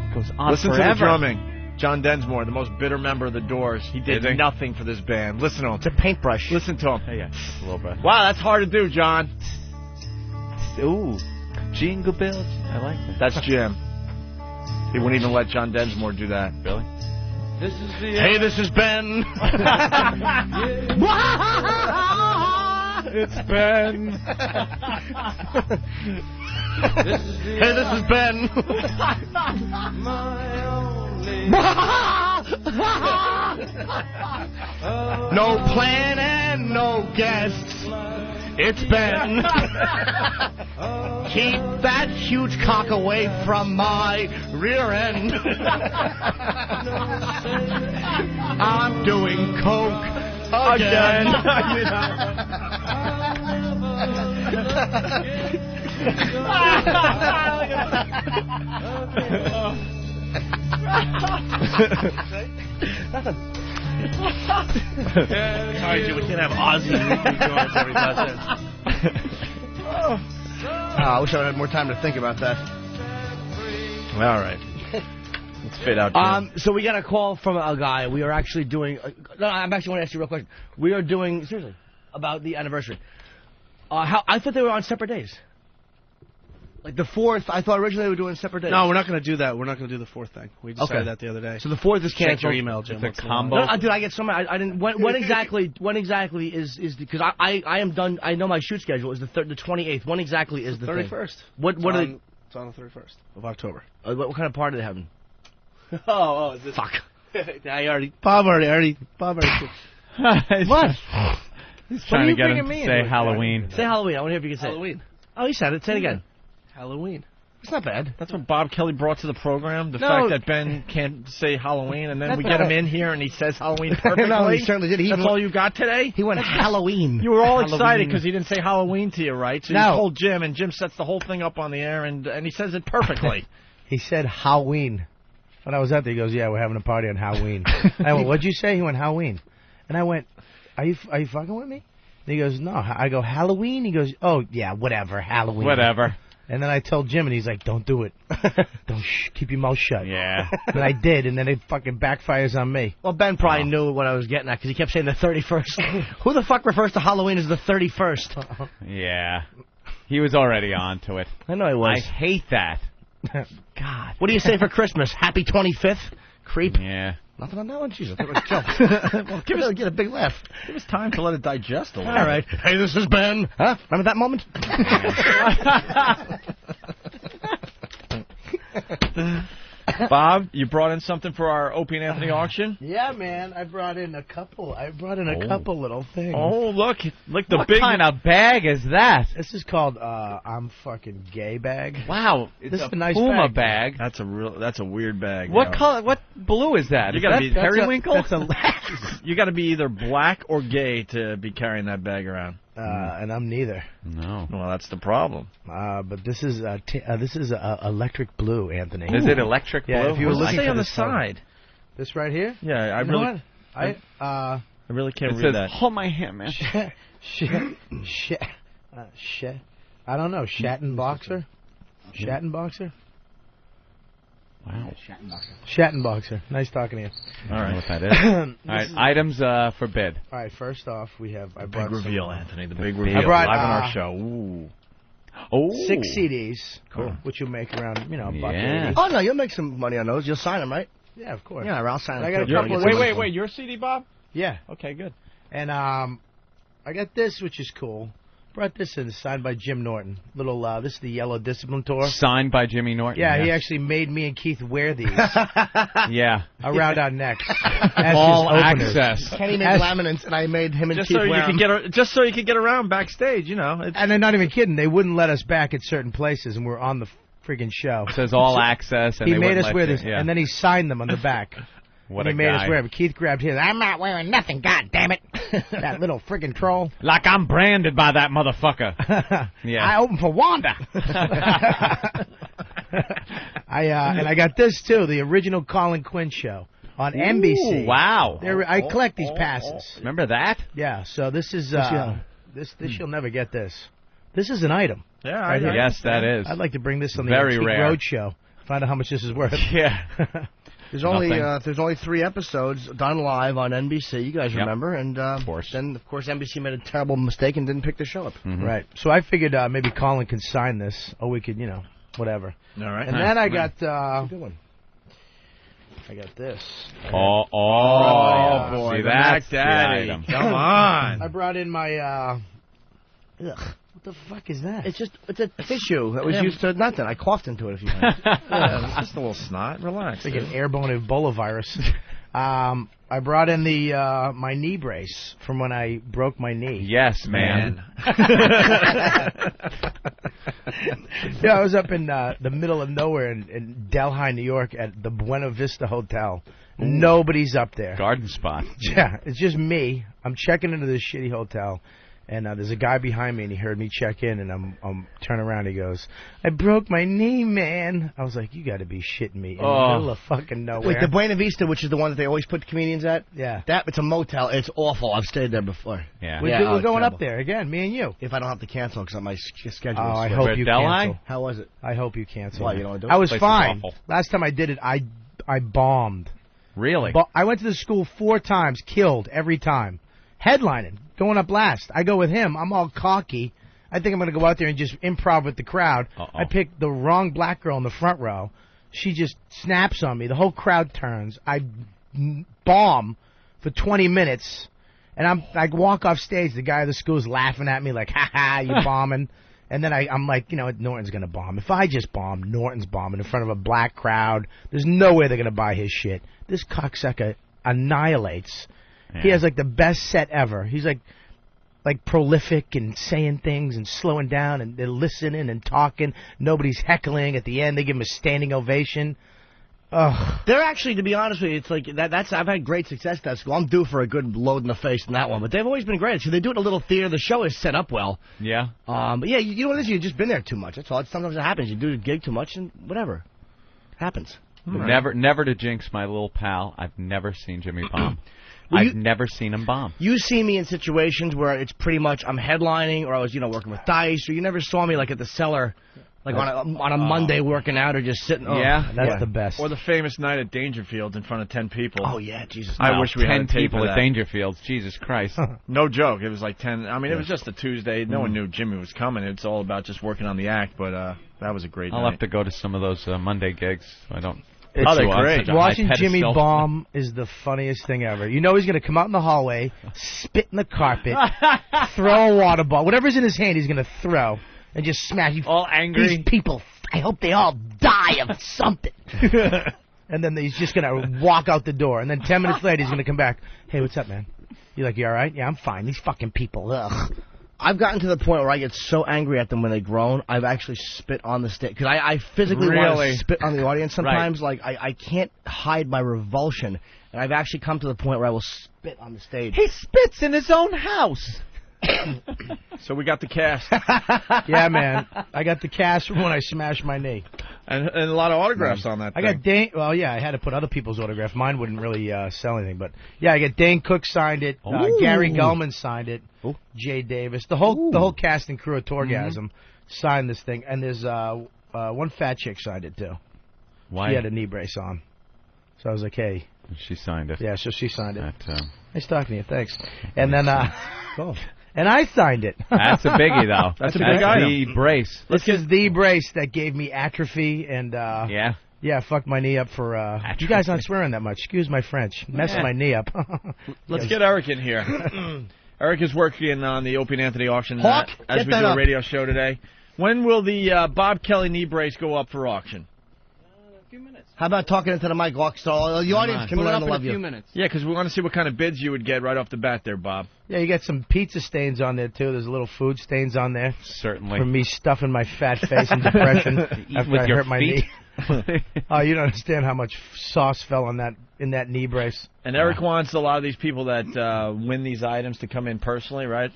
it goes on Listen forever. to the drumming. John Densmore, the most bitter member of the Doors. He did nothing for this band. Listen to him. It's a paintbrush. Listen to him. Yeah, a little bit. Wow, that's hard to do, John. Ooh, Jingle Bells. I like that. That's Jim. He wouldn't even let John Densmore do that. Really? Hey, this is Ben. It's Ben. Hey, this is Ben. No plan and no guests. It's Ben. Keep that huge cock away from my rear end. I'm doing coke again. Sorry, Jim, we can't have Ozzy doing every lesson. I wish I had more time to think about that. All right. Let's fade out, Jim. So we got a call from a guy. We are actually doing... no, I'm actually want to ask you a real question. We are doing... Seriously, about the anniversary. I thought they were on separate days. Like the 4th, I thought originally they were doing separate days. No, we're not going to do that. We're not going to do the 4th thing. We decided that the other day. So the 4th is canceled. Check your email, Jim. It's a combo. No, dude, I get so many. I didn't. When exactly? When exactly is because I am done. I know my shoot schedule is the 28th. When exactly is the 31st? Thing? What are they? It's on the 31st of October. What kind of party are they having? Is this... Fuck. Bob already. What? He's trying to get him to say Halloween. Say Halloween. I want to hear if you can say Halloween. Oh, you said it. Say it again. Halloween. It's not bad. That's what Bob Kelly brought to the program. The fact that Ben can't say Halloween, and then we get him in here and he says Halloween perfectly. No, he certainly did. That's all you got today? He went Halloween. You were all Halloween. excited because he didn't say Halloween to you, right? So you told Jim, and Jim sets the whole thing up on the air, and he says it perfectly. He said Halloween. When I was out there, he goes, "Yeah, we're having a party on Halloween." I went, "What'd you say?" He went, "Halloween." And I went, "Are you fucking with me?" And he goes, "No." I go, "Halloween?" He goes, "Oh, yeah, whatever, Halloween." Whatever. And then I told Jim, and he's like, "Don't do it. Don't keep your mouth shut." Yeah. And I did, and then it fucking backfires on me. Well, Ben probably knew what I was getting at because he kept saying the 31st. Who the fuck refers to Halloween as the 31st? Yeah. He was already on to it. I know he was. I hate that. God. What do you say for Christmas? Happy 25th? Creep. Yeah. Nothing on that one? Jesus, I thought it was a joke. Well, get a big laugh. Give us time to let it digest a little. All right. Hey, this is Ben. Huh? Remember that moment? Bob, you brought in something for our Opie and Anthony auction? Yeah, man. I brought in a couple little things. Oh, look the what big... What kind of bag is that? This is called I'm fucking gay bag. Wow. This is a nice Puma bag. That's a weird bag. What color? What blue is that? You Is gotta that be periwinkle? You got to be either black or gay to be carrying that bag around. And I'm neither. No. Well, that's the problem. But this is electric blue, Anthony. Is it electric blue? Yeah, if you were What's it looking say on the this photo. side? This right here? Yeah, I really can't read that. Hold my hand, man. I don't know. Shattenboxer? Shattenboxer? Wow. Shattenboxer. Nice talking to you. All right. I don't know what that is. All right. Items for bid. All right. First off, we have. I Big brought reveal, some, Anthony. The big reveal. I brought, live on our show. Ooh. Oh. 6 CDs. Cool. Which you'll make around, Yeah. $1.80. Oh, no, you'll make some money on those. You'll sign them, right? Yeah, of course. Yeah, I'll sign them. I got a too. couple of Wait. Your CD, Bob? Yeah. Okay, good. And I got this, which is cool. Brought this in, signed by Jim Norton. This is the Yellow Discipline Tour. Signed by Jimmy Norton. Yeah, he actually made me and Keith wear these. Yeah. Around our necks. As All his openers. access. Kenny made laminates, and I made him and Just Keith so you wear can them. just so you can get around backstage, you know. And they're not even kidding. They wouldn't let us back at certain places, and we're on the freaking show. It says all access, and he they made wouldn't us let wear you- this, yeah. and then he signed them on the back. What and a he made guy. us wear them. Keith grabbed his. I'm not wearing nothing. God damn it! That little friggin' troll. Like I'm branded by that motherfucker. Yeah. I opened for Wanda. And I got this too. The original Colin Quinn show on NBC. Wow. I collect these passes. Remember that? Yeah. So this is this you'll never get this. This is an item. Yeah. Right here. Yes, that is. I'd like to bring this on the Very Antique rare. Road show. Find out how much this is worth. Yeah. There's only 3 episodes done live on NBC. You guys remember? And of course. Then of course NBC made a terrible mistake and didn't pick the show up. Right. So I figured maybe Colin can sign this, or we could, whatever. All right. And then I got. Good one. I got this. Oh, boy. See, The that's Mac Daddy. the item. Come on. I brought in my. What the fuck is that? It's a tissue that was used to nothing. I coughed into it a few times. It's just a little snot. Relax. It's like an airborne Ebola virus. I brought in the my knee brace from when I broke my knee. Yes, man. Yeah, I was up in the middle of nowhere in Delhi, New York, at the Buena Vista Hotel. Nobody's up there. Garden spot. Yeah, it's just me. I'm checking into this shitty hotel. And there's a guy behind me, and he heard me check in, and I'm turn around. He goes, "I broke my knee, man." I was like, "You got to be shitting me!" In the middle of fucking nowhere. Wait, the Buena Vista, which is the one that they always put comedians at? Yeah. It's a motel. It's awful. I've stayed there before. Yeah. We're going up there again, me and you. If I don't have to cancel because my schedule. Oh, I is hope you cancel. How was it? I hope you cancel. Why, you don't do it? I was Place is fine. awful. Last time I did it, I bombed. Really? But I went to the school 4 times, killed every time. Headlining, going up last. I go with him. I'm all cocky. I think I'm going to go out there and just improv with the crowd. I picked the wrong black girl in the front row. She just snaps on me. The whole crowd turns. I bomb for 20 minutes. And I walk off stage. The guy at the school's laughing at me like, "Ha ha, you bombing." And then I'm like, Norton's going to bomb. If I just bomb, Norton's bombing in front of a black crowd. There's no way they're going to buy his shit. This cocksucker annihilates. Yeah. He has like the best set ever. He's like prolific and saying things and slowing down, and they're listening and talking. Nobody's heckling. At the end, they give him a standing ovation. Ugh. They're actually, to be honest with you, it's like that's I've had great success at that school. I'm due for a good load in the face in that one, but they've always been great. So they do it in a little theater. The show is set up well. Yeah. But yeah, you know what it is? You've just been there too much. That's all. Sometimes it happens. You do the gig too much, and whatever happens. Right. Never to jinx my little pal. I've never seen Jimmy bomb. I've never seen him bomb. You see me in situations where it's pretty much I'm headlining, or I was working with Dice, or you never saw me like at the Cellar, like on a Monday working out, or just sitting. That's the best. Or the famous night at Dangerfield in front of 10 people. Oh yeah, Jesus! I wish we had 10 people at Dangerfield. Jesus Christ! No joke. It was like 10. I mean, it was just a Tuesday. No one knew Jimmy was coming. It's all about just working on the act. But that was a great night. I'll have to go to some of those Monday gigs. I don't. They're great. Watching Jimmy bomb is the funniest thing ever. You know he's going to come out in the hallway, spit in the carpet, throw a water ball. Whatever's in his hand, he's going to throw and just smash. All angry. These people, I hope they all die of something. And then he's just going to walk out the door. And then 10 minutes later, he's going to come back. "Hey, what's up, man?" You're like, "You all right?" "Yeah, I'm fine. These fucking people, ugh." I've gotten to the point where I get so angry at them when they groan, I've actually spit on the stage. Because I physically want to spit on the audience sometimes. Right. Like, I can't hide my revulsion. And I've actually come to the point where I will spit on the stage. He spits in his own house. So we got the cast. Yeah, man. I got the cast from when I smashed my knee. And a lot of autographs on that thing. I got Dane. Well, yeah, I had to put other people's autographs. Mine wouldn't really sell anything, but yeah, I got Dane Cook signed it. Gary Gulman signed it. Jay Davis. The whole cast and crew of Torgasm signed this thing, and there's one fat chick signed it too. Why? She had a knee brace on, so I was like, "Hey." She signed it. Yeah, so she signed it. Nice talking to you. Thanks. And then and I signed it. That's a biggie, though. That's a big item. The brace. This is the brace that gave me atrophy and yeah, fucked my knee up for. You guys aren't swearing that much. Excuse my French. Messing my knee up. Let's get Eric in here. Eric is working on the Opie and Anthony auction as we do a radio show today. When will the Bob Kelly knee brace go up for auction? A few minutes. How about talking into the mic, so the audience can learn to love you? A few minutes. Yeah, because we want to see what kind of bids you would get right off the bat there, Bob. Yeah, you got some pizza stains on there, too. There's a little food stains on there. Certainly. From me stuffing my fat face in depression after I hurt my knee. Oh, you don't understand how much sauce fell on in that knee brace. And Eric wants a lot of these people that win these items to come in personally, right?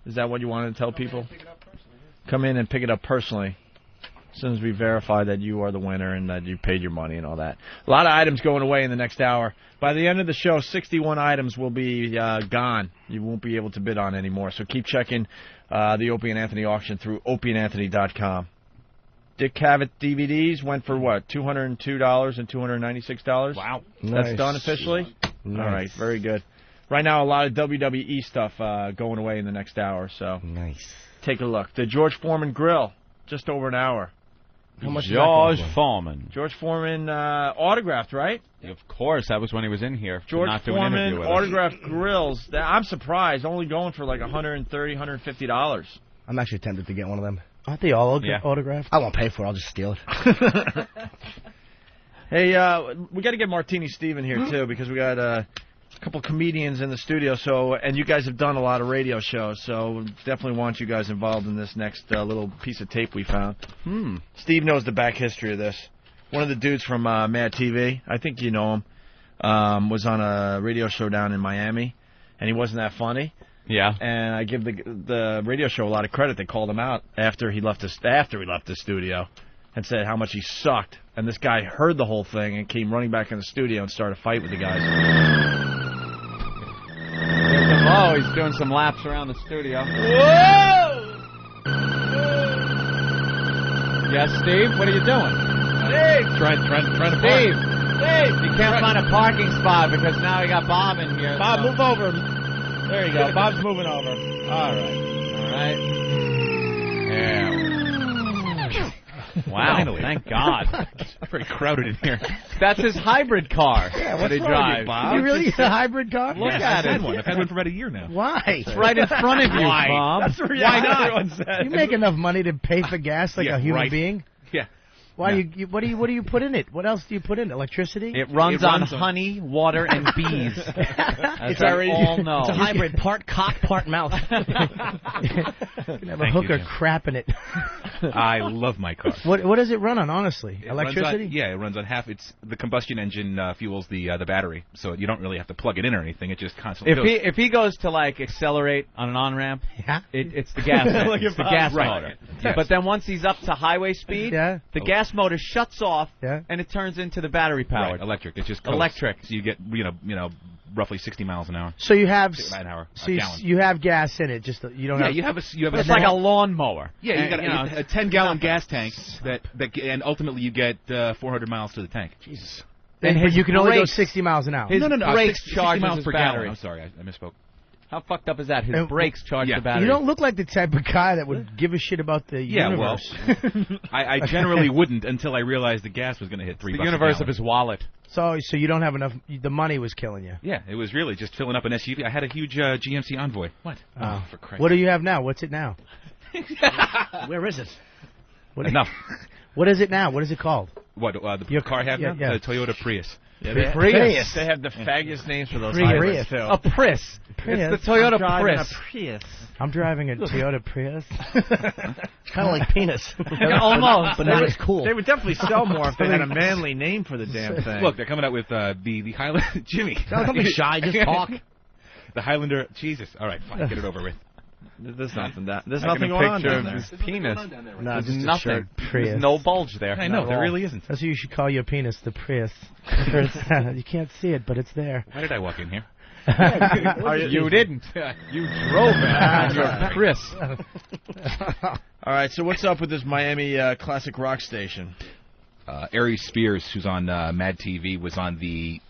Is that what you wanted to tell people? Come in and pick it up personally. As soon as we verify that you are the winner and that you paid your money and all that. A lot of items going away in the next hour. By the end of the show, 61 items will be gone. You won't be able to bid on anymore. So keep checking the Opie and Anthony auction through opieandanthony.com. Dick Cavett DVDs went for what? $202 and $296. Wow. That's Nice. done officially? Nice. All right, very good. Right now, a lot of WWE stuff going away in the next hour, so nice. Take a look. The George Foreman Grill, just over an hour. How much George Foreman. George Foreman autographed, right? Of course, that was when he was in here. George not do an Foreman interview with us. autographed grills. I'm surprised, only going for like $130, $150. I'm actually tempted to get one of them. Aren't they all autographed? I won't pay for it. I'll just steal it. Hey, we got to get Martini Steve in here too because we got a couple comedians in the studio. So, and you guys have done a lot of radio shows, so definitely want you guys involved in this next little piece of tape we found. Steve knows the back history of this. One of the dudes from Mad TV, I think you know him, was on a radio show down in Miami, and he wasn't that funny. Yeah. And I give the radio show a lot of credit. They called him out after he left the studio and said how much he sucked. And this guy heard the whole thing and came running back in the studio and started a fight with the guys. There's DeVoe. He's doing some laps around the studio. Whoa! Yes, Steve? What are you doing? Steve! Trying to Steve! Steve! You can't find a parking spot because now we got Bob in here. Bob, so. move over. There you go. Bob's moving over. All right. Yeah. Wow, Finally. thank God. It's very crowded in here. That's his hybrid car Yeah, that what's he wrong drives. with you, Bob? You really get a hybrid car? Look Yes, at I've it. had one. I've had one for about a year now. Why? It's right in front of you, Why? Bob. That's the reaction everyone says. You make enough money to pay for gas like Yeah, a human right. being? Yeah. Why do you what do you put in it? What else do you put in? Electricity? It runs on honey, water, and bees. As we all know. It's a hybrid, part cock, part mouth. You can have a Thank hooker you, Jim. crapping it. I love my car. What does it run on, honestly? It runs Electricity? on- it runs on half. It's the combustion engine fuels the battery, so you don't really have to plug it in or anything. It just constantly goes. If he goes to like accelerate on an on ramp, Yeah. it's the gas. Look it's at the Bob. gas Right. motor. Yes. But then once he's up to highway speed, Yeah. the gas motor shuts off, Yeah. and it turns into the battery powered. Right, electric. It just coasts. Electric. So you get roughly 60 miles an hour. So you have An hour. so a you, gallon. you have gas in it. Just you don't Yeah, have. you have It's like a lawnmower. Yeah, you got And, a 10-gallon gas tank and ultimately you get 400 miles to the tank. Jesus. And his you can only go brakes- 60 miles an hour. His No, brakes 60 charge miles his per battery. gallon. I'm sorry, I misspoke. How fucked up is that? His And- brakes charge Yeah. the battery. You don't look like the type of guy that would give a shit about the Yeah, universe. well, I generally wouldn't until I realized the gas was going to hit $3 the a universe gallon. of his wallet. So you don't have enough. The money was killing you. Yeah, it was really just filling up an SUV. I had a huge GMC Envoy. What? Oh. For Christ's What do you have now? What's it now? Where is it? What Enough. What is it now? What is it called? What, the Your car I have yeah, now? yeah. The Toyota Prius. Yeah, they, Prius. They have the faggiest names for those Prius. hybrids, too. A Prius. Prius. It's the Toyota I'm driving Prius. a Prius. I'm driving a Toyota Prius. It's kind of like penis. Almost. But not as cool. They would definitely sell more if they had a manly name for the damn thing. Look, they're coming out with the Highlander. Jimmy. Don't be shy. Just talk. The Highlander. Jesus. All right, fine. Get it over with. There's nothing There's I nothing got going a on picture down of there. his penis. No, There's just a nothing. shirt. There's Prius. no bulge there. I know, Not at there all. really isn't. That's what you should call your penis, the Prius. You can't see it, but it's there. Why did I walk in here? You didn't. You drove it on your Prius. All right, so what's up with this Miami classic rock station? Aries Spears, who's on Mad TV, was on the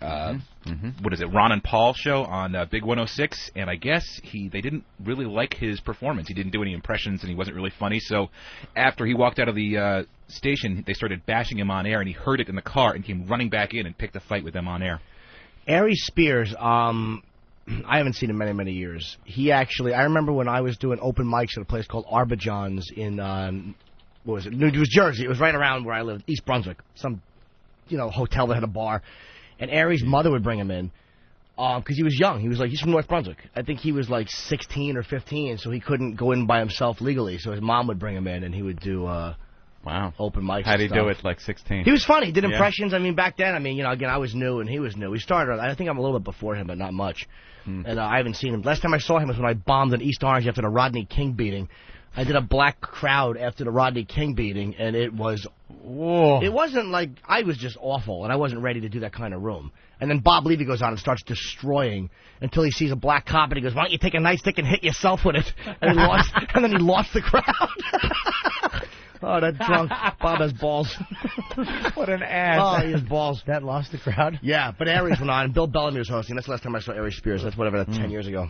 what is it, Ron and Paul show on Big 106, and I guess they didn't really like his performance. He didn't do any impressions, and he wasn't really funny. So after he walked out of the station, they started bashing him on air, and he heard it in the car and came running back in and picked a fight with them on air. Aries Spears, I haven't seen him many, many years. I remember when I was doing open mics at a place called Arbajohn's in, what was it, New Jersey. It was right around where I lived, East Brunswick, some, hotel that had a bar. And Aries' mother would bring him in because he was young. He's from North Brunswick. I think he was like 16 or 15, so he couldn't go in by himself legally. So his mom would bring him in, and he would do open mics. How'd he and do stuff. it, like 16? He was funny. He did Yeah. impressions. I mean, back then, again, I was new and he was new. We started, I think I'm a little bit before him, but not much. And I haven't seen him. Last time I saw him was when I bombed in East Orange after the Rodney King beating. I did a black crowd after the Rodney King beating, and it was... Whoa. It wasn't like... I was just awful, and I wasn't ready to do that kind of room. And then Bob Levy goes on and starts destroying until he sees a black cop, and he goes, why don't you take a nice stick and hit yourself with it? And he lost, and then he lost the crowd. Oh, that drunk Bob has balls. What an ass. Oh, he has balls. That lost the crowd? Yeah, but Aries went on. Bill Bellamy was hosting. That's the last time I saw Aries Spears. That's whatever, 10 years ago.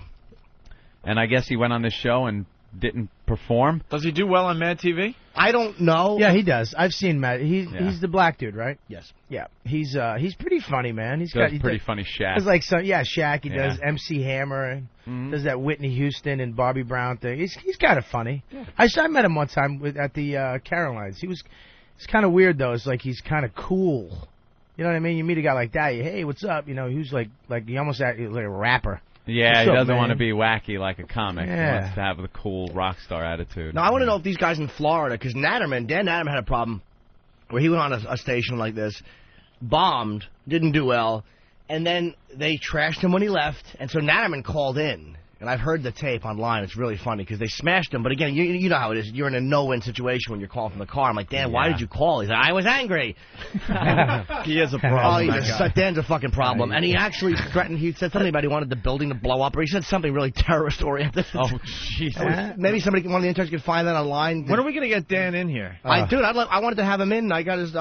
And I guess he went on this show and didn't perform. Does he do well on Mad TV? I don't know. Yeah, he does. I've seen Matt. He's the black dude, right? Yes. Yeah. He's pretty funny, man. He's does pretty funny Shaq. It's like Shaq. He does MC Hammer and does that Whitney Houston and Bobby Brown thing. He's kind of funny. Yeah. I met him one time at the Carolines. It's kind of weird though. It's like he's kind of cool. You know what I mean? You meet a guy like that. Hey, what's up? You know, he was like he almost like a rapper. Yeah, What's he up, doesn't man? want to be wacky like a comic. Yeah. He wants to have the cool rock star attitude. Now, I want to know if these guys in Florida, because Dan Natterman had a problem where he went on a station like this, bombed, didn't do well, and then they trashed him when he left, and so Natterman called in. And I've heard the tape online. It's really funny because they smashed him. But again, you know how it is. You're in a no-win situation when you're calling from the car. I'm like, Dan, why did you call? He's like, I was angry. He has a problem. Dan's a fucking problem. And he actually threatened. He said something about he wanted the building to blow up, or he said something really terrorist-oriented. Oh, Jesus. Maybe one of the interns could find that online. When are we going to get Dan in here? I wanted to have him in. I got his...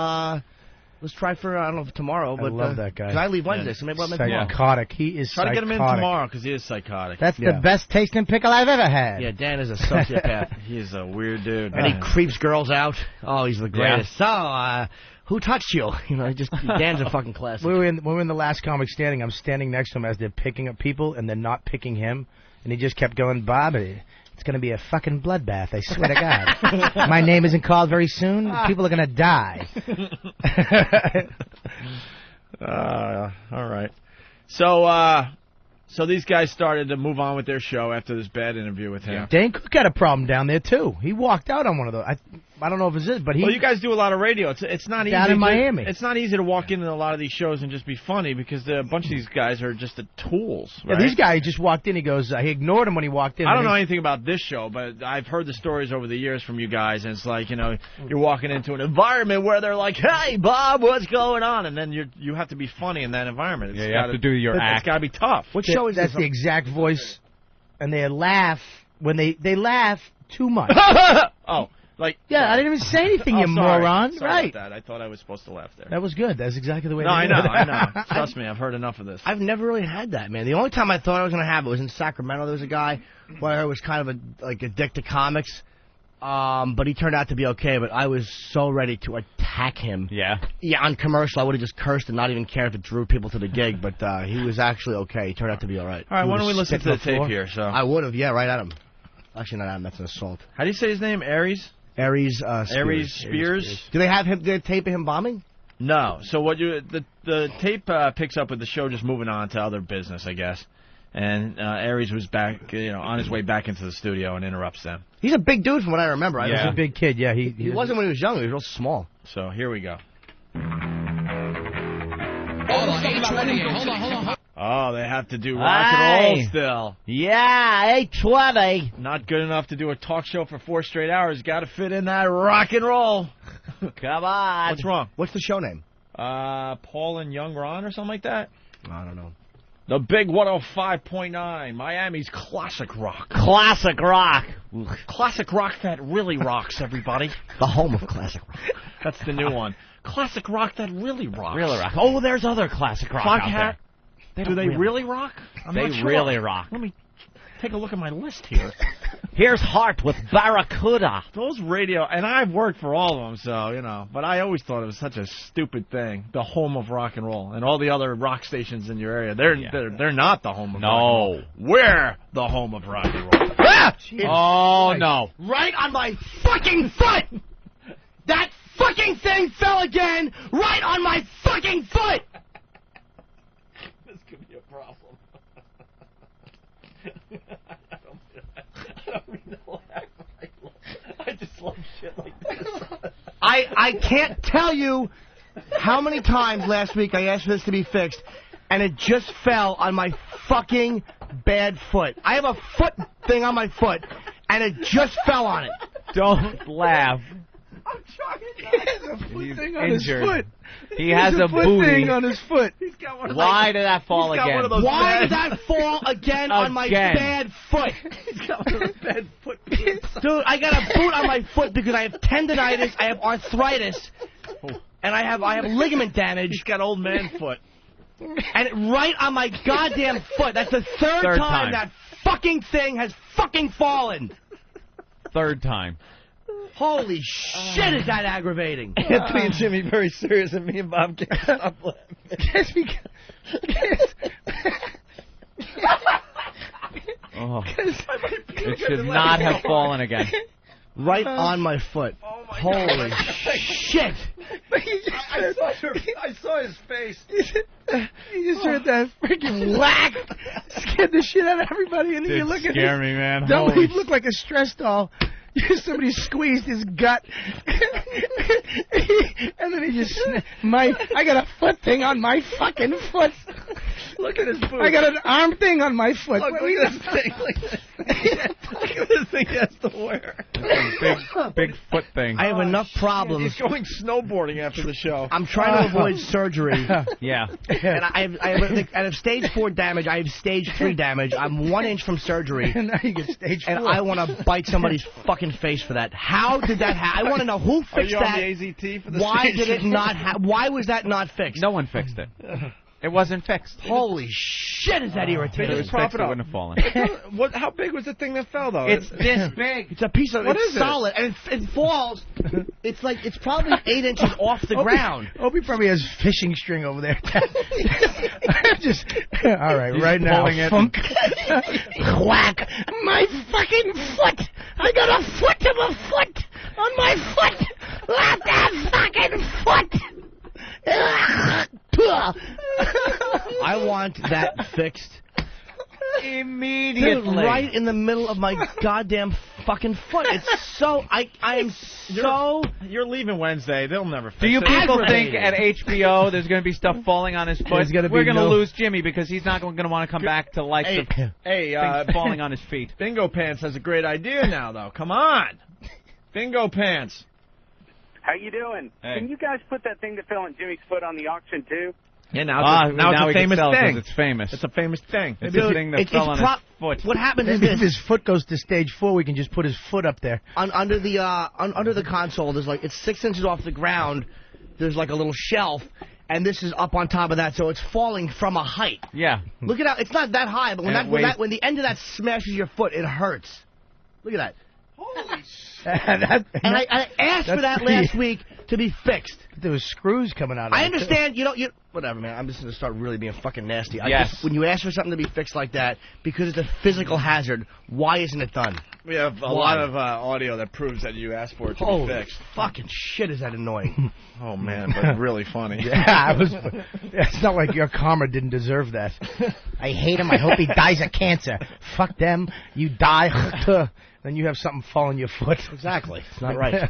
let's try for, I don't know if tomorrow, but... I love that guy. Because I leave Wednesday, so maybe I'll make tomorrow. Psychotic. He is Try psychotic. to get him in tomorrow, because he is psychotic. That's the best tasting pickle I've ever had. Yeah, Dan is a sociopath. He is a weird dude. And he creeps girls out. Oh, he's the greatest. So, who touched you? You know, Dan's a fucking classic. When we were in the last comic standing, I'm standing next to him as they're picking up people, and they're not picking him. And he just kept going, Bobby, it's going to be a fucking bloodbath, I swear to God. My name isn't called very soon. People are going to die. All right. So these guys started to move on with their show after this bad interview with him. Dane Cook had a problem down there, too. He walked out on one of those. I don't know if it's it, but he... Well, you guys do a lot of radio. It's not easy. Down in Miami. It's not easy to walk into a lot of these shows and just be funny because a bunch of these guys are just the tools, right? Yeah, these guys just walked in. He goes, he ignored him when he walked in. I don't know anything about this show, but I've heard the stories over the years from you guys, and it's like, you're walking into an environment where they're like, hey, Bob, what's going on? And then you have to be funny in that environment. You have to do your act. It's got to be tough. What show is That's the exact voice, and they laugh when they laugh too much. Oh. I didn't even say anything, you moron. Sorry right. about that. I thought I was supposed to laugh there. That was good. That's exactly the way I know. Trust me, I've heard enough of this. I've never really had that, man. The only time I thought I was going to have it was in Sacramento. There was a guy where I was kind of a dick to comics, but he turned out to be okay, but I was so ready to attack him. Yeah, on commercial, I would have just cursed and not even cared if it drew people to the gig, but he was actually okay. He turned out to be all right. All right, why don't we listen to the tape here? So I would have, right at him. Actually, not at him. That's an assault. How do you say his name? Aries? Aries Spears. Aries Spears. Do they have him? Did they tape of him bombing? No. So the tape picks up with the show just moving on to other business, I guess. And Aries was back, on his way back into the studio and interrupts them. He's a big dude from what I remember. He's a big kid. Yeah, he wasn't when he was young. He was real small. So here we go. Hold on. Oh, they have to do rock and roll still. Yeah, 820. Not good enough to do a talk show for 4 straight hours. Got to fit in that rock and roll. Come on. What's wrong? What's the show name? Paul and Young Ron or something like that? I don't know. The Big 105.9, Miami's classic rock. Classic rock. Classic rock that really rocks, everybody. The home of classic rock. That's the new one. Classic rock that really rocks. Really rock. Oh, there's other classic rock out there. Do they really rock? I'm they not sure. really rock. Let me take a look at my list here. Here's Heart with Barracuda. Those radio, and I've worked for all of them, so, but I always thought it was such a stupid thing, the home of rock and roll. And all the other rock stations in your area, they're not the home of rock and roll. We're the home of rock and roll. Ah! Oh, no. Right on my fucking foot! That fucking thing fell again right on my fucking foot! This could be a problem. I just love shit like this. I can't tell you how many times last week I asked for this to be fixed, and it just fell on my fucking bad foot. I have a foot thing on my foot, and it just fell on it. Don't laugh. I'm trying. He has a foot thing on his foot. He has a foot booty. thing on his foot. He's got one of Why did that fall he's got again? one of those Why bad- did that fall again on my Again. bad foot? He's got one of those bad foot boots. Dude, I got a boot on my foot because I have tendonitis, I have arthritis, and I have ligament damage. He's got old man foot. And right on my goddamn foot. That's the third Third time time. that fucking thing has fucking fallen. Third time. Holy shit, is that aggravating? Anthony and Jimmy very serious, and me and Bob can't stop laughing. Oh. It should not have fallen again. Right on my foot. Holy shit. I saw his face. You just heard that freaking whack. Scared the shit out of everybody. And then you look at scare me, man. Don't Holy he look like a stress doll? Somebody squeezed his gut. And then he just... I got a foot thing on my fucking foot. Look at his boot. I got an arm thing on my foot. Look at this thing. Look at this thing he has to wear. Big foot thing. I have enough problems. He's going snowboarding after the show. I'm trying to avoid surgery. Yeah. And I have stage 4 damage. I have stage 3 damage. I'm 1 inch from surgery. And now you get stage 4. And I want to bite somebody's fucking face for that. How did that happen? I want to know who fixed Are you that. on the AZT for the Why stage? did it not? Why was that not fixed? No one fixed it. It wasn't fixed. Holy shit, is that If irritating? it was fixed, it wouldn't have fallen. How big was the thing that fell, though? It's this big. It's a piece of. What it's is it? solid, and it falls. It's probably 8 inches off the ground. Opie probably has fishing string over there. Just all right, He's right now. pulling it. Funk. Whack! My fucking foot! I got a foot of a foot on my foot. Let that fucking foot! I want that fixed Immediately. Dude, right in the middle of my goddamn fucking foot. It's so I am so. You're leaving Wednesday. They'll never fix it. Do you people think Aggravating. at HBO there's going to be stuff falling on his foot? There's gonna be We're going to no- lose Jimmy because he's not going to want to come back to life. Of Hey, things falling on his feet. Bingo Pants has a great idea now, though. Come on, Bingo Pants. How you doing? Hey. Can you guys put that thing that fell on Jimmy's foot on the auction too? Yeah, now it's now a we can famous sell it 'cause thing. it's famous. It's a famous thing. It's a thing that fell on his foot. What happens is Maybe if this. his foot goes to stage 4, we can just put his foot up there. Under the console, there's like it's 6 inches off the ground. There's like a little shelf, and this is up on top of that, so it's falling from a height. Yeah. Look at how it's not that high, but when And it weighs- when the end of that smashes your foot, it hurts. Look at that. Holy And I asked for that last week to be fixed. There was screws coming out of I it, understand, whatever, man. I'm just going to start really being fucking nasty. Yes. When you ask for something to be fixed like that, because it's a physical hazard, why isn't it done? We have a Why? lot of audio that proves that you asked for it to be Holy fixed. fucking shit, is that annoying? Oh, man, but really funny. Yeah, it's not like your karma didn't deserve that. I hate him. I hope he dies of cancer. Fuck them. You die. Then you have something fall on your foot. Exactly. It's not right.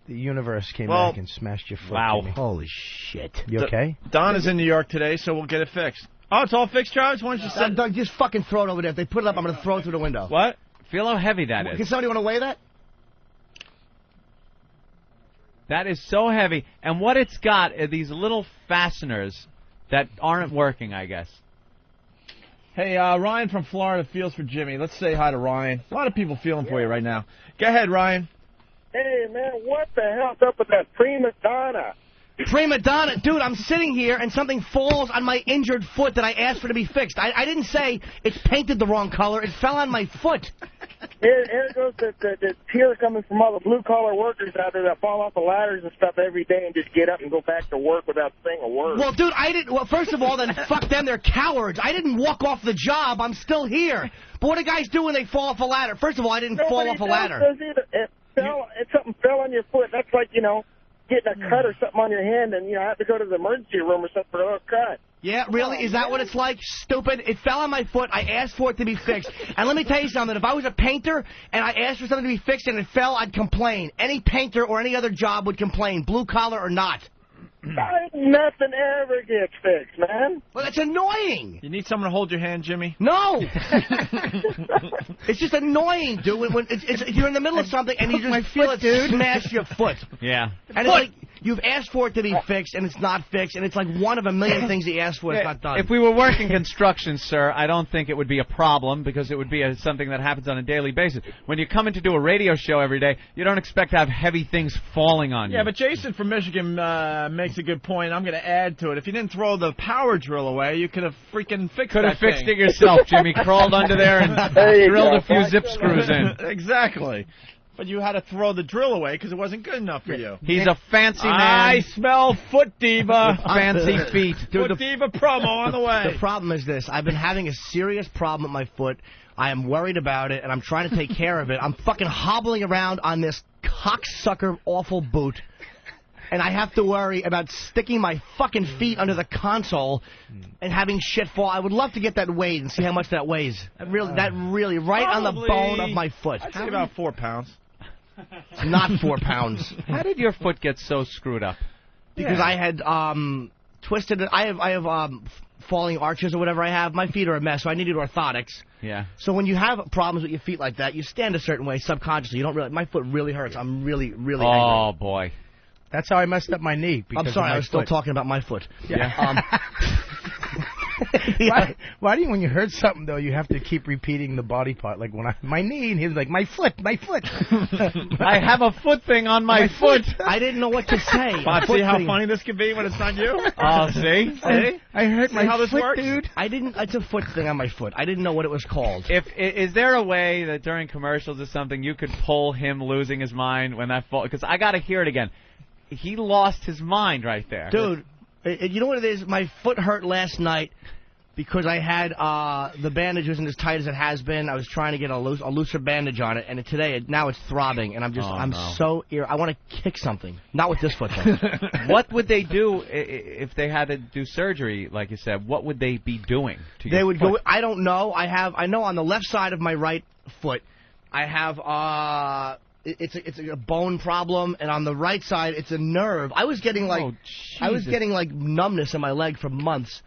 The universe came Well, back and smashed your foot. wow. Jimmy. Holy shit. You okay? Don is in New York today, so we'll get it fixed. Oh, it's all fixed, Travis? Why don't you send... Doug, just fucking throw it over there. If they put it up, I'm going to throw it through the window. What? Feel how heavy that Can is. somebody want to weigh that? That is so heavy. And what it's got are these little fasteners that aren't working, I guess. Hey, Ryan from Florida feels for Jimmy. Let's say hi to Ryan. A lot of people feeling for you right now. Go ahead, Ryan. Hey, man, what the hell's up with that prima donna? Prima donna. Dude, I'm sitting here and something falls on my injured foot that I asked for to be fixed. I didn't say it's painted the wrong color. It fell on my foot. Here goes the tears coming from all the blue-collar workers out there that fall off the ladders and stuff every day and just get up and go back to work without saying a word. Well, dude, well, first of all, then fuck them. They're cowards. I didn't walk off the job. I'm still here. But what do guys do when they fall off a ladder? First of all, I didn't fall off a ladder. If something fell on your foot, that's like, getting a cut or something on your hand and, have to go to the emergency room or something for a cut. Yeah, really? Is that what it's like? Stupid. It fell on my foot. I asked for it to be fixed. And let me tell you something. If I was a painter and I asked for something to be fixed and it fell, I'd complain. Any painter or any other job would complain, blue collar or not. Nothing ever gets fixed, man. Well, that's annoying. You need someone to hold your hand, Jimmy? No. It's just annoying, dude. When you're in the middle of something and you just feel it smash your foot. Yeah. And it's like, You've asked for it to be fixed, and it's not fixed, and it's like one of a million things you asked for. It's not done. If we were working construction, sir, I don't think it would be a problem because it would be something that happens on a daily basis. When you come in to do a radio show every day, you don't expect to have heavy things falling on you. Yeah, but Jason from Michigan makes a good point. I'm going to add to it. If you didn't throw the power drill away, you could have freaking fixed Could have that fixed thing. it yourself, Jimmy. Crawled under there and drilled a few zip screws in. Exactly. But you had to throw the drill away because it wasn't good enough for you. He's a fancy man. I smell Foot Diva. Fancy feet. Foot Diva promo on the way. The problem is this. I've been having a serious problem with my foot. I am worried about it, and I'm trying to take care of it. I'm fucking hobbling around on this cocksucker awful boot. And I have to worry about sticking my fucking feet under the console and having shit fall. I would love to get that weighed and see how much that weighs. That really, right on the bone of my foot. I'd say about 4 pounds. It's not 4 pounds. How did your foot get so screwed up? Because I had twisted it. I have falling arches or whatever I have. My feet are a mess, so I needed orthotics. Yeah. So when you have problems with your feet like that, you stand a certain way subconsciously. You don't really. My foot really hurts. I'm really angry. Oh boy. That's how I messed up my knee. I'm sorry, I was still talking about my foot. Yeah. Why do you, when you hurt something, though, you have to keep repeating the body part? Like, when my knee, and he was like, my foot. I have a foot thing on my foot. I didn't know what to say. See how funny this could be when it's not you? Oh, see? I hurt my how this foot, works? dude. It's a foot thing on my foot. I didn't know what it was called. Is there a way that during commercials or something you could pull him losing his mind when that fall? Because I got to hear it again. He lost his mind right there. Dude, you know what it is? My foot hurt last night because I had the bandage wasn't as tight as it has been. I was trying to get a looser bandage on it, and now it's throbbing, and I'm so I want to kick something. Not with this foot, though. What would they do if they had to do surgery, like you said? What would they be doing to They your would foot? go. I don't know. I know on the left side of my right foot, I have it's a bone problem, and on the right side it's a nerve. I was getting like numbness in my leg for months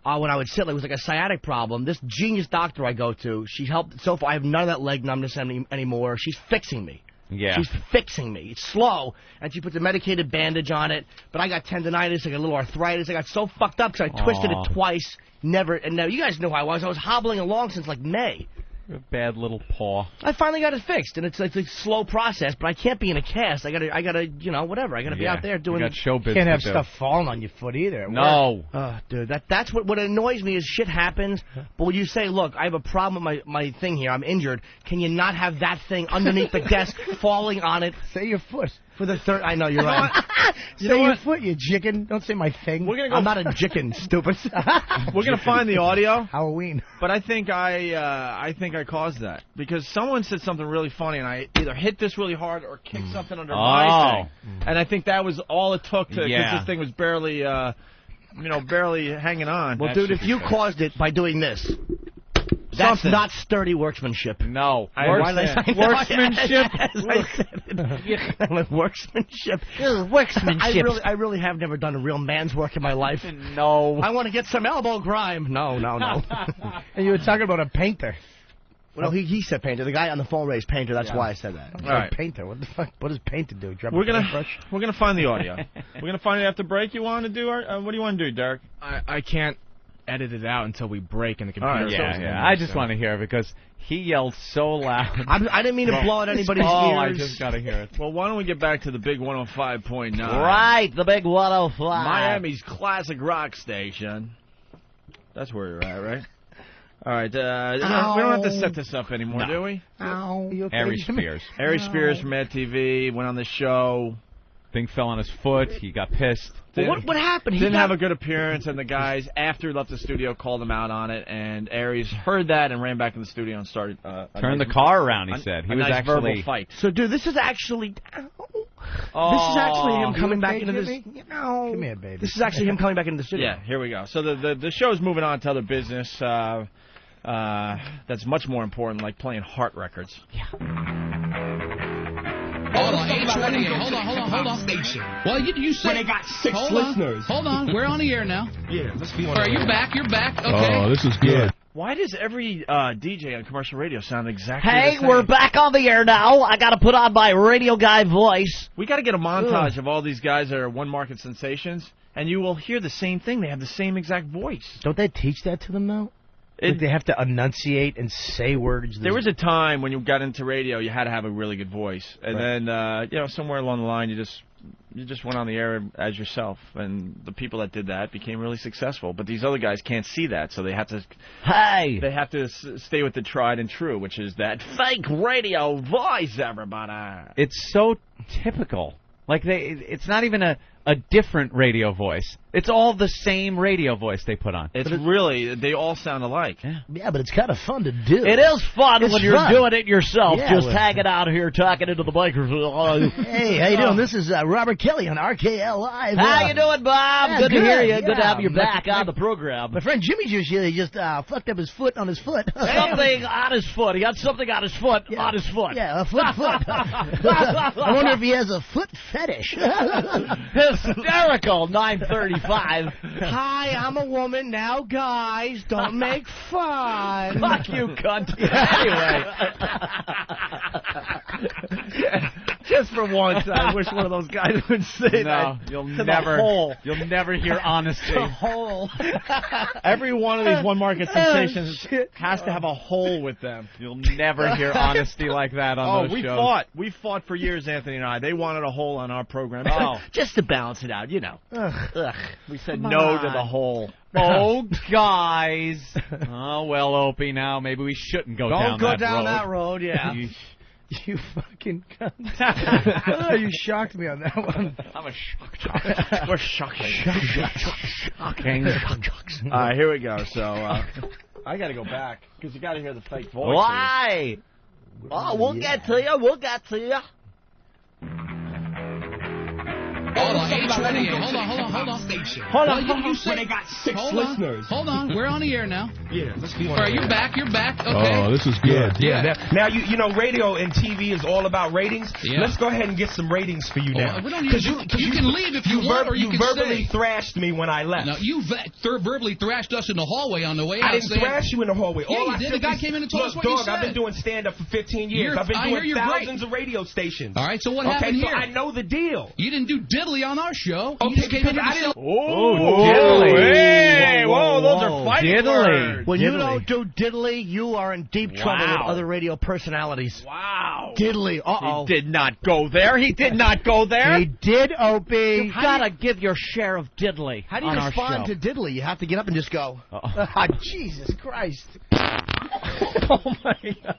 when I would sit. It was like a sciatic problem. This genius doctor I go to, she helped. So far, I have none of that leg numbness anymore. She's fixing me. Yeah. She's fixing me. It's slow, and she puts a medicated bandage on it. But I got tendonitis, I got a little arthritis. I got so fucked up because I twisted it twice. Never. You guys know how I was. I was hobbling along since like May. A bad little paw. I finally got it fixed, and it's a slow process, but I can't be in a cast. I gotta, whatever. I gotta be out there doing. You got showbiz. Can't have to do. stuff falling on your foot either. No. Dude, that's what annoys me is shit happens. But when you say, look, I have a problem with my thing here. I'm injured. Can you not have that thing underneath the desk falling on it? Say your foot. For the third, I know you're right. Say your foot, you chicken. Don't say my thing. I'm not a chicken, stupid. We're gonna find the audio. Halloween. But I think I caused that because someone said something really funny, and I either hit this really hard or kicked something under my thing. And I think that was all it took to because this thing was barely hanging on. Well, dude, if you caused it by doing this. That's not sturdy workmanship. No. Workmanship. Workmanship. I really have never done a real man's work in my life. No. I want to get some elbow grime. No. And you were talking about a painter. Well, he said painter. The guy on the phone raised painter. That's why I said that. All right. Painter. What the fuck? What does painter do? We're gonna find the audio. We're gonna find it after break. You want to do what do you want to do, Derek? I can't edit it out until we break and the computer. I just want to hear it because he yelled so loud. I didn't mean to blow out anybody's ears. I just got to hear it. Well, why don't we get back to the big 105.9? Right, the big 105. Miami's classic rock station. That's where you're at, right? All right. We don't have to set this up anymore, do we? Ari Spears. Ari Spears from Mad TV went on the show. Thing fell on his foot. He got pissed. Well, what happened? He didn't have a good appearance, and the guys, after he left the studio, called him out on it. And Aries heard that and ran back in the studio and started turned the car around. He said he was nice actually verbal fight. So, dude, this is actually. This is actually him coming back into this. Come here, baby. This is actually him coming back into the studio. Yeah, here we go. So the show's moving on to other business that's much more important, like playing Heart records. Yeah. Hold on, hold on. Station. Well, you said... When they got 6 listeners. Hold on, we're on the air now. Yeah, let's be on All right, the air. You're back, okay. Oh, this is good. Why does every DJ on commercial radio sound exactly the Hey, same? we're back on the air now. I got to put on my radio guy voice. We got to get a montage of all these guys that are one-market sensations, and you will hear the same thing. They have the same exact voice. Don't they teach that to them, though? Like they have to enunciate and say words. There was a time when you got into radio, you had to have a really good voice, and then somewhere along the line, you just went on the air as yourself, and the people that did that became really successful. But these other guys can't see that, so they have to. Hey, they have to stay with the tried and true, which is that fake radio voice. Everybody, it's so typical. Like it's not even a different radio voice. It's all the same radio voice they put on. It's really, they all sound alike. Yeah, but it's kind of fun to do. It is fun when you're doing it yourself. Yeah, just hanging out here talking into the microphone. Hey, how you doing? This is Robert Kelly on RKL Live. How you doing, Bob? Yeah, good to hear you. yeah. Good to have you back on the program. My friend Jimmy just fucked up his foot on his foot. Something on his foot. He got something on his foot. On his foot. Yeah, a foot. I wonder if he has a foot fetish. Hysterical. 9:35. Hi, I'm a woman. Now, guys, don't make fun. Fuck you, cunt. Anyway. Just for once, I wish one of those guys would say that. You'll to never, the hole. you'll never hear honesty. The hole. Every one of these one-market sensations has to have a hole with them. You'll never hear honesty like that on those shows. We fought for years, Anthony and I. They wanted a hole on our program. Oh. Just to balance it out, you know. Ugh. We said no to the hole. Oh, guys. Oh, well, Opie, now maybe we shouldn't go down that road. Don't go down that road, yeah. You fucking cunt. Oh, you shocked me on that one. I'm a shock. We're shocking. Shocking. All right, here we go. So I got to go back because you got to hear the fake voices. Why? Oh, we'll get to you. We'll get to you. Hold on, hold on. You say they got 6 hold listeners. Hold on, we're on the air now. Yeah, let's be on. All right, you're back. Okay. Oh, this is good. Yeah. Now you know radio and TV is all about ratings. Yeah. Let's go ahead and get some ratings for you now. We don't need you can leave if you want, or you can verbally stay. thrashed me when I left. No, you verbally thrashed us in the hallway on the way out. I didn't thrash you in the hallway. Yeah, all you did. The guy came in and told us what you said. I've been doing stand-up for 15 years. I've been doing thousands of radio stations. All right, so what happened here? So I know the deal. You didn't do diddly on our show. Okay, because I didn't. Diddly. Hey, whoa, those are fighting words. When you don't do diddly, you are in deep trouble with other radio personalities. Wow. Diddly. Uh-oh. He did not go there. He did not go there. He did, Opie. You gotta give your share of diddly. How do you respond to diddly? You have to get up and just go. Jesus Christ. Oh, my God.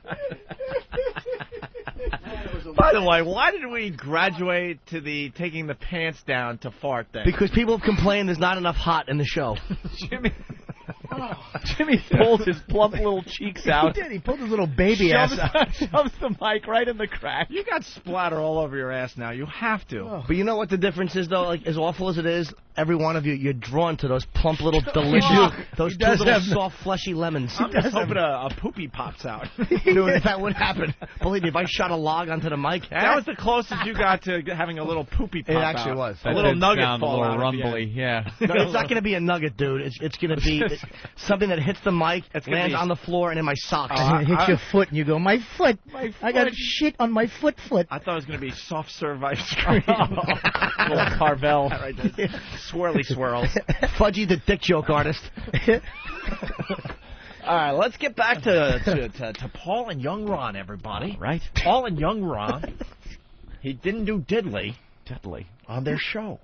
By the way, why did we graduate to the taking the pants down to fart thing? Because people have complained there's not enough hot in the show. Jimmy pulled his plump little cheeks out. He did. He pulled his little baby ass out. Shoves the mic right in the crack. You got splatter all over your ass now. You have to. Oh. But you know what the difference is, though? Like, as awful as it is, every one of you, you're drawn to those plump little delicious, those two little soft, fleshy lemons. I'm just hoping a poopy pops out. Dude, that would happen. Believe me, if I shot a log onto the mic. That was the closest you got to having a little poopy pop out. It actually was. A little nugget fall out. A little out. rumbly, yeah. No, it's not going to be a nugget, dude. It's going to be something that hits the mic, lands on the floor, and in my socks. It hits your foot, and you go, my foot. I got shit on my foot. I thought it was going to be soft serve ice cream. Little Carvel. Right, swirly swirls. Fudgy the dick joke artist. All right, let's get back to Paul and Young Ron, everybody. Right. Paul and Young Ron. He didn't do diddly on their show.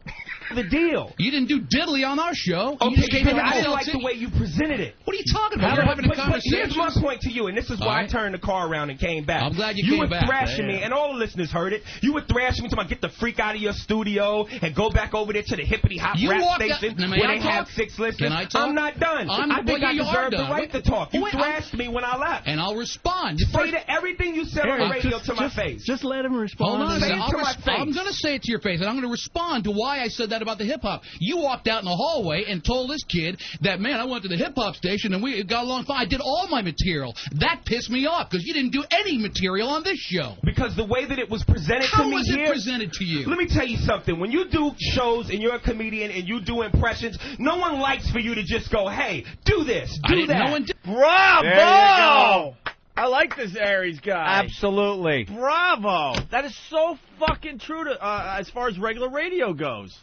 The deal. You didn't do diddly on our show. Okay, because I didn't like the way you presented it. What are you talking about? We're having a conversation. Here's my point to you, and this is why I turned the car around and came back. I'm glad you came back. You were thrashing me, and all the listeners heard it. You were thrashing me to get the freak out of your studio and go back over there to the hippity hop rap station where they have 6 listeners. Can I talk? I'm not done. I think I deserve the right to talk. You thrashed me when I left. And I'll respond. Say everything you said on the radio to my face. Just let him respond. Hold on. Say it to my face. I'm going to say it to your face, and I'm going to respond to why I said that about the hip-hop. You walked out in the hallway and told this kid that, man, I went to the hip-hop station and we got along fine. I did all my material. That pissed me off because you didn't do any material on this show. Because the way that it was presented to me How was here, it presented to you? Let me tell you something. When you do shows and you're a comedian and you do impressions, no one likes for you to just go, hey, do this, do that. No one did. Bravo! There you go. I like this Aries guy. Absolutely. Bravo! That is so fucking true to as far as regular radio goes.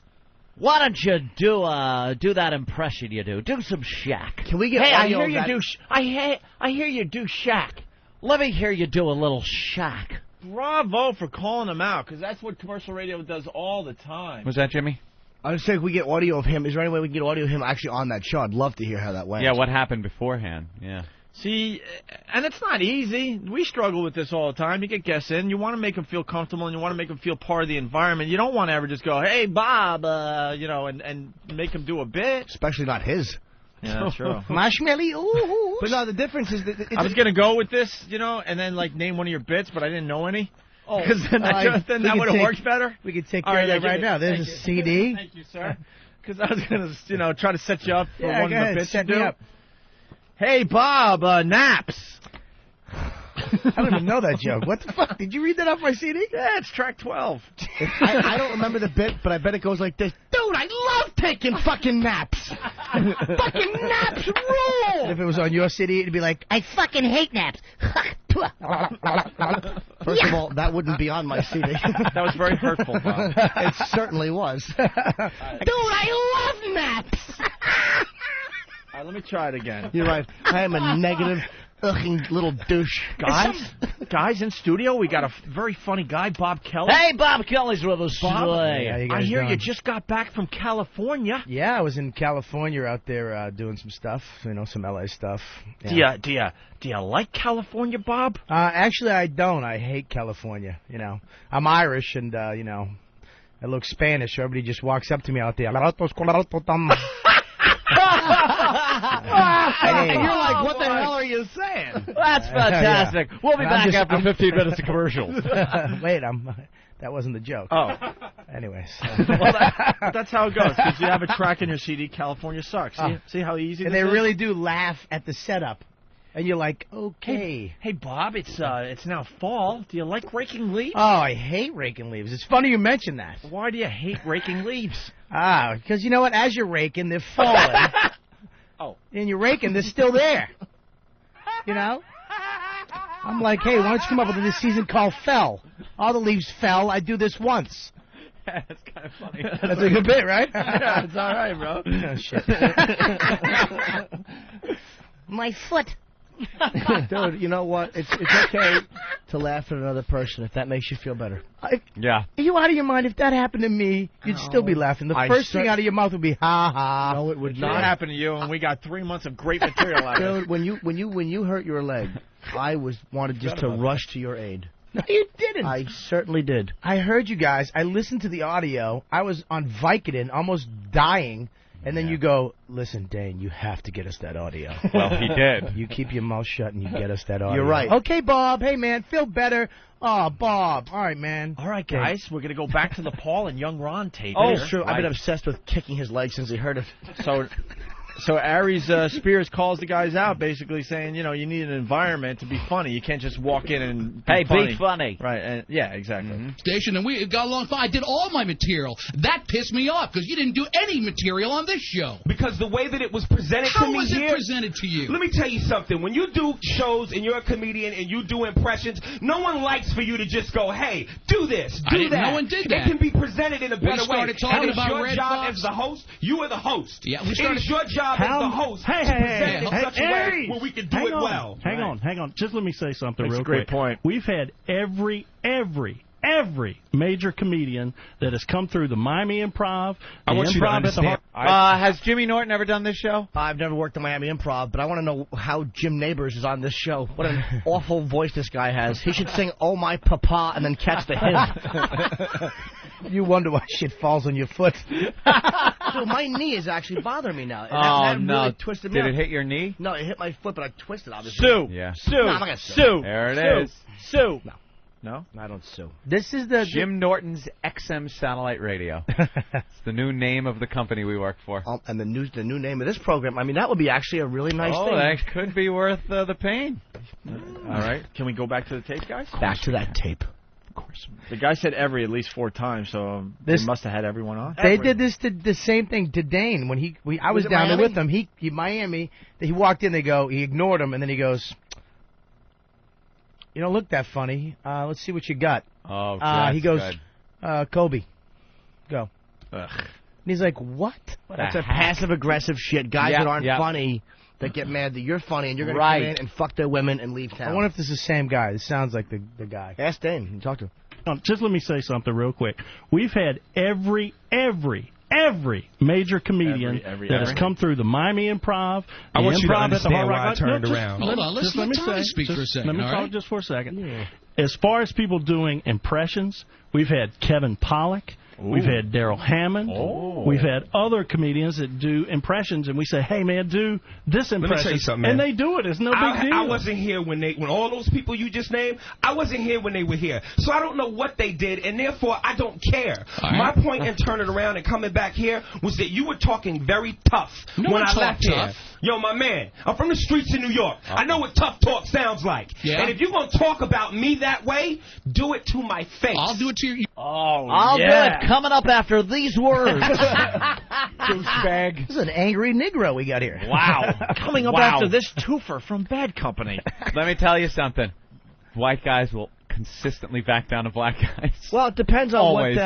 Why don't you do that impression you do? Do some Shaq. Can we get Hey, I audio hear of you that? do. I hear you do Shaq. Let me hear you do a little Shaq. Bravo for calling him out, because that's what commercial radio does all the time. Was that Jimmy? I was saying, we get audio of him. Is there any way we can get audio of him actually on that show? I'd love to hear how that went. Yeah, what happened beforehand? Yeah. See, and it's not easy. We struggle with this all the time. You get guests in, you want to make them feel comfortable, and you want to make them feel part of the environment. You don't want to ever just go, hey, Bob, and make them do a bit. Especially not his. Yeah, that's true. Marshmallow, ooh. But no, the difference is that I was going to go with this, and then, name one of your bits, but I didn't know any. Oh, because then that would have worked better. We could take care of that right now. There's a CD. Thank you, sir. Because I was going to, try to set you up for one of the bits set you me do. up. Hey, Bob, naps. I don't even know that joke. What the fuck? Did you read that off my CD? Yeah, it's track 12. I don't remember the bit, but I bet it goes like this. Dude, I love taking fucking naps. Fucking naps rule. And if it was on your CD, it'd be like, I fucking hate naps. First of all, that wouldn't be on my CD. That was very hurtful, Bob. It certainly was. Dude, I love naps. All right, let me try it again. You're right. I am a negative, little douche. Guys in studio, we got a very funny guy, Bob Kelly. Hey, Bob Kelly's with us today. Yeah, I hear doing? you just got back from California. Yeah, I was in California out there doing some stuff, some LA stuff. Yeah. Do you like California, Bob? Actually, I don't. I hate California. I'm Irish, and I look Spanish. So everybody just walks up to me out there. And you're like, what the hell are you saying? That's fantastic. Yeah. We'll be back after 15 minutes of commercials. Wait, that wasn't the joke. Oh. Anyways. Well, that's how it goes, because you have a track in your CD, California Sucks. See how easy and this they is? really do laugh at the setup. And you're like, okay. Hey, Bob, it's now fall. Do you like raking leaves? Oh, I hate raking leaves. It's funny you mention that. Why do you hate raking leaves? Because you know what? As you're raking, they're falling. Oh. And you're raking, they're still there. I'm like, hey, why don't you come up with this season called Fell? All the leaves fell. I do this once. That's kind of funny. That's a good bit, right? Yeah, it's all right, bro. Oh, shit. My foot. Dude, you know what? It's okay to laugh at another person if that makes you feel better. Yeah. Are you out of your mind? If that happened to me, you'd still be laughing. The first thing out of your mouth would be ha ha. No, it would not. It happened to you, and we got 3 months of great material out of it. Dude, when you hurt your leg, I wanted just to rush to your aid. No, you didn't. I certainly did. I heard you guys. I listened to the audio. I was on Vicodin, almost dying. And then you go, listen, Dane, you have to get us that audio. Well, he did. You keep your mouth shut and you get us that audio. You're right. Okay, Bob. Hey, man, feel better. Oh, Bob. All right, man. All right, guys. We're going to go back to the Paul and Young Ron tape. Oh, it's true. I've been obsessed with kicking his leg since he heard it. So Aries Spears calls the guys out, basically saying, you need an environment to be funny. You can't just walk in and be funny. Right, and yeah, exactly. Mm-hmm. Station, and we got along fine. I did all my material. That pissed me off, because you didn't do any material on this show. Because the way that it was presented to me How was it here, presented to you? Let me tell you something. When you do shows and you're a comedian and you do impressions, no one likes for you to just go, hey, do this, do that. No one did that. It can be presented in a better way. We started talking It is about your Red job Fox. as the host. You are the host. Yeah, it is your job as the host to present it in such a way where we can do it well. Hang on. Just let me say something That's real a great quick. point. We've had every major comedian that has come through the Miami Improv, the I want you to Improv at the understand. Has Jimmy Norton ever done this show? I've never worked the Miami Improv, but I want to know how Jim Neighbors is on this show. What an awful voice this guy has. He should sing "Oh My Papa" and then catch the hint. You wonder why shit falls on your foot. So my knee is actually bothering me now. That no. really twisted me Did up. it hit your knee? No, it hit my foot, but I twisted, obviously. Sue. Yeah. Sue. No, I'm not gonna sue. Sue. There it is. Sue. No. No? I don't sue. This is the Jim Norton's XM Satellite Radio. It's the new name of the company we work for. And the new name of this program. I mean, that would be actually a really nice thing. That could be worth the pain. All right. Can we go back to the tape, guys? Back to that tape. Of course. The guy said every at least 4 times, so they must have had everyone on. They did the same thing to Dane when I was down there with him. He Miami. He walked in. He ignored him, and then he goes, "You don't look that funny. Let's see what you got." Oh, he goes, good. "Kobe, go." Ugh. And he's like, "What?" That's a passive-aggressive shit. Guys that aren't funny that get mad that you're funny and you're going to come in and fuck their women and leave town. I wonder if this is the same guy. This sounds like the guy. Ask Dane. You talk to him. Just let me say something real quick. We've had every major comedian that has come through the Miami Improv. I want you to Improv at the understand Hard why Rock. I turned around. Hold on, let's let Tommy speak for a second. Let me all talk right? just for a second. Yeah. As far as people doing impressions, we've had Kevin Pollak. We've had Daryl Hammond. We've had other comedians that do impressions, and we say, "Hey, man, do this impression." Let me tell you something, man. And they do it. It's no big deal. I wasn't here when all those people you just named, I wasn't here when they were here. So I don't know what they did, and therefore I don't care. All right. My point in turning around and coming back here was that you were talking very tough No when one I left talked here. tough. Yo, my man, I'm from the streets of New York. I know what tough talk sounds like. Yeah. And if you're going to talk about me that way, do it to my face. I'll do it to you. I'll do it coming up after these words. Douchebag. This is an angry Negro we got here. Wow. Coming up after this twofer from Bad Company. Let me tell you something. White guys will consistently back down to black guys. Well, it depends on Always.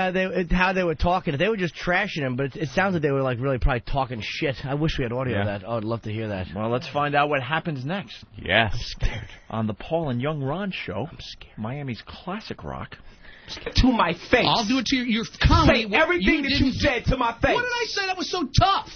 how they were talking. If they were just trashing him, but it sounds like they were like really probably talking shit. I wish we had audio of that. Oh, I'd love to hear that. Well, let's find out what happens next. Yes. I'm scared. On the Paul and Young Ron show. I'm scared. Miami's classic rock. To my face. I'll do it to your comedy. Say everything that you said to my face. What did I say that was so tough?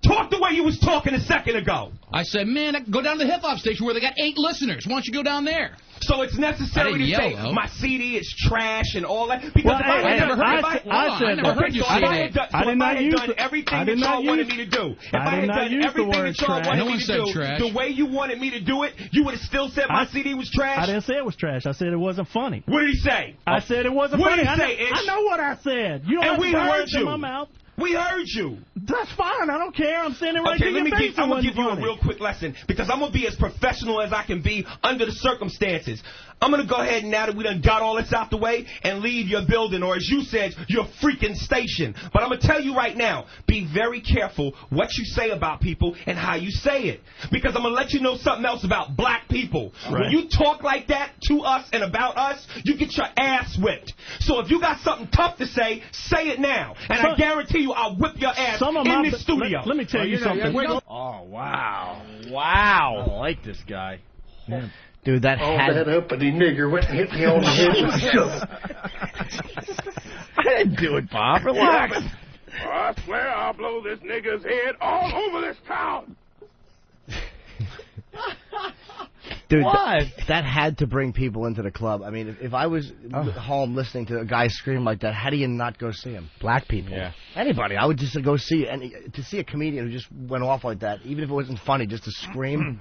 Talk the way you was talking a second ago. I said, man, go down to the hip-hop station where they got 8 listeners. Why don't you go down there? So it's necessary I to didn't say yell, though. my CD is trash and all that? Because Well, if I had never heard I never heard you so say if I that. had done, I so did if not I had use done the- everything I that did not y'all wanted use- me to do, if I I did had not done use the everything word that y'all trash. wanted No me one to said do, trash. the way you wanted me to do it, you would have still said my CD was trash? I didn't say it was trash. I said it wasn't funny. What did he say? I said it wasn't What funny. did he say, Ish? I know what I said. You don't And have we to put heard words in you. my mouth. We heard you. That's fine. I don't care. I'm standing right Okay, to let your me face. give, I'm going to give you a funny. real quick lesson because I'm going to be as professional as I can be under the circumstances. I'm going to go ahead now that we done got all this out the way and leave your building, or as you said, your freaking station. But I'm going to tell you right now, be very careful what you say about people and how you say it. Because I'm going to let you know something else about black people. Right. When you talk like that to us and about us, you get your ass whipped. So if you got something tough to say it now. And I guarantee you I'll whip your ass in this studio. Let me tell you something. Oh, wow. Wow. I like this guy. Yeah. Dude, that that uppity nigger went and hit me on the head with a I didn't do it, Bob. Relax. I swear I'll blow this nigger's head all over this town. Dude, What? that had to bring people into the club. I mean, if I was home listening to a guy scream like that, how do you not go see him? Black people. Yeah. Anybody. I would just go see, and to see a comedian who just went off like that, even if it wasn't funny, just to scream,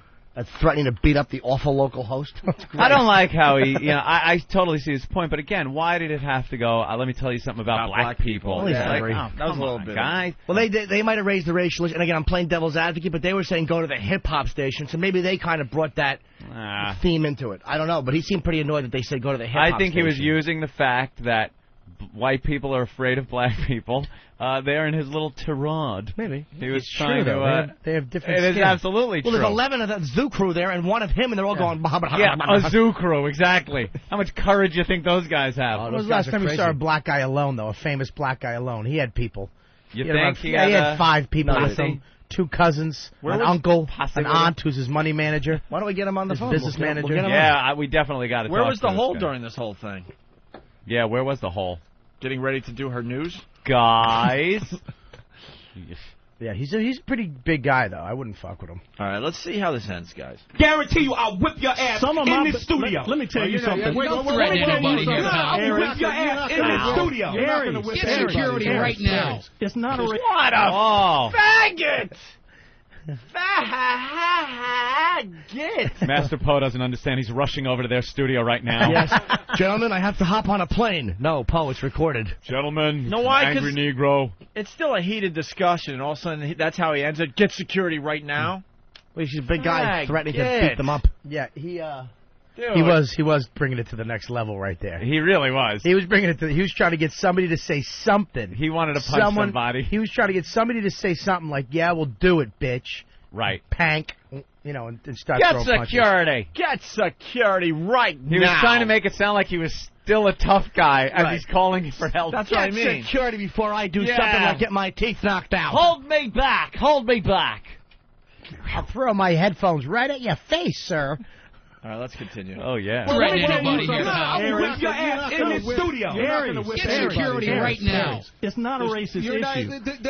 threatening to beat up the awful local host. I don't like how he, I totally see his point, but again, why did it have to go, let me tell you something about black people? Well, he's angry. That was a little bit. Guys. Well, they might have raised the racial issue, and again, I'm playing devil's advocate, but they were saying go to the hip-hop station, so maybe they kind of brought that theme into it. I don't know, but he seemed pretty annoyed that they said go to the hip-hop I think station. he was using the fact that white people are afraid of black people. They're in his little tirade. Maybe. He was It's trying true, though. to... They have different It is skin. absolutely Well, true. there's 11 of that zoo crew there, and one of him, and they're all going... Yeah, a zoo crew, exactly. How much courage do you think those guys have? When was the last time you saw a black guy alone, though? A famous black guy alone. He had people. You He think had he he had had 5 people No, with see? him. 2 cousins, Where an was- uncle, Possibly. an aunt who's his money manager. Why don't we get him on the His phone? business We'll manager. get him Yeah, we definitely got to Where talk was to the this hole guy. during this whole thing? Yeah, where was the hole? Getting ready to do her news? Guys. Yeah, he's a pretty big guy, though. I wouldn't fuck with him. All right, let's see how this ends, guys. Guarantee you I'll whip your ass Some of in my- this studio. Let me tell you something. Don't threaten anybody here, I pal. will whip your ass in this studio. Get security right now. It's not a... What a faggot! Get. Master Poe doesn't understand. He's rushing over to their studio right now. Yes. Gentlemen, I have to hop on a plane. No, Poe, it's recorded. Gentlemen, know why? angry Negro. It's still a heated discussion, and all of a sudden that's how he ends it. Get security right now. Well, he's a big guy threatening to beat them up. Yeah, he Dude. he was bringing it to the next level right there. He really was. He was bringing it to. He was trying to get somebody to say something. He wanted to punch somebody. He was trying to get somebody to say something like, "Yeah, we'll do it, bitch." Right. Pank. And start Get throwing punches. security. Get security right now. He was trying to make it sound like he was still a tough guy as he's calling for help. That's what I mean. Get security before I do something like get my teeth knocked out. Hold me back. Hold me back. I'll throw my headphones right at your face, sir. All right, let's continue. Oh, yeah. Well, threaten anybody here. I'll whip your ass in this studio. Get security right now. It's not a racist issue.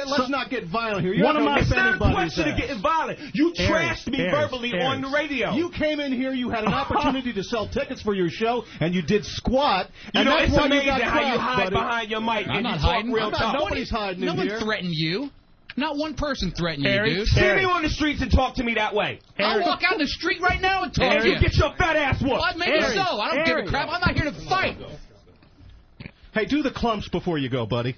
Let's not get violent here. One of my It's not a question of getting violent. You trashed me verbally on the radio. You came in here, you had an opportunity to sell tickets for your show, and you did squat. You know, that's it's why amazing you got how you crushed, hide buddy. behind your mic I'm and not you talk hiding. real talk. Nobody's hiding No in one here. threatened you. Not one person threatened you, dude. See me on the streets and talk to me that way. I'll walk out in the street right now and talk to you. You get your fat ass whooped. Well, maybe so. I don't give a crap. I'm not here to fight. Hey, do the clumps before you go, buddy.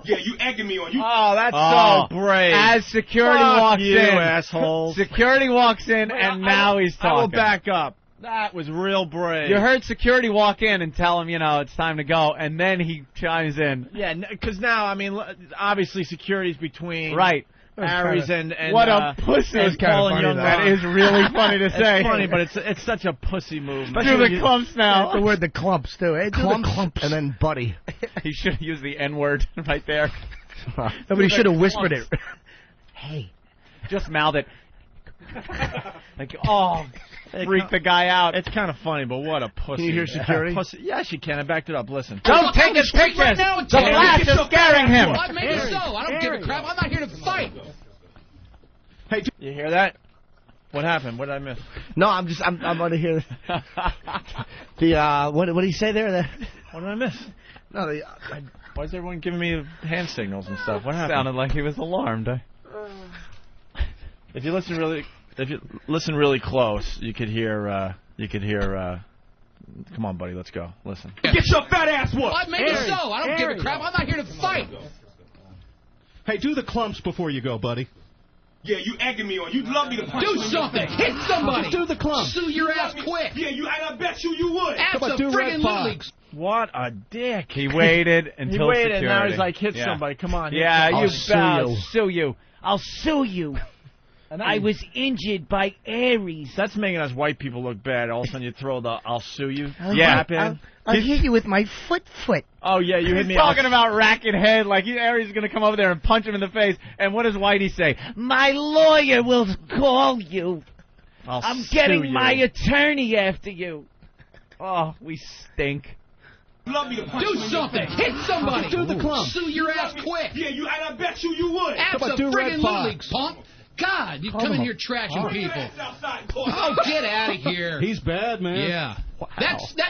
Yeah, you egging me on. Oh, that's so brave. As security Fuck walks you, in, assholes. Security walks in, and now he's talking. I will back up. That was real brave. You heard security walk in and tell him, it's time to go, and then he chimes in. Yeah, because now, I mean, obviously security's between Right. Aries and what a pussy. and Paul and Young. That is really funny to say. It's funny, but it's such a pussy move. Do the clumps now. That's the word, the clumps, too. Hey, Clumps, and then buddy. He should have used the N-word right there. Nobody should have whispered it. Hey. Just mouth it. Freak the guy out. It's kind of funny, but what a pussy. Can you hear security? Pussy. Yes, you can. I backed it up. Listen. Don't take his pictures. Right now and The tell flash is scaring him. Well, maybe so. I don't give a crap. I'm not here to fight. Hey, you hear that? What happened? What did I miss? No, I'm going to hear the what did he say there? What did I miss? No, why is everyone giving me hand signals and stuff? What happened? Sounded like he was alarmed. If you listen really close, you could hear. Come on, buddy, let's go. Listen. Get your fat ass whooped. Well, maybe so. I don't give a crap. I'm not here to fight. Hey, do the clumps before you go, buddy. Yeah, you egging me on. You'd love me to punch Do you in something. your face. Hit somebody. Do the clumps. Sue your ass quick. Yeah, and I bet you would. Absolutely. What a dick. He waited until He waited, security. and now he's like, hit somebody. Come on. Yeah, I'll you sue I'll you. sue you. I'll sue you. I was injured by Aries. That's making us white people look bad. All of a sudden you throw the "I'll sue you" Yeah. rap in. I'll hit you with my foot. Oh yeah, you hit He's me. talking about racking head like Aries is going to come over there and punch him in the face. And what does Whitey say? My lawyer will call you. I'm getting sue you. my attorney after you. Oh, we stink. Love me to punch Do you in your something. face. Hit somebody. Do the clumps. Sue your ass quick. Yeah, and I bet you would. Absolutely, punk. God, you come in here trashing people. Oh, get out of here. He's bad, man. Yeah. Wow.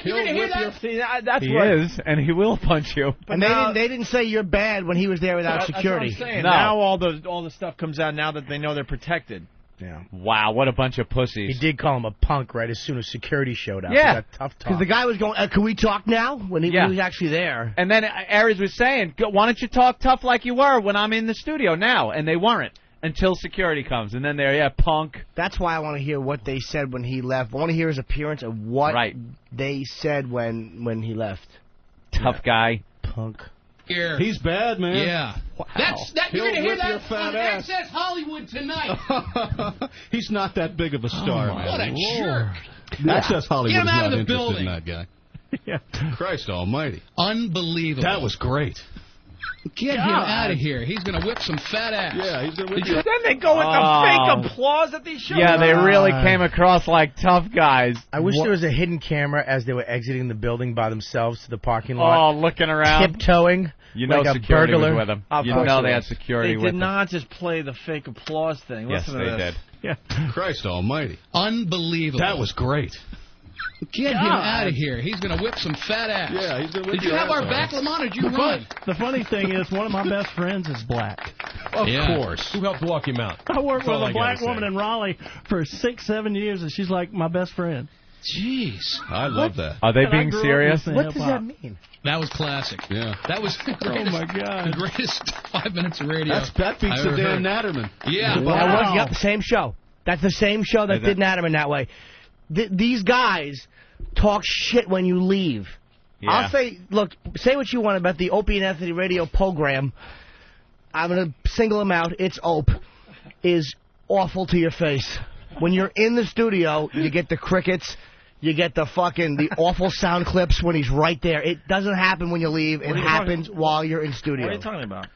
You're going to hear that? See, that's He what. is, and he will punch you. And they didn't say you're bad when he was there without security. That's what I'm saying. No. Now all the stuff comes out now that they know they're protected. Yeah. Wow, what a bunch of pussies. He did call him a punk right as soon as security showed up. Yeah. That tough talk. Because the guy was going, can we talk now? When he was actually there. And then Aries was saying, why don't you talk tough like you were when I'm in the studio now? And they weren't until security comes. And then they're, punk. That's why I want to hear what they said when he left. I want to hear his appearance of what they said when he left. Tough guy. Punk. Here. He's bad, man. Yeah. Wow. You're going to hear whip your that fat on ass. Access Hollywood tonight. He's not that big of a star, man. What a jerk. Access Hollywood Get him is out not of the interested building. in that guy. Christ almighty. Unbelievable. That was great. Get him out of here. He's going to whip some fat ass. Yeah, he's going to whip Then they go with the fake applause at these shows. Yeah, they really came across like tough guys. I wish there was a hidden camera as they were exiting the building by themselves to the parking lot. Oh, looking around. Tiptoeing. You know like security a burglar. was with them. Of You course know it they had was. security They with did them. not just play the fake applause thing. Yes, Listen to they this. did. Christ almighty. Unbelievable. That was great. Get him out of here. He's going to whip some fat ass. Yeah, he's going to whip Did you have our back, Lamont, or did you run? The funny thing is, one of my best friends is black. Of course. Who helped walk him out? I worked That's with all a I black gotta woman say. in Raleigh for 6-7 years, and she's like my best friend. Jeez. I love that. Are they And I being grew up serious? listening What to does hip-hop. that mean? That was classic. Yeah. That was the greatest, my God. the greatest 5 minutes of radio. That beats I the ever Dan heard. Natterman. Yeah. Yep, same show. That's the same show that did Natterman that way. These guys talk shit when you leave. Yeah. I'll say, look, say what you want about the Opie and Anthony radio program. I'm going to single him out. It's Ope. Is awful to your face. When you're in the studio, you get the crickets. You get the awful sound clips when he's right there. It doesn't happen when you leave. It happens while you're in studio. What are you talking about?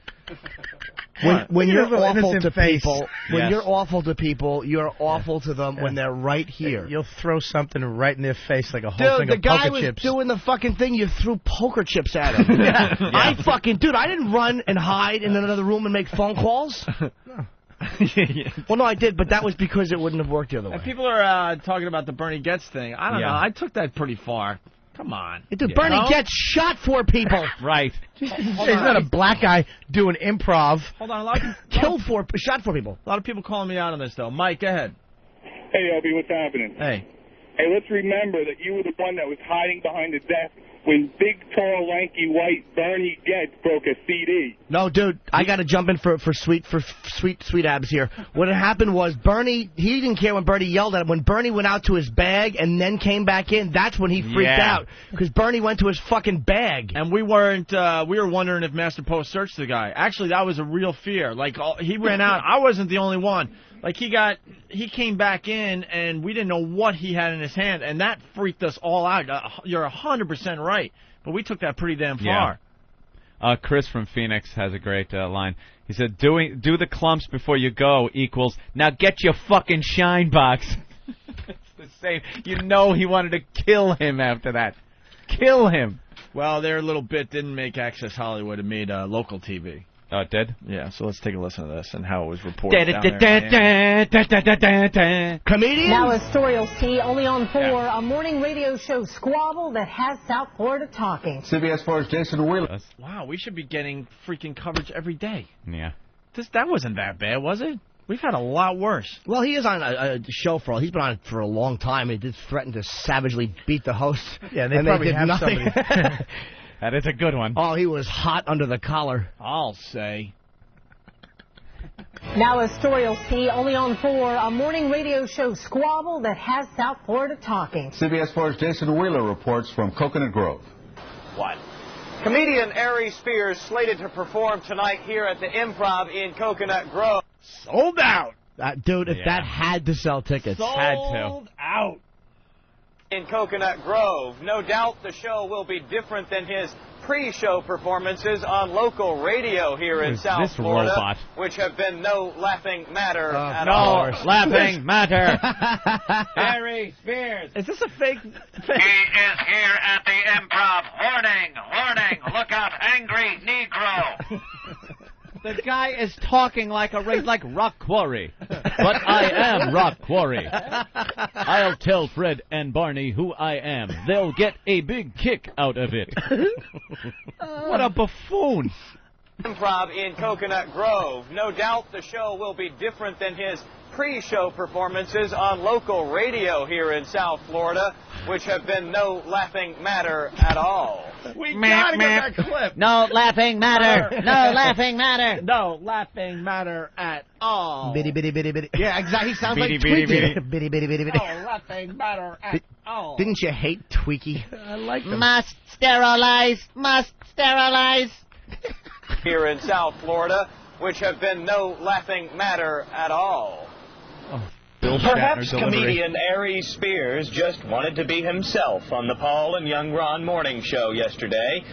When you're Your awful innocent to face. people, when Yes. you're awful to people, you're awful to them when they're right here. You'll throw something right in their face like a whole Dude, thing the of guy poker was chips. doing the fucking thing. You threw poker chips at him. I didn't run and hide in another room and make phone calls. Well, no, I did, but that was because it wouldn't have worked the other way. And people are talking about the Bernie Getz thing. I don't Yeah. know. I took that pretty far. Come on. Dude, Bernie Getz shot 4 people. Right. He's not a black guy doing improv. Hold on. A lot of Shot 4 people. A lot of people calling me out on this, though. Mike, go ahead. Hey, Opie, what's happening? Hey. Hey, let's remember that you were the one that was hiding behind the desk when big, tall, lanky, white Bernie Getz broke a CD. No, dude, I got to jump in for sweet abs here. What had happened was Bernie, he didn't care when Bernie yelled at him. When Bernie went out to his bag and then came back in, that's when he freaked out. Because Bernie went to his fucking bag. And we were wondering if Master Post searched the guy. Actually, that was a real fear. Like, he ran out. I wasn't the only one. Like, he came back in, and we didn't know what he had in his hand, and that freaked us all out. You're 100% right. But we took that pretty damn far. Chris from Phoenix has a great line. He said, do the clumps before you go equals, now get your fucking shine box. It's the same. You know he wanted to kill him after that. Kill him. Well, their little bit didn't make Access Hollywood. It made local TV. Oh, it did? Yeah, so let's take a listen to this and how it was reported down there. Comedian? Now a story you'll see only on 4, a morning radio show squabble that has South Florida talking. CBS 4's Jason Wheeler. Wow, we should be getting freaking coverage every day. Yeah. That wasn't that bad, was it? We've had a lot worse. Well, he is on a show he's been on it for a long time. He did threaten to savagely beat the host. Yeah, they probably did have nothing. somebody. That is a good one. Oh, he was hot under the collar. I'll say. Now a story you'll see only on 4, a morning radio show squabble that has South Florida talking. CBS 4's Jason Wheeler reports from Coconut Grove. What? Comedian Ari Spears slated to perform tonight here at the Improv in Coconut Grove. Sold out. Dude, if that had to sell tickets. Sold out. In Coconut Grove. No doubt the show will be different than his pre-show performances on local radio here in South Florida, robot? which have been no laughing matter at no all. laughing matter. Ari Spears. Is this a fake? He is here at the Improv. Warning, warning, look out, angry Negro. The guy is talking like Rock Quarry. But I am Rock Quarry. I'll tell Fred and Barney who I am. They'll get a big kick out of it. What a buffoon. Improv in Coconut Grove. No doubt the show will be different than his pre-show performances on local radio here in South Florida, which have been no laughing matter at all. We gotta get that clip. No laughing matter. No laughing matter. No laughing matter at all. Bitty, bitty, bitty, bitty. Yeah, exactly. He sounds Bitty, like bitty, Tweaky. bitty. Bitty, bitty, bitty, bitty. No laughing matter at all. Didn't you hate Tweaky? I like him. Must sterilize. Must sterilize. Here in South Florida, which have been no laughing matter at all. Perhaps comedian Ari Spears just wanted to be himself on the Paul and Young Ron morning show yesterday.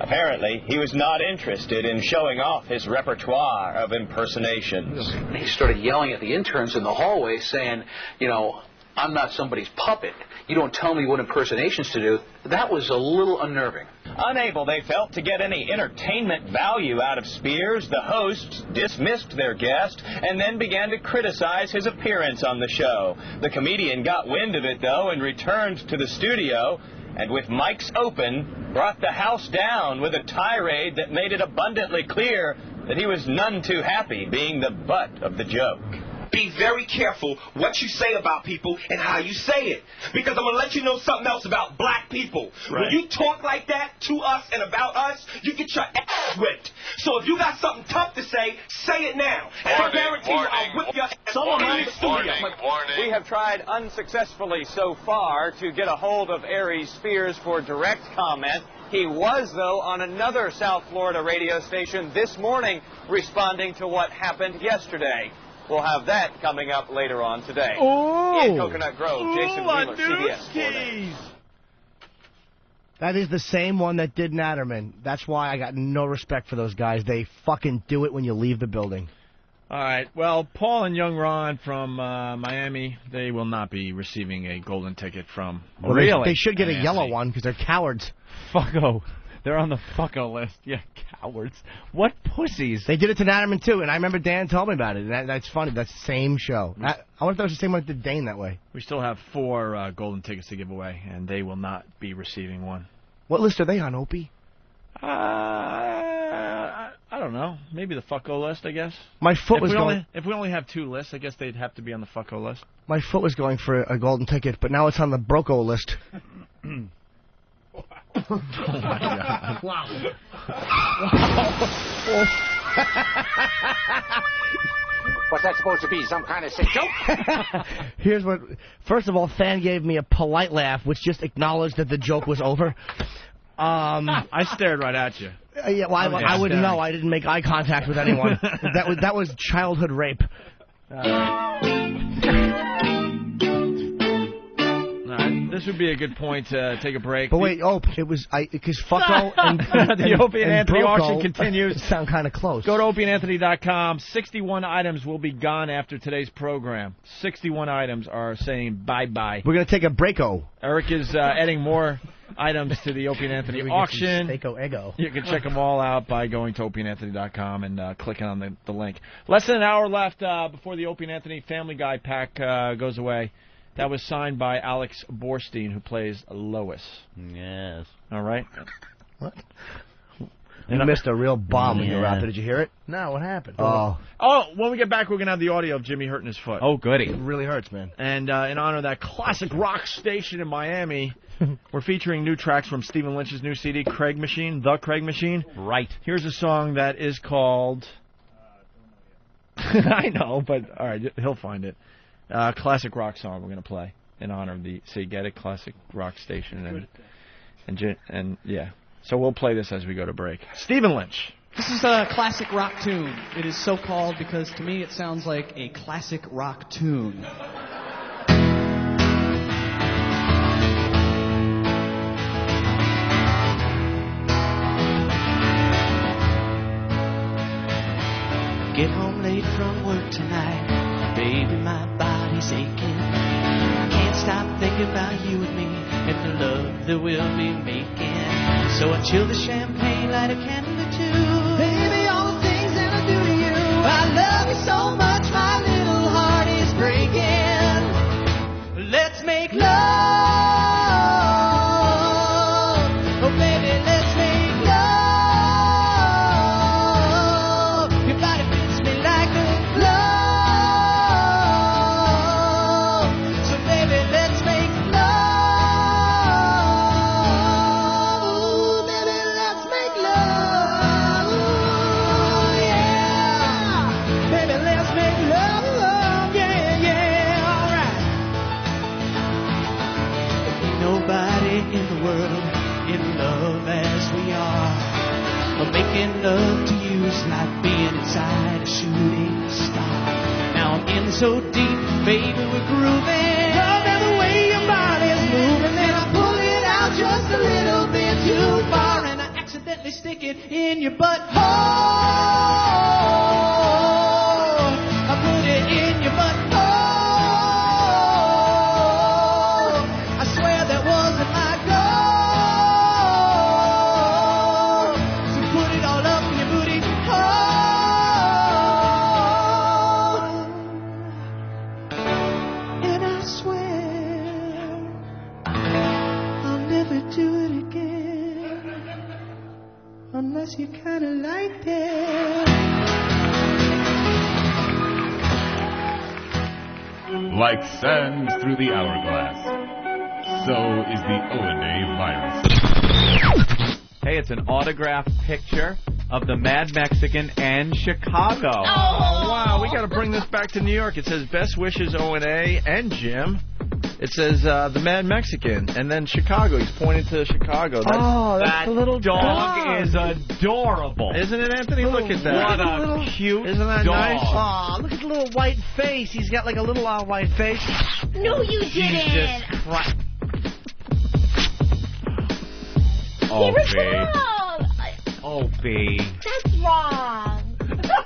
Apparently, he was not interested in showing off his repertoire of impersonations. He started yelling at the interns in the hallway saying, you know, I'm not somebody's puppet. You don't tell me what impersonations to do. That was a little unnerving. Unable, they felt, to get any entertainment value out of Spears, the hosts dismissed their guest and then began to criticize his appearance on the show. The comedian got wind of it, though, and returned to the studio, and with mics open, brought the house down with a tirade that made it abundantly clear that he was none too happy being the butt of the joke. Be very careful what you say about people and how you say it. Because I'm going to let you know something else about black people. Right. When you talk like that to us and about us, you get your ass whipped. So if you got something tough to say, say it now. And I guarantee you I'll whip your ass in the studio. We have tried unsuccessfully so far to get a hold of Aries Spears for direct comment. He was, though, on another South Florida radio station this morning responding to what happened yesterday. We'll have that coming up later on today. Ooh. In Coconut Grove, Jason Wheeler, CBS 4 News. That is the same one that did Natterman. That's why I got no respect for those guys. They fucking do it when you leave the building. All right. Well, Paul and Young Ron from Miami, they will not be receiving a golden ticket from. Well, really? They should get a yellow one because they're cowards. Fucko. They're on the fucko list. Yeah, cowards. What pussies. They did it to Natterman, too, and I remember Dan told me about it. And that's funny. That's the same show. I wonder if that was the same one that did Dane that way. We still have 4 golden tickets to give away, and they will not be receiving one. What list are they on, Opie? I don't know. Maybe the fucko list, I guess. My foot was going... If we only have 2 lists, I guess they'd have to be on the fucko list. My foot was going for a golden ticket, but now it's on the broco list. Oh, my God. Wow. What's that supposed to be? Some kind of sick joke? Here's what... First of all, Fan gave me a polite laugh, which just acknowledged that the joke was over. I stared right at you. Yeah, well, I wouldn't know. I didn't make eye contact with anyone. That was childhood rape. This would be a good point to take a break. But wait, it was because Fucko and the Opie and Anthony Broco auction continues. Sound kind of close. Go to opieandanthony.com. 61 items will be gone after today's program. 61 items are saying bye-bye. We're going to take a breako. Eric is adding more items to the Opie and Anthony auction. Ego. You can check them all out by going to opieandanthony.com and clicking on the link. Less than an hour left before the Opie and Anthony Family Guy pack goes away. That was signed by Alex Borstein, who plays Lois. Yes. All right. What? You missed a real bomb when you were out there. Did you hear it? No, what happened? Oh, when we get back, we're going to have the audio of Jimmy hurting his foot. Oh, goody. It really hurts, man. And in honor of that classic rock station in Miami, we're featuring new tracks from Stephen Lynch's new CD, Craig Machine, The Craig Machine. Right. Here's a song that is called... I know, but all right, he'll find it. Classic rock song we're going to play in honor of the classic rock station. And yeah. So we'll play this as we go to break. Stephen Lynch. This is a classic rock tune. It is so called because to me it sounds like a classic rock tune. Get home late from work tonight. Baby, my body's aching. Can't stop thinking about you and me and the love that we'll be making. So I chill the champagne, light a candle or two. Baby, all the things that I do to you. I love you so much, my little heart is breaking. Let's make love. Oh, baby, let's make love. Your body fits me like a glove. Making love to you's like being inside a shooting star. Now I'm in so deep, baby, we're grooving. Love the way your body's moving. Then I pull it out just a little bit too far, and I accidentally stick it in your butthole. I put it in your butthole. I swear that wasn't my goal. unless you kinda like it. Like sand through the hourglass, so is the O&A virus. Hey, it's an autographed picture of the Mad Mexican and Chicago. Oh, wow. We got to bring this back to New York. It says best wishes O&A and Jim. It says the Mad Mexican and then Chicago. He's pointing to Chicago. That little dog is adorable. Isn't it, Anthony? Look at that. What a cute Isn't that dog. nice? Aw, look at the little white face. He's got like a little white face. No, you didn't. Jesus Christ. Oh, He was babe. wrong. Oh, babe. That's wrong.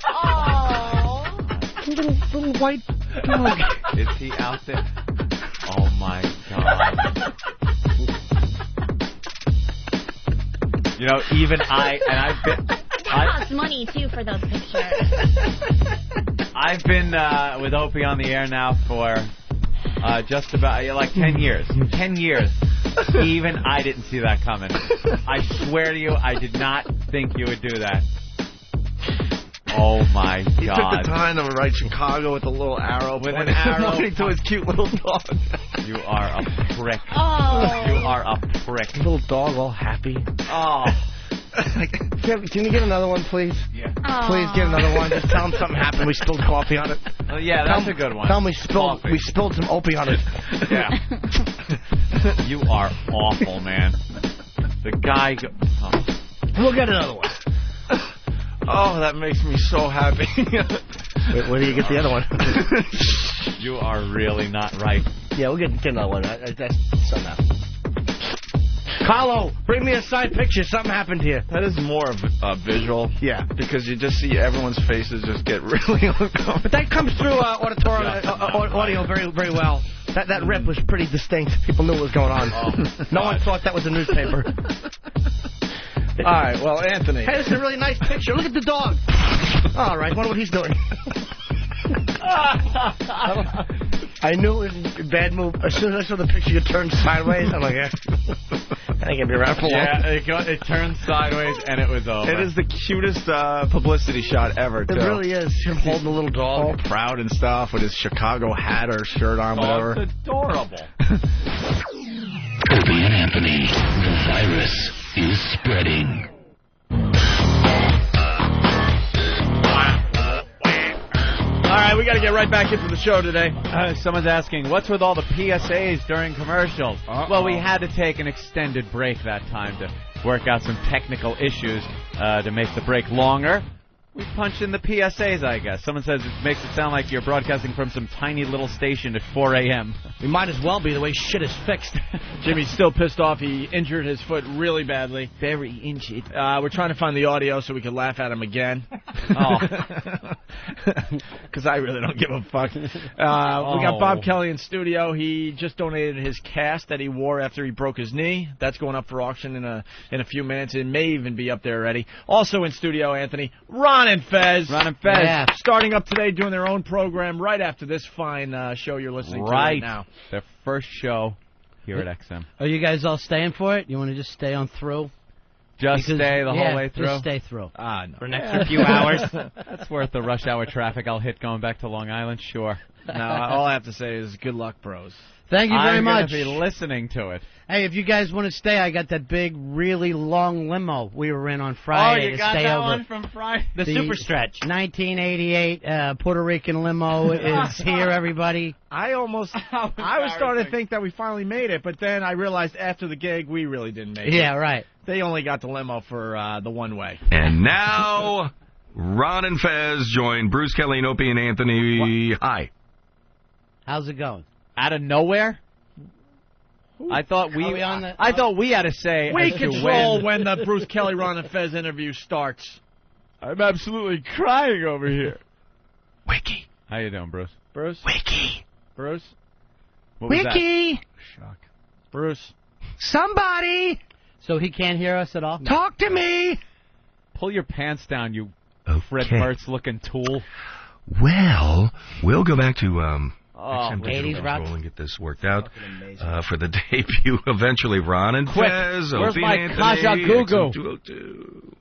Oh. Little white dog. Is he out there? Oh, my God. You know, even I've been... That costs money, too, for those pictures. I've been with Opie on the air now for just about like 10 years. 10 years. Even I didn't see that coming. I swear to you, I did not think you would do that. Oh my God! He took the time to write Chicago with a little arrow, with an arrow pointing to his cute little dog. You are a prick. Oh. You are a prick. Little dog, all happy. Oh. Can you get another one, please? Yeah. Please get another one. Just tell him something happened. We spilled coffee on it. Oh, yeah, that's a good one. Tell him we spilled some Opie on it. Yeah. You are awful, man. The guy. We'll get another one. Oh, that makes me so happy. Wait, where do you get the other one? You are really not right. Yeah, we'll get another one. That's somehow. Carlo, bring me a signed picture. Something happened here. That is more of a visual. Yeah. Because you just see everyone's faces just get really uncomfortable. But that comes through audio very, very well. That rip was pretty distinct. People knew what was going on. Oh, no one thought that was a newspaper. All right, well, Anthony. Hey, this is a really nice picture. Look at the dog. All right, wonder what he's doing. I knew it was a bad move. As soon as I saw the picture, you turned sideways. I'm like, that ain't going to be around for long. Yeah, it turned sideways, and it was over. It is the cutest publicity shot ever, too. It really is. Him holding a little dog. All proud and stuff with his Chicago hat or shirt on, whatever. It's adorable. Opie and Anthony, the virus is spreading. All right, we got to get right back into the show today. Someone's asking, what's with all the PSAs during commercials? Well, we had to take an extended break that time to work out some technical issues to make the break longer. We punched in the PSAs, I guess. Someone says it makes it sound like you're broadcasting from some tiny little station at 4 a.m. We might as well be the way shit is fixed. Jimmy's still pissed off. He injured his foot really badly. Very injured. We're trying to find the audio so we can laugh at him again. Because I really don't give a fuck. We got Bob Kelly in studio. He just donated his cast that he wore after he broke his knee. That's going up for auction in a few minutes. It may even be up there already. Also in studio, Anthony, Ron and Fez. Ron and Fez. Yeah. Starting up today, doing their own program right after this fine show you're listening to right now. Their first show here at XM. Are you guys all staying for it? You want to just stay on through? Just stay the whole way through? Just stay through. No. For an extra few hours. That's worth the rush hour traffic I'll hit going back to Long Island, sure. No, all I have to say is good luck, bros. Thank you very much. I'm going to be listening to it. Hey, if you guys want to stay, I got that big, really long limo we were in on Friday. Oh, you got that one from Friday? The super stretch. 1988 Puerto Rican limo is here, everybody. I was starting to think that we finally made it, but then I realized after the gig we really didn't make it. Yeah, right. They only got the limo for the one way. And now, Ron and Fez join Bruce Kelly and Opie and Anthony. Hi. How's it going? Out of nowhere? I thought we had to say we control when the Bruce Kelly, Ron and Fez interview starts. I'm absolutely crying over here. Wiki. How you doing, Bruce? Bruce? Wiki. Bruce? What was Wiki. That? Shock. Bruce? Somebody. So he can't hear us at all? Talk to me. Pull your pants down, you Fred Mertz-looking tool. Well, we'll go back to XM 80s rock and get this worked out for the debut. Eventually, Ron and Fez, Where's Opie my and Kaja Anthony, Gugu? XM 202.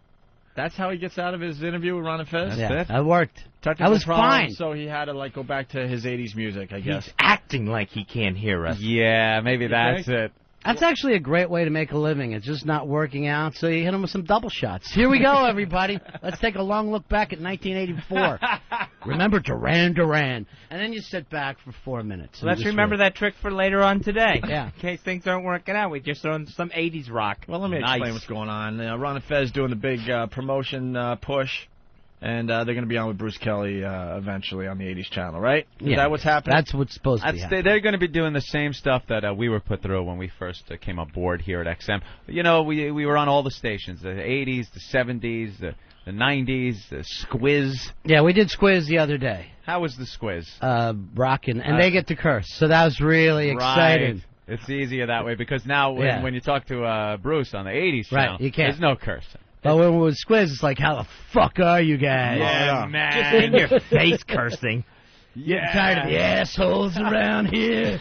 That's how he gets out of his interview with Ron and Fez? Yeah, that worked. Technical That was problems, fine. So he had to like go back to his 80s music, I guess. He's acting like he can't hear us. Yeah, maybe that's it. That's actually a great way to make a living. It's just not working out, so you hit him with some double shots. Here we go, everybody. Let's take a long look back at 1984. Remember Duran Duran. And then you sit back for 4 minutes. Let's remember that trick for later on today. Yeah. In case things aren't working out, we just throw in some 80s rock. Well, let me explain what's going on. Ron and Fez doing the big promotion push, and they're going to be on with Bruce Kelly eventually on the 80s channel, right? Is that what's happening? That's what's supposed to be happening. They're going to be doing the same stuff that we were put through when we first came aboard here at XM. You know, we were on all the stations, the 80s, the 70s, the 90s, the Squiz. Yeah, we did Squiz the other day. How was the Squiz? Rockin', and they get to curse, so that was really exciting. Right. It's easier that way because now when you talk to Bruce on the 80s channel, you can't. there's no cursing. But when it was Squiz, it's like, how the fuck are you guys? Yeah, man. Just in your face cursing. Getting tired of the assholes around here.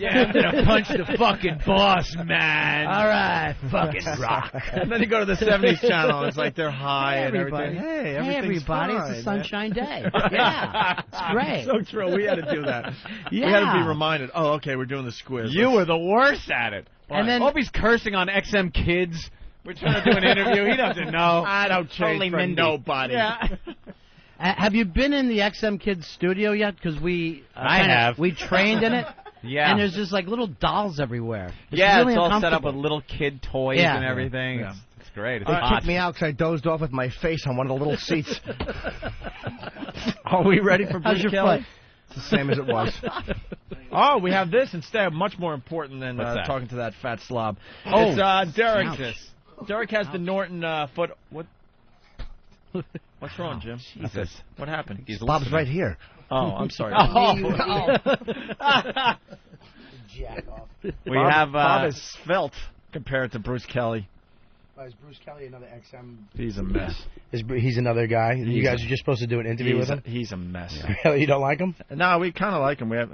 Yeah, I'm gonna punch the fucking boss, man. All right, fucking rock. And then you go to the 70s channel, and it's like they're high and everybody. everything. Hey, Hey, everything's everybody, fine, it's a sunshine man. day. Yeah, it's great. So true. We had to do that. We Yeah. had to be reminded. Oh, okay, we're doing the Squiz. You were the worst at it. And then- hope he's cursing on XM Kids. We're trying to do an interview. He doesn't know. I don't change Totally for Mindy. nobody. Yeah. Have you been in the XM Kids studio yet? Because we I have. We trained in it. Yeah. And there's just like little dolls everywhere. It's Yeah, really it's all set up uncomfortable. with little kid toys Yeah. and everything. Yeah. It's great. It's They hot. kicked me out because I dozed off with my face on one of the little seats. Are we ready for How's Bruce your Kelly? foot? It's the same as it was. Oh, we have this instead. Much more important than What's that? talking to that fat slob. Oh, It's Derek. ouch. Derek has the Norton foot. What? What's wrong, Jim? Jesus. What happened? Bob's right here. Oh, I'm sorry. Jack off. We have Bob is svelte compared to Bruce Kelly. Is Bruce Kelly another XM? He's a mess. He's another guy. You guys are just supposed to do an interview with him? He's a mess. Really? You don't like him? No, we kind of like him. We have.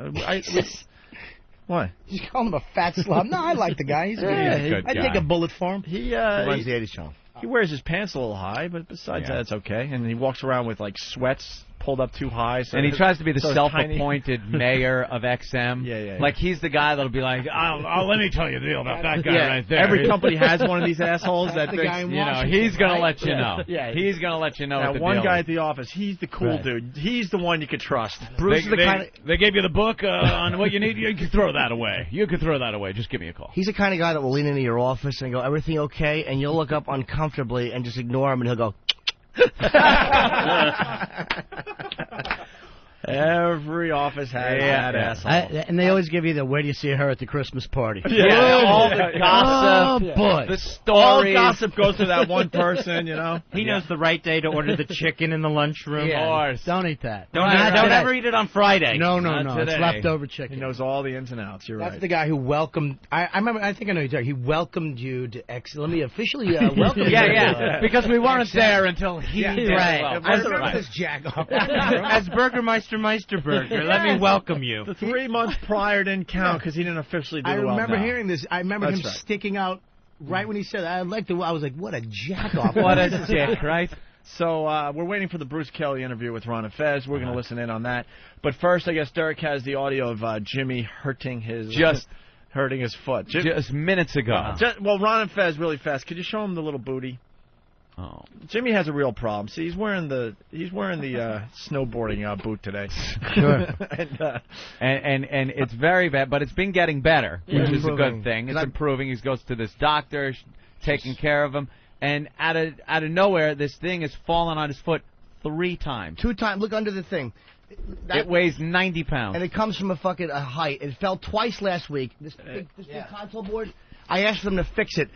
What? You call him a fat slob? No, I like the guy. He's Yeah, good. he's a I'd good take guy. a bullet for him. He Runs the 80s channel. He wears his pants a little high, but besides that, it's okay. And he walks around with like sweats pulled up too high. So And he tries to be the so it's self-appointed mayor of XM. Yeah. Like he's the guy that'll be like, "Oh, let me tell you the deal about that guy right there." Every company has one of these assholes that the thinks, guy in you know, Washington, he's gonna right? let you know. Yeah. He's gonna let you know. that what the one deal guy is. at the office, he's the cool Right. dude. He's the one you could trust. Bruce They, is the they- kind of... they gave you the book on what you need. You can throw that away. You can throw that away. Just give me a call. He's the kind of guy that will lean into your office and go, "Everything okay?" And you'll look up uncomfortably and just ignore him, and he'll go. Every office has that asshole. And they always give you the, where do you see her at the Christmas party? Yeah, all the gossip, Oh, boy. the All stories. gossip goes to that one person, you know. He knows the right day to order the chicken in the lunchroom. Yeah, don't eat that. Don't today. ever eat it on Friday. No, Not it's today. leftover He chicken. knows all the ins and outs. You're That's right. the guy who welcomed. I remember. I think I know who you're talking. He welcomed you to X. Let me officially welcome you. Yeah. Because we weren't there until he did. right. Well, I remember this jack off. As Burgermeister Meisterburger, let me welcome you. The 3 months prior didn't count because he didn't officially do I the well. remember No. hearing this. I remember That's him right. sticking out right when he said, "I'd like to." I was like, "What a jack off!" What a dick, right? So we're waiting for the Bruce Kelly interview with Ron and Fez. We're going to listen in on that. But first, I guess Derek has the audio of Jimmy hurting his foot. Just minutes ago. Well, Ron and Fez, really fast. Could you show him the little booty? Oh. Jimmy has a real problem. See, he's wearing the snowboarding boot today. Sure. and it's very bad, but it's been getting better, which is a Improving. good thing. It's improving. He goes to this doctor, taking care of him, and out of nowhere, this thing has fallen on his foot 3 times. 2 times. Look under the thing. It weighs 90 pounds. And it comes from a height. It fell twice last week. This big console board. I asked them to fix it.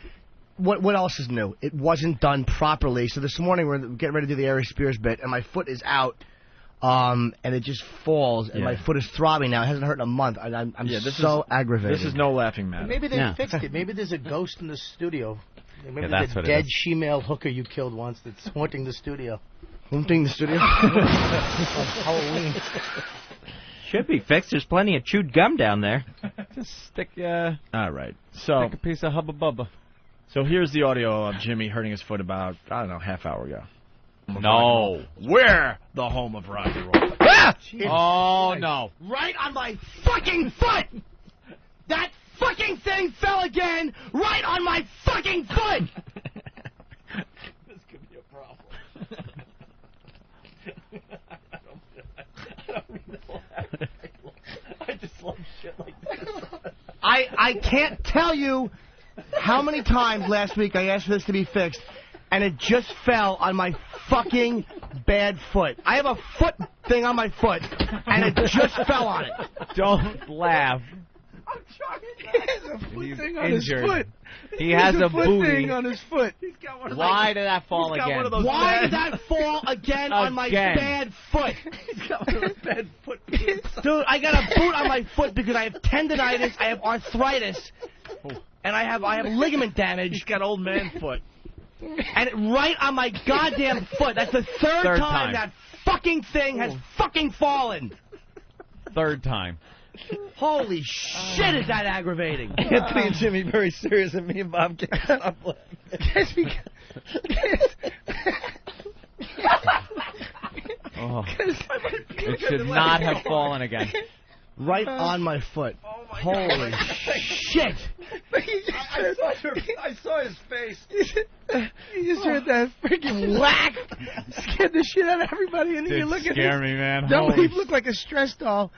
What else is new? It wasn't done properly. So this morning we're getting ready to do the Ari Spears bit, and my foot is out, and it just falls, and my foot is throbbing now. It hasn't hurt in a month. And I'm so aggravated. This is no laughing matter. Maybe they fixed it. Maybe there's a ghost in the studio. Maybe Yeah, that's the what it dead is. she-male hooker you killed once that's haunting the studio. Haunting the studio? Halloween. Should be fixed. There's plenty of chewed gum down there. Just stick All right. So a piece of Hubba Bubba. So here's the audio of Jimmy hurting his foot about, I don't know, half hour ago. No. We're the home of rock and roll. Ah! Oh, no. Right on my fucking foot! That fucking thing fell again right on my fucking foot! This could be a problem. I just love shit like this. I can't tell you how many times last week I asked for this to be fixed, and it just fell on my fucking bad foot. I have a foot thing on my foot, and it just fell on it. Don't laugh. I'm trying. He has a foot thing on his injured. foot. He has a foot booty. thing on his foot. Why did that fall again? Why did that fall again on my bad foot? He's got one of those bad foot boots. Dude, I got a boot on my foot because I have tendonitis, I have arthritis, and I have ligament damage. He's got old man foot. And right on my goddamn foot. That's the third time that fucking thing has fucking fallen. Third time. Holy shit, is that aggravating? Anthony and Jimmy very serious, and me and Bob can't stop laughing. Oh. It should not have fallen again. Right on my foot. Oh my Holy God. shit. I saw his face. You just heard that freaking whack. Scared the shit out of everybody. And then you look at scare me, man. Somebody Holy looked like a stress doll.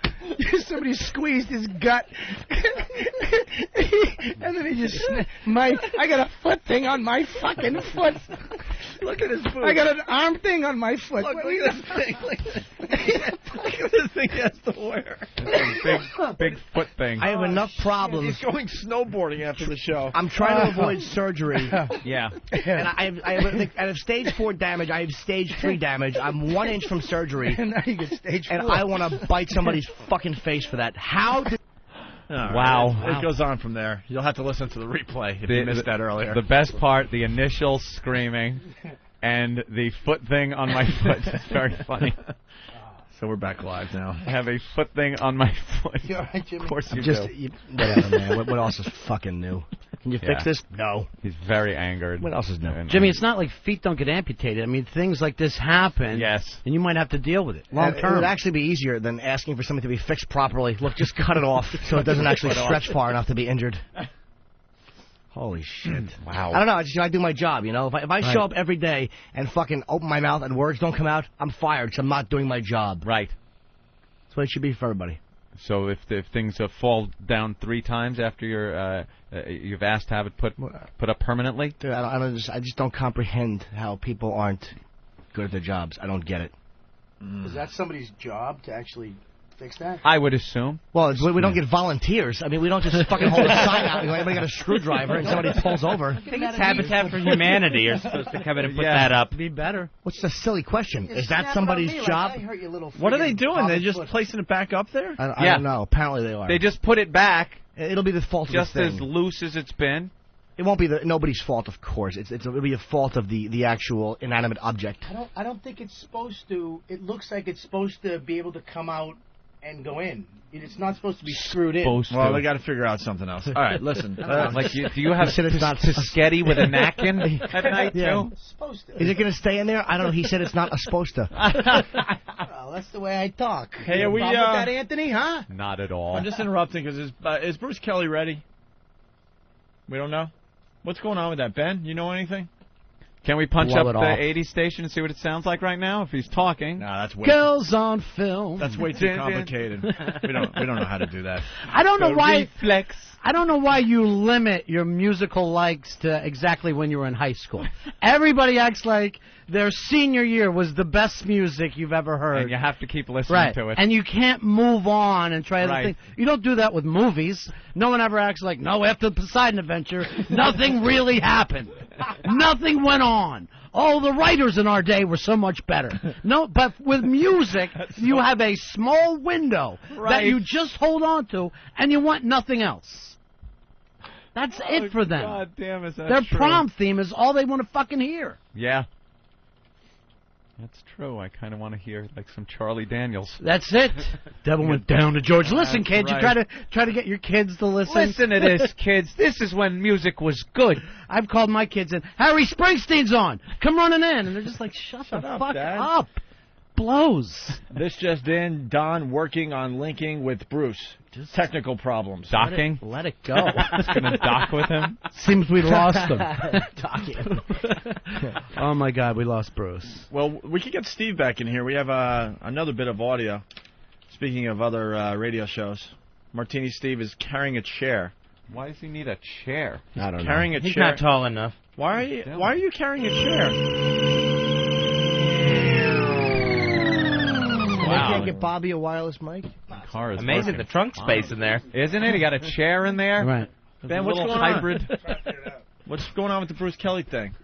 Somebody squeezed his gut. And then he just... I got a foot thing on my fucking foot. Look at his foot. I got an arm thing on my foot. Look at this thing. Look at this thing he has to wear. Big foot thing. I have enough problems. He's going snowboarding after the show. I'm trying to avoid surgery. Yeah. And I have stage 4 damage. I have stage 3 damage. I'm 1 inch from surgery. And now you get stage 4. And I want to bite somebody's fucking face for that. How did... Wow. It goes on from there. You'll have to listen to the replay if you missed that earlier. The best part, the initial screaming and the foot thing on my foot. It's very funny. So we're back live now. I have a foot thing on my foot. You all right, Jimmy? Of course you Just do. whatever, man. What else is fucking new? Can you fix this? No. He's very angered. What else is new? Jimmy, it's not like feet don't get amputated. I mean, things like this happen. Yes. And you might have to deal with it long It term. would actually be easier than asking for something to be fixed properly. Look, just cut it off so it doesn't actually stretch far enough to be injured. Holy shit. Wow. I don't know. I do my job, you know. If I show up every day and fucking open my mouth and words don't come out, I'm fired because I'm not doing my job. Right. That's what it should be for everybody. So if things fall down 3 times after you've asked to have it put up permanently? Dude, I just don't comprehend how people aren't good at their jobs. I don't get it. Is that somebody's job to actually fix that? I would assume. Well, we don't get volunteers. I mean, we don't just fucking hold a sign out. Anybody got a screwdriver and somebody pulls over. I think it's Habitat for Humanity are supposed to come in and put that up. Be better. What's the silly question? Is that somebody's job? What are they doing? They're just placing it back up there? I don't know. Apparently they are. They just put it back. It'll be the fault just of the thing. as loose as it's been. It won't be nobody's fault, of course. It'll be a fault of the actual inanimate object. I don't think it's supposed to. It looks like it's supposed to be able to come out and go in. It's not supposed to be screwed in. Well, they got to figure out something else. All right, listen. Do you have Piscetti with a napkin at night too? It's supposed to. Is it going to stay in there? I don't know. He said it's not supposed to. Well, that's the way I talk. Hey, are we? Problem with that, Anthony? Huh? Not at all. I'm just interrupting because is Bruce Kelly ready? We don't know. What's going on with that, Ben? You know anything? Can we punch Blow up it the off. 80 station and see what it sounds like right now if he's talking? Nah, that's way Girls on film. That's way too complicated. we don't know how to do that. I don't know why. Reflex. I don't know why you limit your musical likes to exactly when you were in high school. Everybody acts like their senior year was the best music you've ever heard. And you have to keep listening Right. to it. And you can't move on and try other Right. things. You don't do that with movies. No one ever acts like, no, after the Poseidon Adventure, nothing really happened. Nothing went on. Oh, the writers in our day were so much better. No, but with music, you have a small window that Right. you just hold on to, and you want nothing else. That's it for them. God damn, is that Their true? prom theme is all they want to fucking hear. Yeah. That's true. I kind of want to hear like some Charlie Daniels. That's it. Devil went down to George. Listen, kids, right. you try to get your kids to listen. Listen to this, kids. This is when music was good. I've called my kids in. Harry Springsteen's on. Come running in, and they're just like, "Shut the fuck Dad. up." Blows. This just in, Don working on linking with Bruce. Just technical problems. Docking? Let it go. Just going to dock with him? Seems we lost him. Docking. Oh, my God, we lost Bruce. Well, we could get Steve back in here. We have another bit of audio. Speaking of other radio shows, Martini Steve is carrying a chair. Why does he need a chair? I don't know. Carrying a He's chair. not tall enough. Why are you carrying a chair? Wow. Can't get Bobby a wireless mic? Car is Amazing, working. the trunk space in there. Isn't it? He got a chair in there? Right. Ben, what's going hybrid. on? What's going on with the Bruce Kelly thing?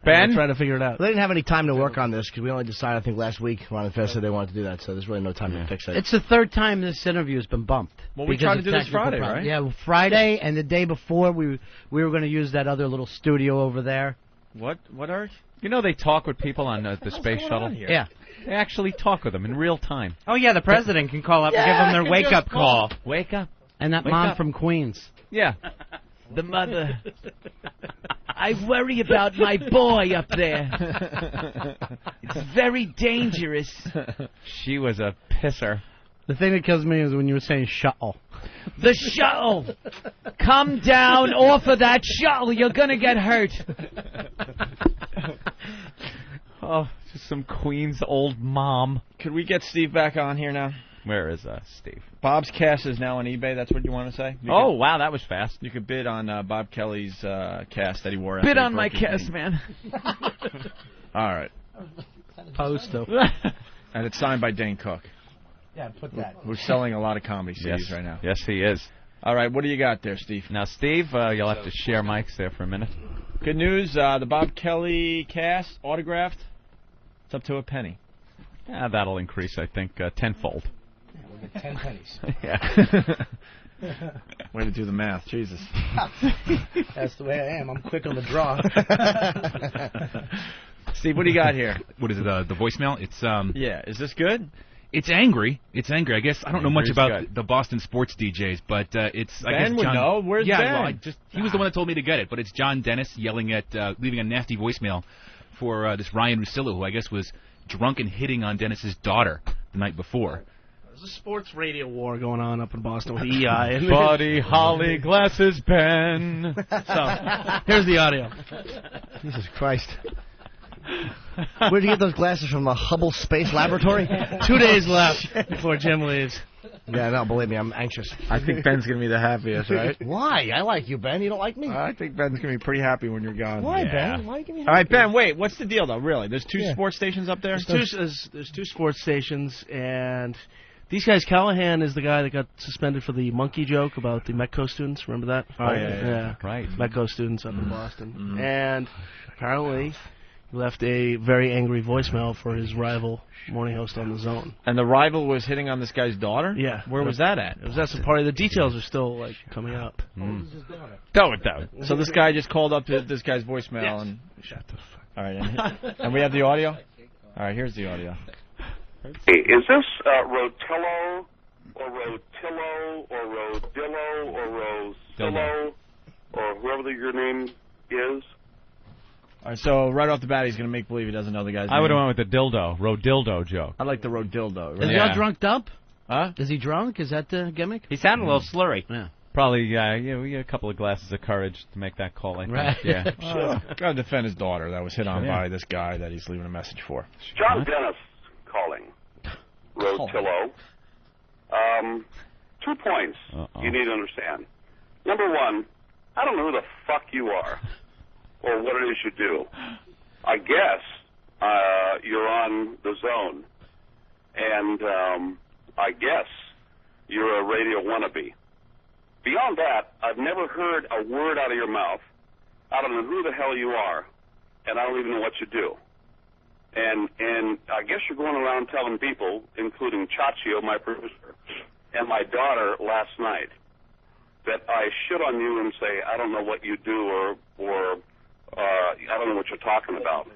Ben? We're trying to figure it out. They didn't have any time to work on this because we only decided, I think, last week. Ron and Fez said they wanted to do that, so there's really no time to fix it. It's the third time this interview has been bumped. Well, we because tried to of do this technical Friday, problems. right? Yeah, Friday, and the day before we were going to use that other little studio over there. What, Eric? You know they talk with people on the space shuttle? Yeah. They actually talk with them in real time. Oh, yeah, the president can call up and give them their wake-up call. Wake up. And that Wake mom up. from Queens. Yeah. The mother. I worry about my boy up there. It's very dangerous. She was a pisser. The thing that kills me is when you were saying shuttle. The shuttle. Come down off of that shuttle. You're going to get hurt. Oh, just some Queen's old mom. Could we get Steve back on here now? Where is Steve? Bob's cast is now on eBay. That's what you want to say? Wow, that was fast. You could bid on Bob Kelly's cast that he wore. Bid after he on my broke his cast, knee. man. All right. Posto. And it's signed by Dane Cook. Yeah, put that. Who's selling a lot of comedy CDs Yes. right now. Yes, he is. All right, what do you got there, Steve? Now, Steve, you'll have to share mics there for a minute. Good news, the Bob Kelly cast, autographed, it's up to a penny. Yeah, that'll increase, I think, tenfold. Yeah, we'll get 10 pennies. Yeah. Way to do the math, Jesus. That's the way I am. I'm quick on the draw. Steve, what do you got here? What is it, the voicemail? It's Yeah, is this good? It's angry. It's angry. I guess I don't know much Angry's about good. the Boston sports DJs, but it's I Ben guess would John. know. Where's yeah, Ben? well, he was the one that told me to get it, but it's John Dennis yelling at, leaving a nasty voicemail for this Ryan Russillo, who I guess was drunk and hitting on Dennis's daughter the night before. There's a sports radio war going on up in Boston with EI. Buddy Holly glasses, Ben. So, here's the audio. Jesus Christ. Where'd you get those glasses from? A Hubble Space Laboratory? 2 days left before Jim leaves. Yeah, no, believe me, I'm anxious. I think Ben's going to be the happiest, right? Why? I like you, Ben. You don't like me? I think Ben's going to be pretty happy when you're gone. Why, Yeah. Ben? Why are you giving me All right, Ben, wait. What's the deal, though, really? There's two sports stations up there? There's two sports stations, and these guys, Callahan is the guy that got suspended for the monkey joke about the Metco students. Remember that? Oh, yeah. Right. Metco students up in Boston. And apparently he left a very angry voicemail for his rival morning host on The Zone. And the rival was hitting on this guy's daughter? Yeah. Where was that at? It was at some party. The details are still, like, coming up. Don't. So this guy just called up to this guy's voicemail and... Shut the fuck. All right, and we have the audio? All right, here's the audio. Hey, is this Rotillo or Rotillo or Rodillo or Rosillo or whoever your name is? All right, so right off the bat, he's going to make believe he doesn't know the guy's name. I would have went with the dildo, Rodildo joke. I like the Rodildo. Is he all drunked up? Huh? Is he drunk? Is that the gimmick? He sounded a little slurry. Yeah. Probably, we get a couple of glasses of courage to make that call, I think. Right. Yeah. Sure. Got to defend his daughter that was hit on Yeah. by this guy that he's leaving a message for. John Dennis calling. Rotillo. 2 points you need to understand. Number one, I don't know who the fuck you are or what it is you do. I guess you're on The Zone, and I guess you're a radio wannabe. Beyond that, I've never heard a word out of your mouth. I don't know who the hell you are, and I don't even know what you do. And I guess you're going around telling people, including Chachio, my producer, and my daughter last night, that I shit on you and say I don't know what you do or I don't know what you're talking about.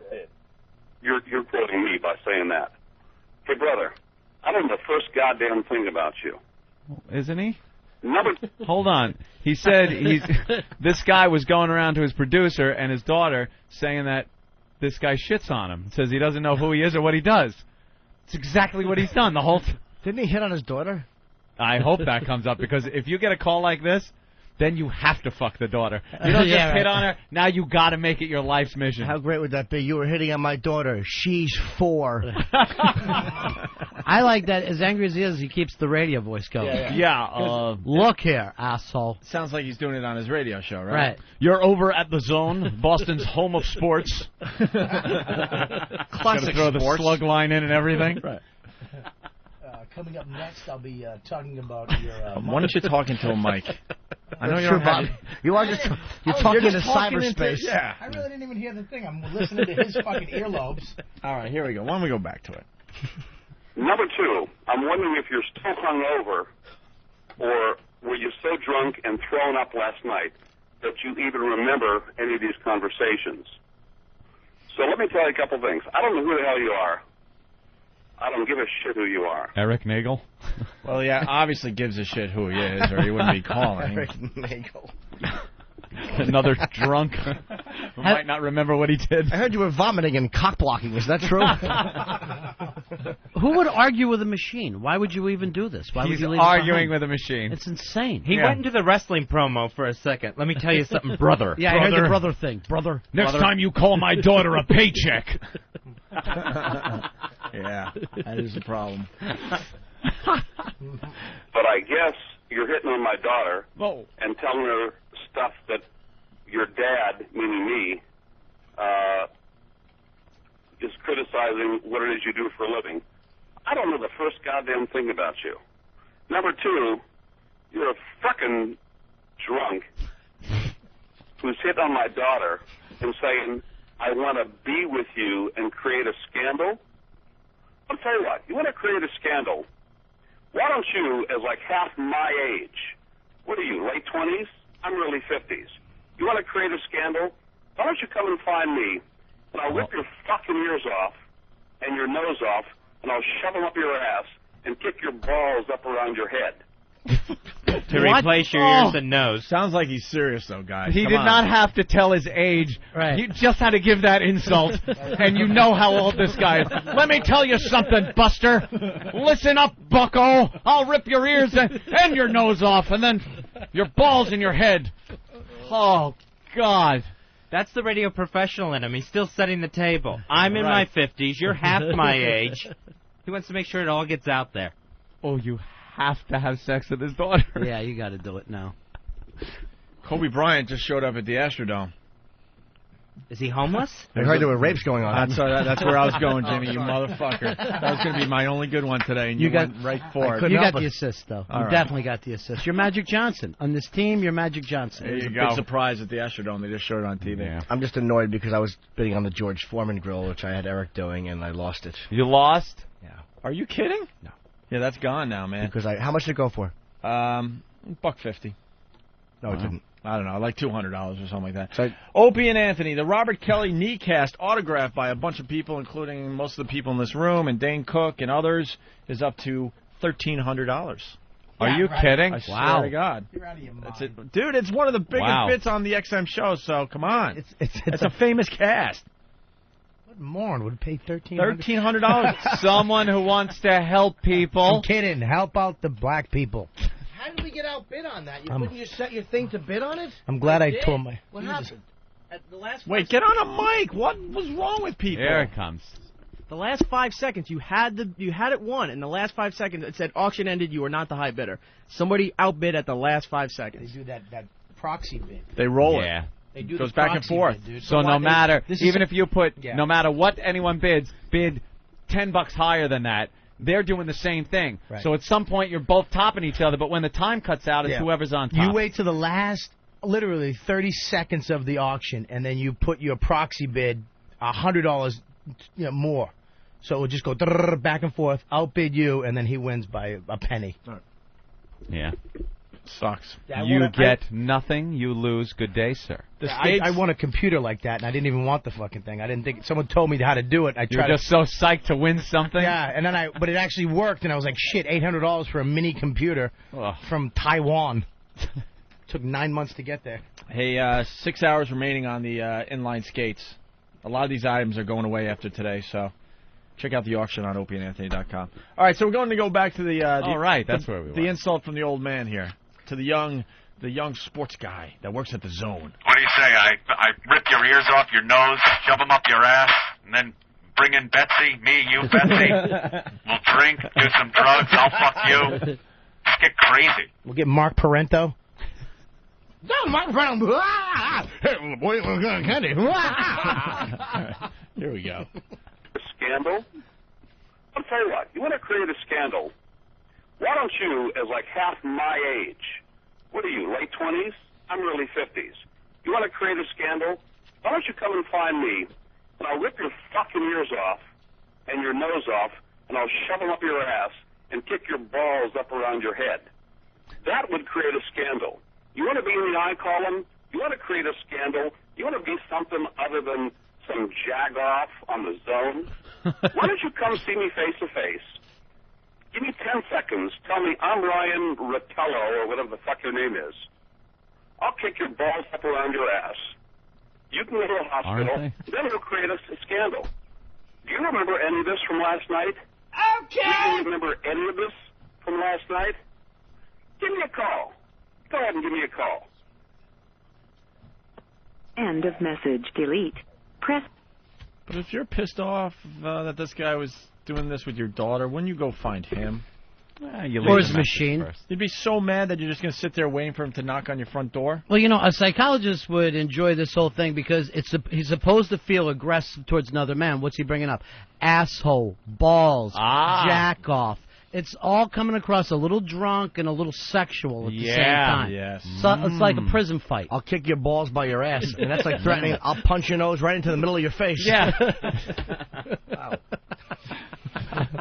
You're quoting me by saying that. Hey, brother, I don't know the first goddamn thing about you. Isn't he? Number. Hold on. He said this guy was going around to his producer and his daughter saying that this guy shits on him. Says he doesn't know who he is or what he does. It's exactly what he's done the whole time. Didn't he hit on his daughter? I hope that comes up, because if you get a call like this, then you have to fuck the daughter. You don't just hit on her. Now you got to make it your life's mission. How great would that be? You were hitting on my daughter. She's 4. I like that. As angry as he is, he keeps the radio voice going. Look here, asshole. Sounds like he's doing it on his radio show, right? Right. You're over at the Zone, Boston's home of sports. Classic throw the sports. slug line in and everything. Right. Coming up next, I'll be talking about your. Why don't you talk into a mic? I know you don't have. You are just you're talking into talking cyberspace. Yeah. I really didn't even hear the thing. I'm listening to his fucking earlobes. All right, here we go. Why don't we go back to it? Number 2, I'm wondering if you're still hungover, or were you so drunk and thrown up last night that you even remember any of these conversations. So let me tell you a couple things. I don't know who the hell you are. I don't give a shit who you are. Eric Nagel? Well, yeah, obviously gives a shit who he is, or he wouldn't be calling. Eric Nagel. Another drunk who might not remember what he did. I heard you were vomiting and cock blocking. Is that true? Who would argue with a machine? Why would you even do this? Why would He's you leave it arguing behind? with a machine. It's insane. He went into the wrestling promo for a second. Let me tell you something, brother. Yeah, I heard the brother thing. Brother. Next time you call my daughter a paycheck. Yeah, that is a problem. But I guess you're hitting on my daughter and telling her stuff that your dad, meaning me, is criticizing what it is you do for a living. I don't know the first goddamn thing about you. Number 2, you're a fucking drunk who's hit on my daughter and saying, I want to be with you and create a scandal. I'll tell you what, you want to create a scandal, why don't you, as like half my age, what are you, late 20s? I'm early 50s. You want to create a scandal? Why don't you come and find me, and I'll rip your fucking ears off and your nose off, and I'll shove them up your ass and kick your balls up around your head. To replace your ears and nose. Sounds like he's serious, though, guys. He Come did on. not have to tell his age. Right. You just had to give that insult, and you know how old this guy is. Let me tell you something, Buster. Listen up, bucko. I'll rip your ears and your nose off, and then your balls in your head. Oh, God. That's the radio professional in him. He's still setting the table. I'm in my 50s. You're half my age. He wants to make sure it all gets out there. Oh, you have to have sex with his daughter. Yeah, you got to do it now. Kobe Bryant just showed up at the Astrodome. Is he homeless? I heard there were rapes going on. That's where I was going, Jimmy, you motherfucker. That was going to be my only good one today, and you went right for it. You got the assist, though. All You right. definitely got the assist. You're Magic Johnson. On this team, you're Magic Johnson. It was a big surprise at the Astrodome. They just showed it on TV. Yeah. I'm just annoyed because I was bidding on the George Foreman grill, which I had Eric doing, and I lost it. You lost? Yeah. Are you kidding? No. Yeah, that's gone now, man. Because how much did it go for? $150. No, it didn't. I don't know, like $200 or something like that. So, Opie and Anthony, the Robert Kelly knee cast, autographed by a bunch of people, including most of the people in this room, and Dane Cook and others, is up to $1,300. Are you kidding? I swear to God. You're out of your mind. That's it. Dude, it's one of the biggest Wow. bits on the XM show, so come on. It's It's a famous cast. What moron would pay $1,300? $1,300. Someone who wants to help people. I'm kidding. Help out the black people. how did we get outbid on that? Couldn't you set your thing to bid on it? I'm glad I tore my. What happened? At the last Wait, get on a mic. What was wrong with people? Here it comes. The last 5 seconds, you had it won. In the last 5 seconds, it said auction ended. You were not the high bidder. Somebody outbid at the last 5 They seconds. do that proxy bid. They roll Yeah. They do Goes the back and proxy forth. bid, dude. So why no they- matter, this is- even if you put, Yeah. no matter what anyone bids, bid $10 higher than that, they're doing the same thing. Right. So at some point you're both topping each other, but when the time cuts out, it's Yeah. whoever's on top. You wait till the last, literally 30 seconds of the auction, and then you put your proxy bid $100 more. So it will just go back and forth, outbid you, and then he wins by a penny. Yeah. Sucks. Yeah, You get nothing, you lose. Good day, sir. I won a computer like that, and I didn't even want the fucking thing. I didn't think someone told me how to do it. I You're tried. just so psyched to win something. Yeah, and then but it actually worked, and I was like, shit, $800 for a mini computer from Taiwan. Took 9 months to get there. Hey, 6 hours remaining on the inline skates. A lot of these items are going away after today, so check out the auction on opieandanthony.com. All right, so we're going to go back to the All right, that's where we the were. insult from the old man here to the young sports guy that works at the Zone. What do you say? I rip your ears off your nose, shove them up your ass, and then bring in Betsy, me, you, Betsy. We'll drink, do some drugs, I'll fuck you. Just get crazy. We'll get Mark Parento. No, Mark Parento. Hey, boy, we're going candy. Here we go. Scandal? I'll tell you what, you want to create a scandal, why don't you, as like half my age, what are you, late 20s? I'm early 50s. You want to create a scandal? Why don't you come and find me, and I'll rip your fucking ears off and your nose off, and I'll shove them up your ass and kick your balls up around your head. That would create a scandal. You want to be in the I column? You want to create a scandal? You want to be something other than some jag-off on the Zone? Why don't you come see me face to face? Give me 10 seconds. Tell me I'm Ryan Rottello or whatever the fuck your name is. I'll kick your balls up around your ass. You can go to a hospital. Then we'll create a scandal. Do you remember any of this from last night? Okay. Do you remember any of this from last night? Give me a call. Go ahead and give me a call. End of message. Delete. Press. But if you're pissed off that this guy was doing this with your daughter, wouldn't you go find him? Or his machine. You'd be so mad that you're just going to sit there waiting for him to knock on your front door? Well, a psychologist would enjoy this whole thing because he's supposed to feel aggressive towards another man. What's he bringing up? Asshole, balls, jack off. It's all coming across a little drunk and a little sexual at the same time. Yes. So it's like a prison fight. I'll kick your balls by your ass. And that's like threatening, I'll punch your nose right into the middle of your face. Yeah.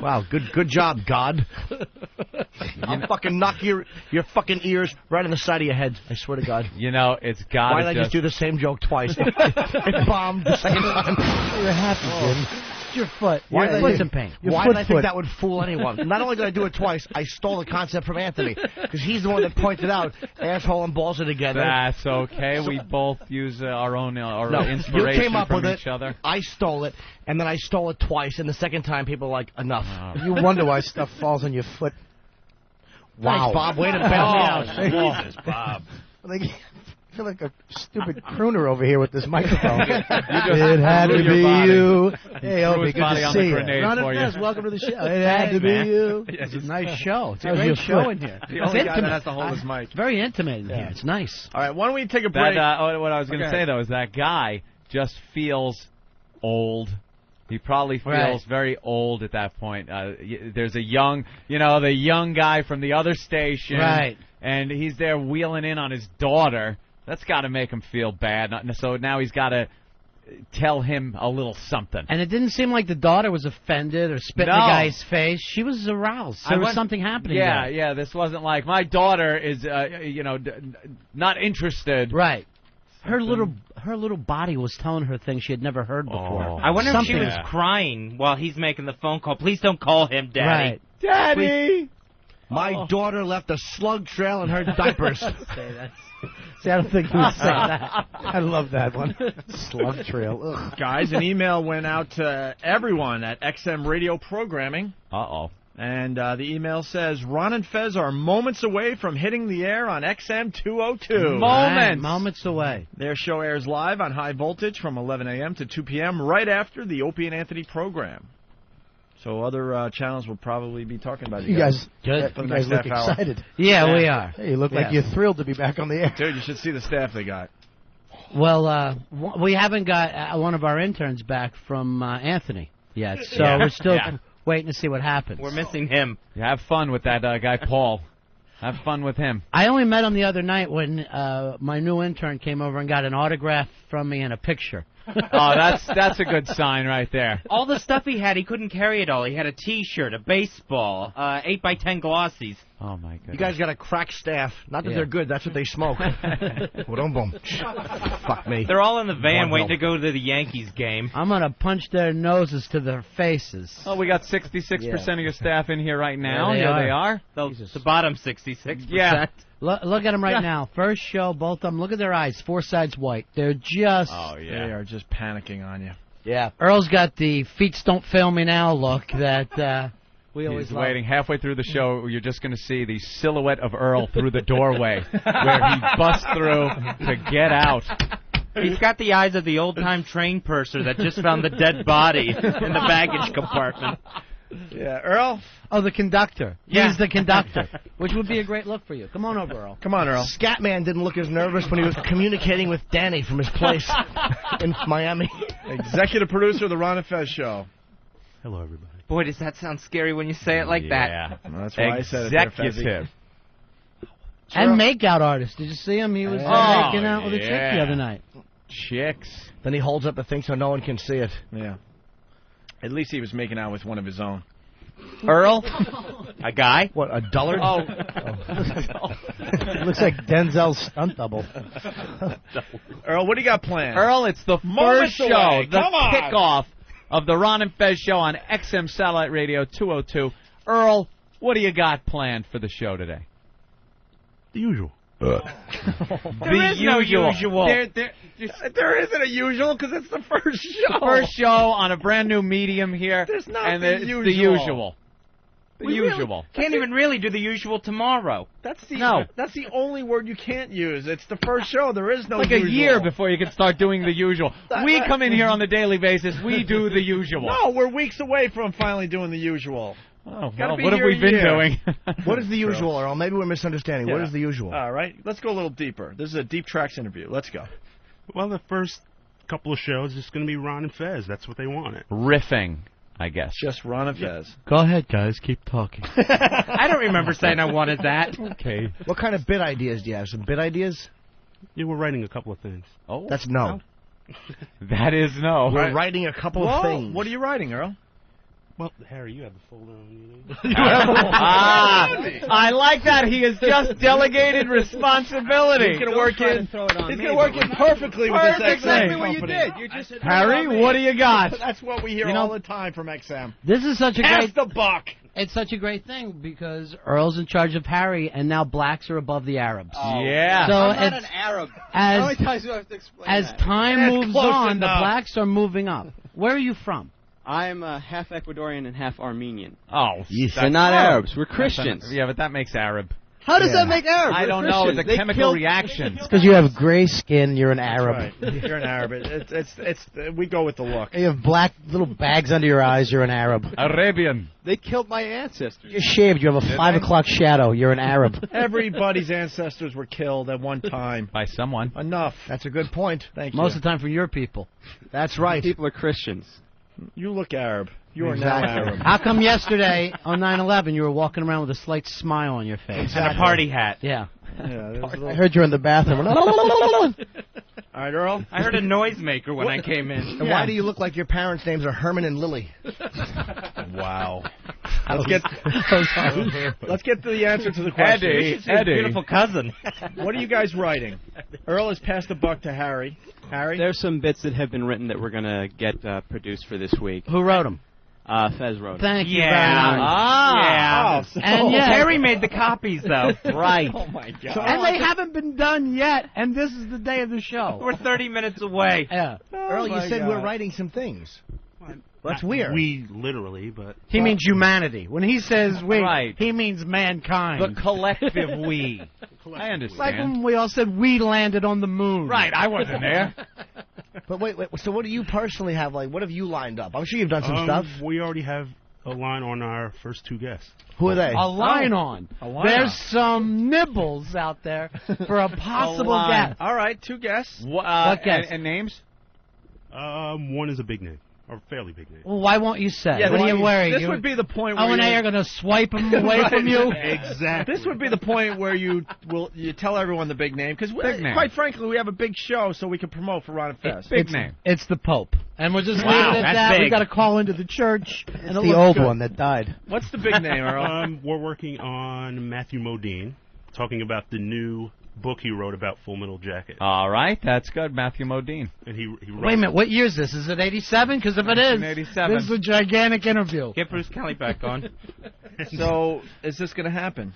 Wow, good job, God. I'll fucking knock your fucking ears right in the side of your head. I swear to God. It's got. Why did I just do the same joke twice? It bombed the second time. You're happy, Jim. It's your foot. Why Your foot's in pain. Why did I think that would fool anyone? Not only did I do it twice, I stole the concept from Anthony because he's the one that pointed out asshole and balls are together. That's okay. We both use our own inspiration you came up from with each it. other. I stole it, and then I stole it twice, and the second time people were like, enough. You wonder why stuff falls on your foot. Wow. Thanks, Bob. Way to bail me out. Jesus, Bob. I feel like a stupid crooner over here with this microphone. just It had to threw your be body. you. He Hey, threw Opie, his good body to on the see you. grenade Ron for and you. Fez, welcome to the show. It had to be you. It's a nice show. It's a How's great your show foot? in here. The It's only guy that intimate. has to hold his mic. It's very intimate in here. It's nice. All right, why don't we take a break? What I was going to say, though, is that guy just feels old. He probably feels very old at that point. There's a young, the young guy from the other station. Right. And he's there wheeling in on his daughter. That's got to make him feel bad. So now he's got to tell him a little something. And it didn't seem like the daughter was offended or spit in the guy's face. She was aroused. There was something happening there. Yeah. This wasn't like, my daughter is, not interested. Right. Her little body was telling her things she had never heard before. I wonder if she was crying while he's making the phone call. Please don't call him Daddy. Right. Daddy! My daughter left a slug trail in her diapers. See, I don't think he would say that. I love that one. Slug trail. Ugh. Guys, an email went out to everyone at XM Radio Programming. Uh-oh. And the email says, Ron and Fez are moments away from hitting the air on XM 202. Moments away. Their show airs live on High Voltage from 11 a.m. to 2 p.m. right after the Opie and Anthony program. So other channels will probably be talking about it. You guys, Good. you guys look excited. Yeah, we are. Hey, you look like you're thrilled to be back on the air. Dude, you should see the staff they got. Well, we haven't got one of our interns back from Anthony yet, so we're still waiting to see what happens. We're missing him. You have fun with that guy, Paul. Have fun with him. I only met him the other night when my new intern came over and got an autograph from me and a picture. Oh, that's a good sign right there. All the stuff he had, he couldn't carry it all. He had a T-shirt, a baseball, 8x10 glossies. Oh, my goodness. You guys got a crack staff. Not that they're good. That's what they smoke. Boom, boom. Fuck me. They're all in the van waiting to go to the Yankees game. I'm going to punch their noses to their faces. Oh, we got 66% of your staff in here right now. Yeah, Here they are. The bottom 66%. Yeah. Look at them right now. First show, both of them. Look at their eyes. Four sides white. They're just... Oh, yeah. They are just panicking on you. Yeah. Earl's got the feet don't fail me now look that we always He's love. waiting. Halfway through the show, you're just going to see the silhouette of Earl through the doorway where he busts through to get out. He's got the eyes of the old-time train purser that just found the dead body in the baggage compartment. Yeah, Earl? Oh, the conductor. Yeah. He's the conductor, which would be a great look for you. Come on over, Earl. Come on, Earl. Scatman didn't look as nervous when he was communicating with Danny from his place in Miami. Executive producer of the Ron and Fez show. Hello, everybody. Boy, does that sound scary when you say it like that. Well, that's why I said it there, Fezzy. Executive. And makeout artist. Did you see him? He was making out with a chick the other night. Chicks. Then he holds up the thing so no one can see it. Yeah. At least he was making out with one of his own. Earl? A guy? What, a dullard? Oh. Looks like Denzel's stunt double. Earl, what do you got planned? Earl, it's the Moments first show, away. the Come on. kickoff of the Ron and Fez show on XM Satellite Radio 202. Earl, what do you got planned for the show today? The usual. There is no usual. There isn't a usual because it's the first show. The first show on a brand new medium here. There's nothing and it's usual. the usual. The We usual. Can't even really do the usual tomorrow. That's the only word you can't use. It's the first show. There is no like usual. a year before you can start doing the usual. We come in here on the daily basis. We do the usual. No, we're weeks away from finally doing the usual. Oh, Gotta well, be what have here we a been year. doing? What is the usual, Earl? Maybe we're misunderstanding. What Yeah. is the usual? All right, let's go a little deeper. This is a Deep Tracks interview. Let's go. Well, the first couple of shows is going to be Ron and Fez. That's what they wanted. Riffing, I guess. Just Ron and Fez. Go ahead, guys. Keep talking. I don't remember saying I wanted that. Okay. What kind of bit ideas do you have? Some bit ideas? Yeah, we're writing a couple of things. Oh, That's no. that is no. We're writing a couple of things. What are you writing, Earl? Well, Harry, you have the folder on you. I like that. He has just delegated responsibility. He's going to work in. He's going to work in perfectly with this XM exactly what company. you did. You just Harry, what do you got? That's what we hear all the time from XM. This is such a Pass great. the buck. It's such a great thing because Earl's in charge of Harry, and now blacks are above the Arabs. Yeah. So I'm not it's, an Arab. as- How many times do I have to explain As that? time That's moves close on, enough. the blacks are moving up. Where are you from? I'm half Ecuadorian and half Armenian. Oh, We're not Arabs. We're Christians. Yeah, but that makes Arab. How does that make Arabs? I We're don't know. It's a Christians. They chemical killed- reaction. It's because you have gray skin. You're an Arab. Right. You're an Arab. It's we go with the look. You have black little bags under your eyes. You're an Arab. Arabian. They killed my ancestors. You're shaved. You have a 5 o'clock shadow. You're an Arab. Everybody's ancestors were killed at one time. By someone. Enough. That's a good point. Thank you. Most of the time from your people. That's right. People are Christians. You look Arab. You are Exactly. now Arab. How come yesterday on 9/11 you were walking around with a slight smile on your face? And a party hat. Yeah. Yeah, there's a I little- heard you in the bathroom. All right, Earl. I heard a noisemaker when I came in. And why do you look like your parents' names are Herman and Lily? Wow. Let's get to the answer to the question. It's his beautiful cousin. What are you guys writing? Earl has passed the buck to Harry. Harry? There's some bits that have been written that we're going to get produced for this week. Who wrote them? Fez wrote it. Thank you Yeah. very much. Yeah. Oh, so- And yes, Harry made the copies, though. right. Oh, my God. And they haven't been done yet, and this is the day of the show. We're 30 minutes away. Yeah. Earl, you my said God. we're writing some things. That's Not weird. We literally, but He means humanity. When he says we, Right. he means mankind. The collective we. I understand. Like when we all said we landed on the moon. Right, I wasn't there. But wait, so what do you personally have? Like, what have you lined up? I'm sure you've done some stuff. we already have a line on our first two guests. Who are they? A line on. A line There's on. some nibbles out there for a possible line. guest. All right, two guests. What guess? And names? One is a big name. Or fairly big names. Well, why won't you say? Yeah, what are you wearing? This would be the point where O and A you- are going to swipe them away from you? Exactly. This would be the point where you tell everyone the big name because name. quite frankly we have a big show so we can promote for Ron and Fez. It's the Pope. And we'll just Wow, leave it at that's that. big. We got to call into the church. It's the old one that died. What's the big name, Earl? We're working on Matthew Modine, talking about the new book he wrote about Full Metal Jacket. All right, that's good. Matthew Modine. And he wrote Wait a minute, what year is this? Is it 87? Because if it is, 1987. this is a gigantic interview. Get Bruce Kelly back on. So, is this going to happen?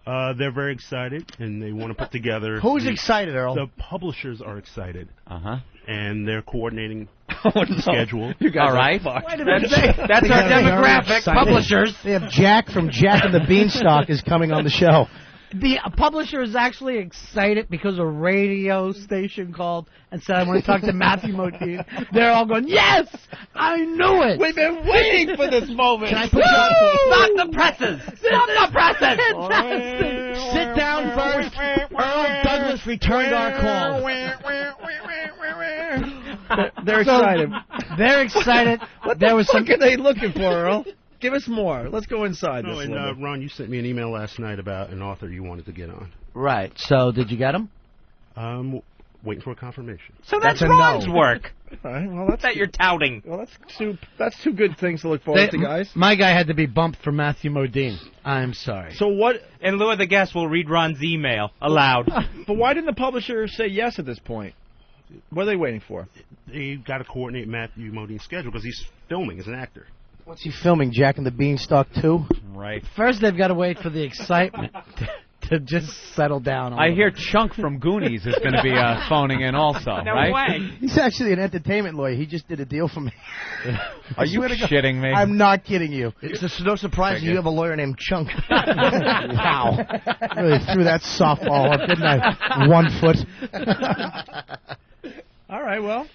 They're very excited, and they want to put together... Who's excited, Earl? The publishers are excited. Uh-huh. And they're coordinating no. the schedule. You guys All right. Wait a minute. That's our demographic, publishers. They have Jack from Jack and the Beanstalk is coming on the show. The publisher is actually excited because a radio station called and said, I want to talk to Matthew Modine. They're all going, yes! I knew it! We've been waiting for this moment. Can I put you on? Stop the presses! Stop the presses! Sit down first. Earl Douglas returned our call. They're excited. They're excited. What there the was fuck some are they looking for, Earl? Give us more. Let's go inside No, this. and limit. Ron, you sent me an email last night about an author you wanted to get on. Right. So, did you get him? Waiting for a confirmation. So that's a Ron's no. work. All right, well, that's That you're touting. well, that's two good things to look forward to, guys. My guy had to be bumped for Matthew Modine. I'm sorry. So what? In lieu of the guest, we'll read Ron's email aloud. But why didn't the publisher say yes at this point? What are they waiting for? They got to coordinate Matthew Modine's schedule because he's filming as an actor. What's he filming? Jack and the Beanstalk 2? Right. First, they've got to wait for the excitement to just settle down. I hear Chunk from Goonies is going to be phoning in also, No right? way. He's actually an entertainment lawyer. He just did a deal for me. Are you shitting me? I'm not kidding you. It's no surprise you have a lawyer named Chunk. Wow. Really threw that softball up, didn't I? 1 foot. All right, well,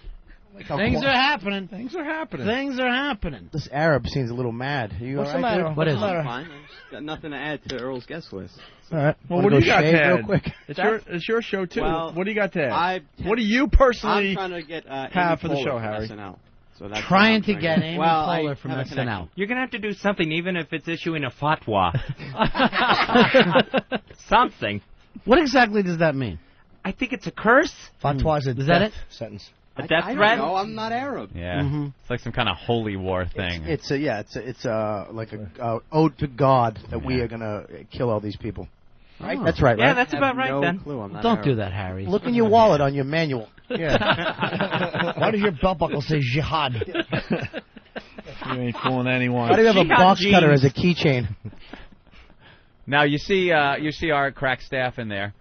Things are happening. things are happening. Things are happening. This Arab seems a little mad. Are you What's all the right, matter? dude? What is I'm it? fine. I've just got nothing to add to Earl's guest list. All right. Well, Wanna what do you go got shave to add? real quick? It's your show too. Well, what do you got to add? I- What do you personally I'm trying to get have for the Amy show, Poehler Harry? from SNL. So that's Trying what I'm to trying get Amy well, I Poehler from have a SNL. connection. You're going to have to do something, even if it's issuing a fatwa. Something. What exactly does that mean? I think it's a curse. Fatwa is a Is that death it? sentence. A death I threat. don't know. I'm not Arab. Yeah. Mhm. It's like some kind of holy war thing. It's like a ode to God that we are gonna kill all these people. Right? Oh. That's right, Yeah, right? that's about right no then. Clue. I'm not Don't Arab. do that, Harry. Look in your wallet on your manual. Yeah. Why does your belt buckle say jihad? You ain't fooling anyone. Why do you have a Jihad box cutter jeans. as a keychain? Now you see our crack staff in there.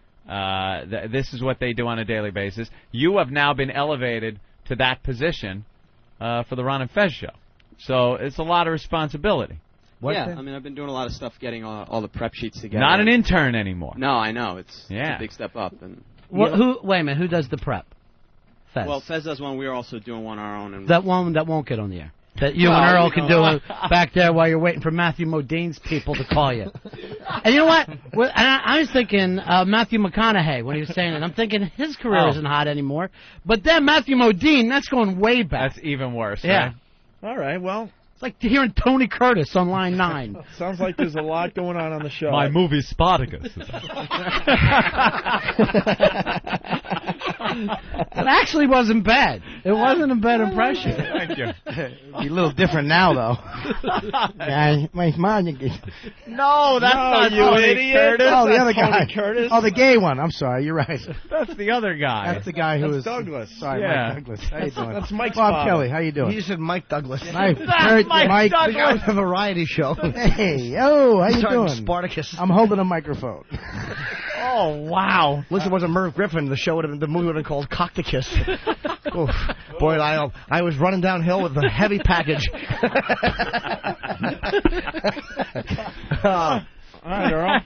This is what they do on a daily basis. You have now been elevated to that position for the Ron and Fez show, so it's a lot of responsibility. Yeah, I mean, I've been doing a lot of stuff getting all the prep sheets together. Not an intern anymore. No, I know. It's Yeah. a big step up. And Wait a minute. Who does the prep? Fez. Well, Fez does one. We're also doing one our own. And that one that won't get on the air. That you Well, and Earl you can know. do back there while you're waiting for Matthew Modine's people to call you. And you know what? Well, and I was thinking Matthew McConaughey when he was saying it. I'm thinking his career isn't hot anymore. But then Matthew Modine, that's going way back. That's even worse. Yeah. Right? All right, well, It's like hearing Tony Curtis on Line 9. sounds like there's a lot going on the show. My movie Spartacus. It actually wasn't bad. It wasn't a bad impression. Thank you. Be a little different now, though. Yeah, my mom. No, that's not you idiot. Curtis. Oh, the That's other Tony guy. Curtis. Oh, the gay one. I'm sorry. You're right. That's the other guy. That's the guy who That's was Douglas. Sorry, Yeah. Mike Douglas. How you doing? That's Mike's Bob father. Kelly. How you doing? He just said Mike Douglas. I heard Mike. The guy with the variety show. Hey, oh, how you Starring doing? Spartacus. I'm holding a microphone. Oh, wow. Listen, it wasn't Merv Griffin. The show would have been, the movie would have been called Cockticus. Oof. Boy, I was running downhill with a heavy package. All right, Earl.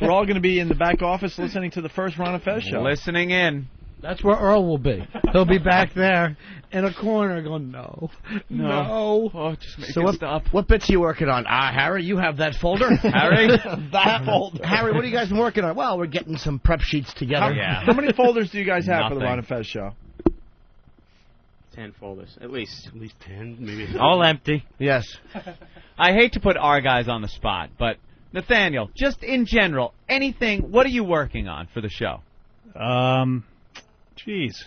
We're all going to be in the back office listening to the first Ron and Fez show. Listening in. That's where Earl will be. He'll be back there in a corner going, no. Oh, just make So it what, stop. what bits are you working on? Harry, you have that folder. Harry? That folder. Harry, what are you guys working on? Well, we're getting some prep sheets together. How many folders do you guys have for the Nothing. Ron and Fez show? 10 folders, at least. At least 10, maybe. All empty. Yes. I hate to put our guys on the spot, but Nathaniel, just in general, anything, what are you working on for the show? Geez.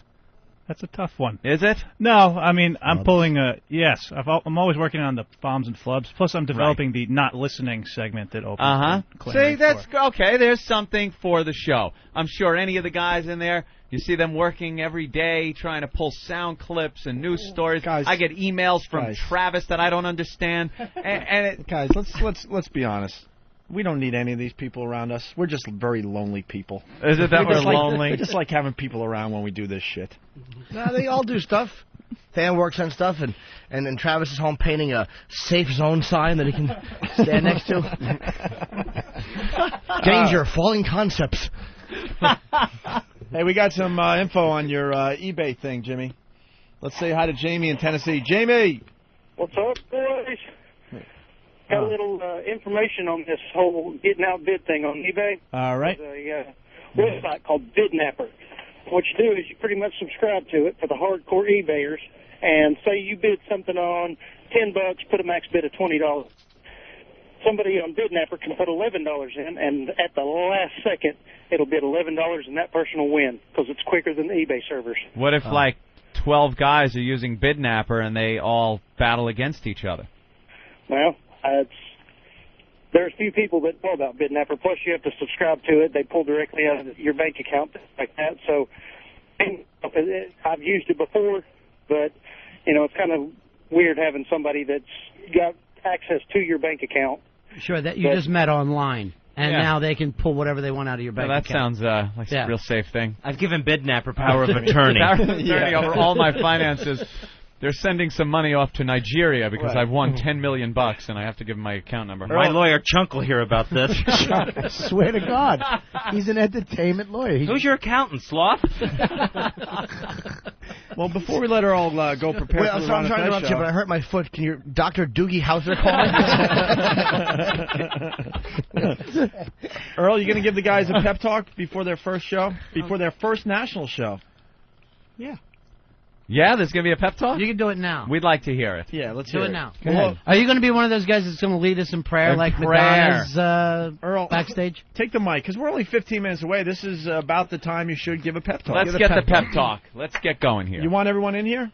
That's a tough one. Is it? No, I mean, I'm pulling yes, I'm always working on the bombs and flubs. Plus, I'm developing the not listening segment that opens. See, that's okay. There's something for the show. I'm sure any of the guys in there, you see them working every day trying to pull sound clips and news stories. Guys, I get emails from guys. Travis that I don't understand. Guys, let's be honest. We don't need any of these people around us. We're just very lonely people. Is it that we're lonely? We just like having people around when we do this shit. No, they all do stuff. Fan works on stuff, and then Travis is home painting a safe zone sign that he can stand next to. Danger, falling concepts. Hey, we got some info on your eBay thing, Jimmy. Let's say hi to Jamie in Tennessee. Jamie! What's up, boys? Got a little information on this whole getting outbid thing on eBay. All right. There's a website called Bidnapper. What you do is you pretty much subscribe to it for the hardcore eBayers, and say you bid something on $10, put a max bid of $20. Somebody on Bidnapper can put $11 in, and at the last second, it'll bid $11, and that person will win because it's quicker than the eBay servers. What if, 12 guys are using Bidnapper and they all battle against each other? Well, there's few people that know about Bidnapper. Plus, you have to subscribe to it. They pull directly out of your bank account, things like that. So, I've used it before, but, it's kind of weird having somebody that's got access to your bank account. Sure, that you just met online, and now they can pull whatever they want out of your bank account. That sounds like a real safe thing. I've given Bidnapper power of attorney. Power of attorney over all my finances. They're sending some money off to Nigeria because I've won $10 million and I have to give them my account number. My lawyer Chunk will hear about this. I swear to God, he's an entertainment lawyer. Who's your accountant, Sloth? Well, before we let her all go prepare Wait, for I'm the sorry to Ron and interrupt Fez you, show. but I hurt my foot. Can you, Dr. Doogie Howser call me? Earl, you going to give the guys a pep talk before their first show? Before their first national show? Yeah. Yeah, there's going to be a pep talk? You can do it now. We'd like to hear it. Yeah, let's Do hear it now. Go ahead. Are you going to be one of those guys that's going to lead us in prayer In like prayer. Madonna's Earl, backstage? Take the mic, because we're only 15 minutes away. This is about the time you should give a pep talk. Let's get the pep talk. Let's get going here. You want everyone in here?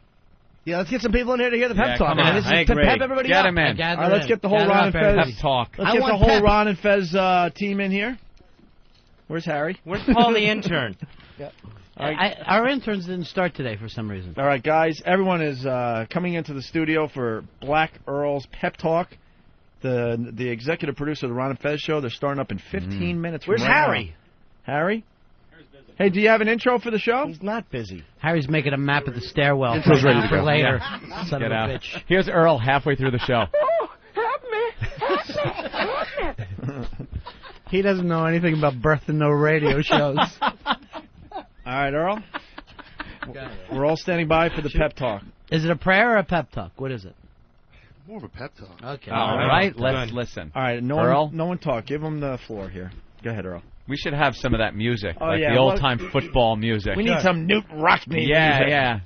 Yeah, let's get some people in here to hear the pep talk. come Man. on. This is I to agree. pep everybody Get up. 'em in. All right, let's get the whole Ron and Fez Pep talk. Let's get the whole Ron and Fez team in here. Where's Harry? Where's Paul the intern? Our interns didn't start today for some reason. All right, guys. Everyone is coming into the studio for Black Earl's pep talk. The executive producer of the Ron and Fez show. They're starting up in 15 minutes. Where's from right Harry? now. Harry? Hey, do you have an intro for the show? He's not busy. Harry's making a map of the stairwell Intro's ready to for go. later. Yeah. Son Get of a out. bitch. Here's Earl halfway through the show. He doesn't know anything about birth and no radio shows. All right, Earl. We're all standing by for the pep talk. Is it a prayer or a pep talk? What is it? More of a pep talk. Okay. All right, let's listen. All right, Earl? no one talk. Give him the floor here. Go ahead, Earl. We should have some of that music, Oh, like yeah, the well- old-time football music. We need some Newton Rockney Yeah, music. yeah.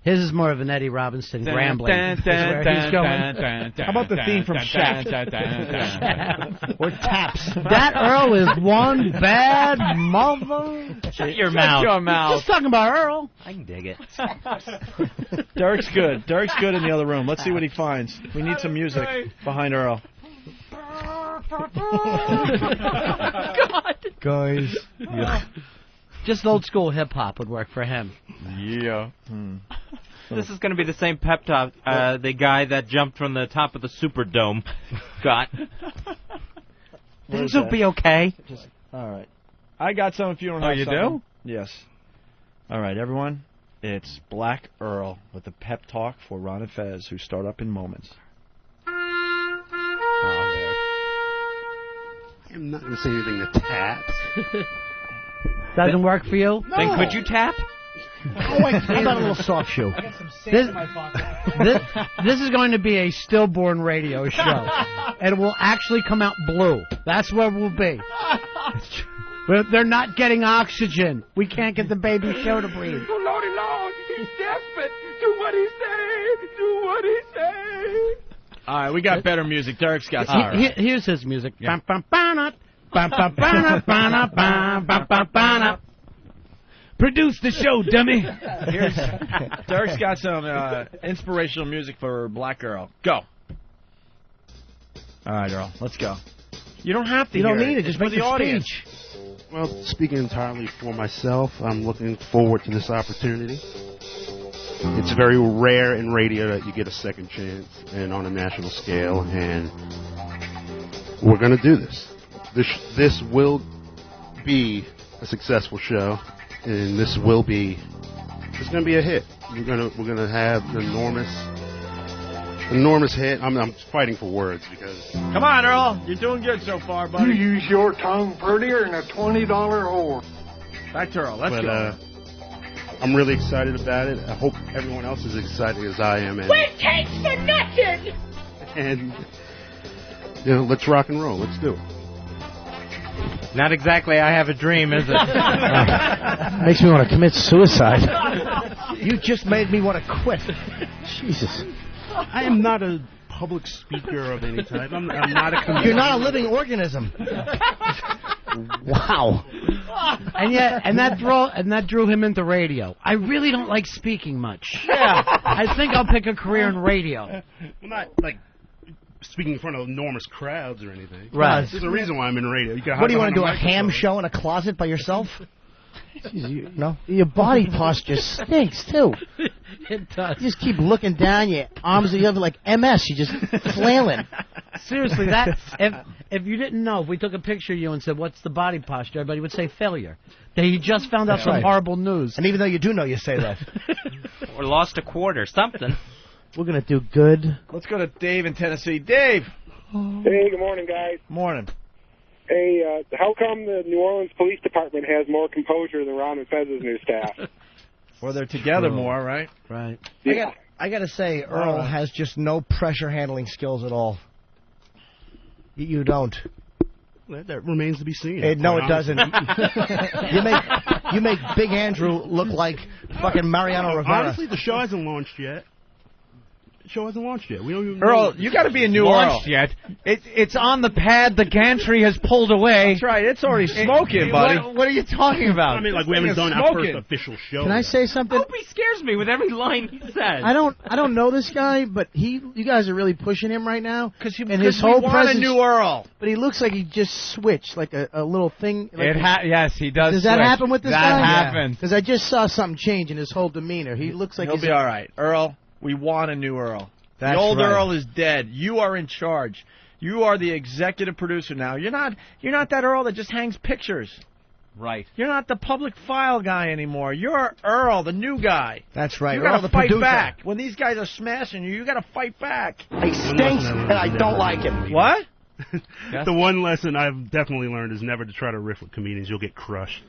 His is more of an Eddie Robinson Dun, grambling. dun, is dun, where dun, he's going. dun, dun, dun, How about the dun, theme from dun, Shaft? dun, dun, dun, dun. Or taps. That Earl is one bad mother. Shut your mouth. Shut your mouth. Just talking about Earl. I can dig it. Derek's good. Derek's good in the other room. Let's see what he finds. We need some music behind Earl. Guys. Just old school hip hop would work for him. Yeah. This is going to be the same pep talk the guy that jumped from the top of the Superdome got. Things will be okay. All right. I got some if you don't Oh, have you something. Yes. All right, everyone. It's Black Earl with the pep talk for Ron and Fez, who start up in moments. I'm not going to say anything to taps. Doesn't work for you? Then could you tap? How about a little soft shoe? This is going to be a stillborn radio show. And it will actually come out blue. That's where we'll be. They're not getting oxygen. We can't get the baby show to breathe. Oh, Lordy Lord, he's desperate. Do what he All right, we got better music. Derek's got some. Here's his music. Yeah. Produce the show, dummy. Derek's got some inspirational music for Black Girl. Go. All right, Earl, let's go. You don't have to. You don't hear need it. Just make the the audience. speech. Well, speaking entirely for myself, I'm looking forward to this opportunity. It's very rare in radio that you get a second chance and on a national scale, and we're going to do this. This will be a successful show, and it's going to be a hit. We're going to have an enormous hit. I'm fighting for words because. Come on, Earl. You're doing good so far, buddy. You use your tongue prettier than a $20 whore. Back to Earl. Let's go. I'm really excited about it. I hope everyone else is excited as I am. And, Quit takes for nothing! and let's rock and roll. Let's do it. Not exactly I Have a Dream, is it? Makes me want to commit suicide. You just made me want to quit. Jesus. I am not a public speaker of any type. I'm not a comedian. You're not a living organism. Wow. And that drew him into radio. I really don't like speaking much. Yeah. I think I'll pick a career in radio. I'm not like speaking in front of enormous crowds or anything. Right. There's a reason why I'm in radio. What do you want to do? A ham show in a closet by yourself? Jeez, No. Your body posture stinks too. It does. You just keep looking down. Your arms are like MS. You're just flailing. Seriously, if you didn't know, if we took a picture of you and said, "What's the body posture?" everybody would say failure. That you just found out some horrible news. And even though you do know, you say that. Or lost a quarter, something. We're gonna do good. Let's go to Dave in Tennessee. Dave. Hey, good morning, guys. Morning. Hey, how come the New Orleans Police Department has more composure than Ron and Fez's new staff? Well, they're together more, right? Right. Yeah. I got to say, Earl has just no pressure handling skills at all. You don't. That remains to be seen. No, it doesn't. you make Big Andrew look like fucking Mariano Rivera. Honestly, the show hasn't launched yet. The show hasn't launched yet. We don't even Earl, know. you got to be a new Launched Earl. yet? It's on the pad. The gantry has pulled away. That's right. It's already smoking, buddy. What are you talking about? I mean, like we haven't done our first official show. Can I say something? Hope he scares me with every line he says. I don't know this guy, but you guys are really pushing him right now. Because his whole want presence, a new Earl. But he looks like he just switched, like a little thing. Like Yes, he does. Does that switch. happen with this guy? That happens. Because I just saw something change in his whole demeanor. He looks like He'll he's be all right. Earl, we want a new Earl. That's the old right. Earl is dead. You are in charge. You are the executive producer now. You're not that Earl that just hangs pictures. Right. You're not the public file guy anymore. You're Earl, the new guy. That's right. You Earl, got to the fight producer. back. When these guys are smashing you, you got to fight back. He stinks, and I don't like him. What? The one lesson I've definitely learned is never to try to riff with comedians. You'll get crushed.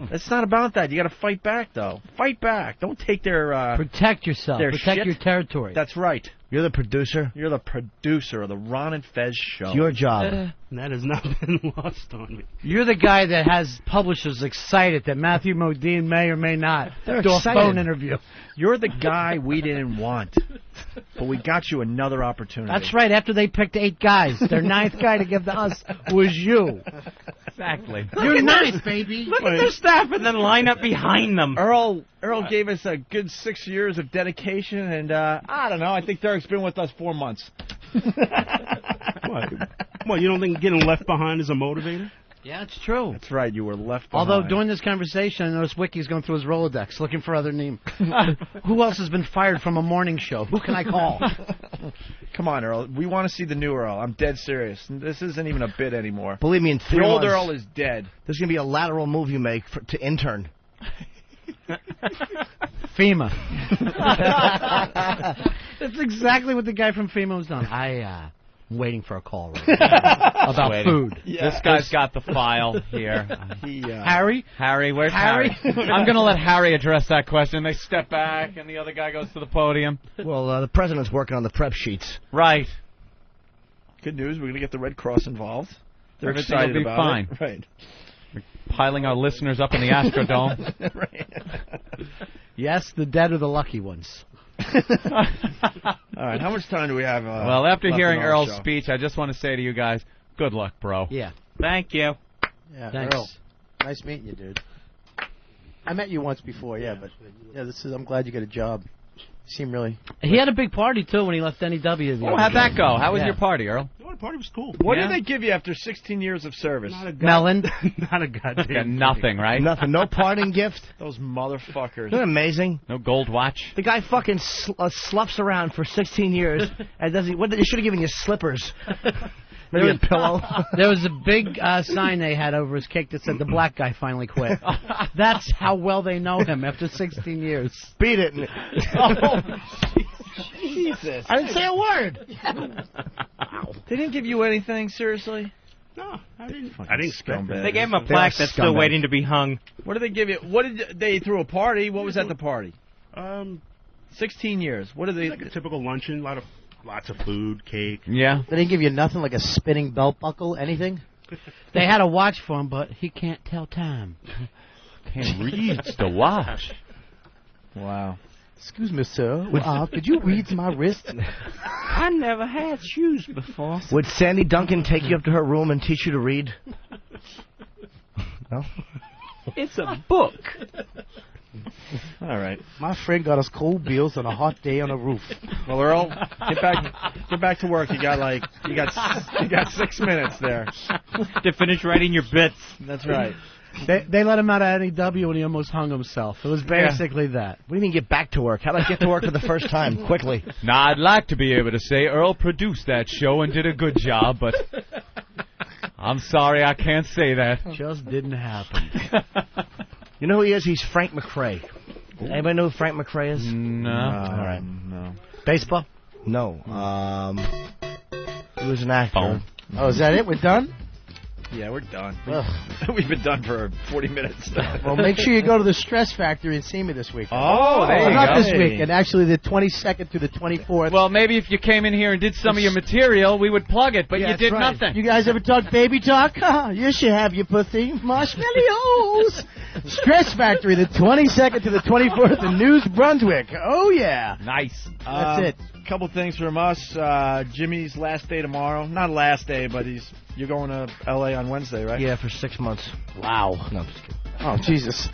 It's not about that. You got to fight back, though. Fight back. Don't take their Protect yourself. their Protect shit. your territory. That's right. You're the producer. You're the producer of the Ron and Fez show. It's your job. And that has not been lost on me. You're the guy that has publishers excited that Matthew Modine may or may not They're do excited. a phone interview. You're the guy we didn't want, but we got you another opportunity. That's right. After they picked 8 guys, their 9th guy to give to us was you. Exactly. You're nice, baby. Look at their staff and then line up behind them. Earl gave us a good 6 years of dedication, and I don't know. I think Derek's been with us 4 months. What, you don't think getting left behind is a motivator? Yeah, it's true. That's right. You were left behind. Although during this conversation, I noticed Wiki's going through his Rolodex looking for other names. Who else has been fired from a morning show? Who can I call? Come on, Earl. We want to see the new Earl. I'm dead serious. This isn't even a bit anymore. Believe me, in 3 The old months, Earl is dead. there's going to be a lateral move you make to intern. FEMA. That's exactly what the guy from FEMA was done. I'm waiting for a call right now about food. Yeah. This guy's got the file here. Harry? Harry, where's Harry? I'm going to let Harry address that question. They step back, and the other guy goes to the podium. Well, the president's working on the prep sheets. Right. Good news. We're going to get the Red Cross involved. They're Everything excited will be about fine. it. Right. Piling our listeners up in the Astrodome. Yes, the dead are the lucky ones. All right, how much time do we have? Well, after left hearing in our Earl's show? speech, I just want to say to you guys, good luck, bro. Yeah. Thank you. Yeah, Thanks. Earl. Nice meeting you, dude. I met you once before, yeah, but I'm glad you got a job. You seem really. He had a big party too when he left NEW. Oh, how'd that go? How was your party, Earl? The party was cool. What Yeah? did they give you after 16 years of service? Melon. Not a goddamn. Got nothing, right? Nothing. No parting gift. Those motherfuckers. Isn't it amazing? No gold watch. The guy fucking sloughs around for 16 years and doesn't. What? They should have given you slippers. Maybe a pillow. There was a big sign they had over his cake that said, "The black guy finally quit." That's how well they know him after 16 years. Beat it. Jesus. I didn't say a word. They didn't give you anything, seriously? No, I didn't expect that. They gave him a plaque that's still scumbags. waiting to be hung. What did they give you? What did they threw a party? What was at the party? 16 years. What did they? Like a typical luncheon, lots of food, cake. Yeah. They didn't give you nothing like a spinning belt buckle, anything? They had a watch for him, but he can't tell time. Can't read the watch. Wow. Excuse me, sir. Could you read my wrist? I never had shoes before. Would Sandy Duncan take you up to her room and teach you to read? No. It's a book. All right. My friend got us cold bills on a hot day on a roof. Well, Earl, get back to work. You got 6 minutes there to finish writing your bits. That's right. They let him out of NEW and he almost hung himself. It was basically that. What do you mean get back to work? How about get to work for the first time, quickly? Now, I'd like to be able to say Earl produced that show and did a good job, but I'm sorry I can't say that. Just didn't happen. You know who he is? He's Frank McRae. Anybody know who Frank McRae is? No. All right. No. Baseball? No. He was an actor. Oh, is that it? We're done? Yeah, we're done. We've been done for 40 minutes. Well, make sure you go to the Stress Factory and see me this week. Oh, there you Not go. this week, and actually the 22nd through the 24th. Well, maybe if you came in here and did some of your material, we would plug it, but Yeah, you that's did right. nothing. You guys ever talk baby talk? You should have your pussy. Marshmallows. Stress Factory, the 22nd to the 24th in New Brunswick. Oh, yeah. Nice. That's it. Couple things from us. Jimmy's last day tomorrow. Not last day, but you're going to L.A. on Wednesday, right? Yeah, for 6 months. Wow. No, I'm just kidding. Oh, Jesus.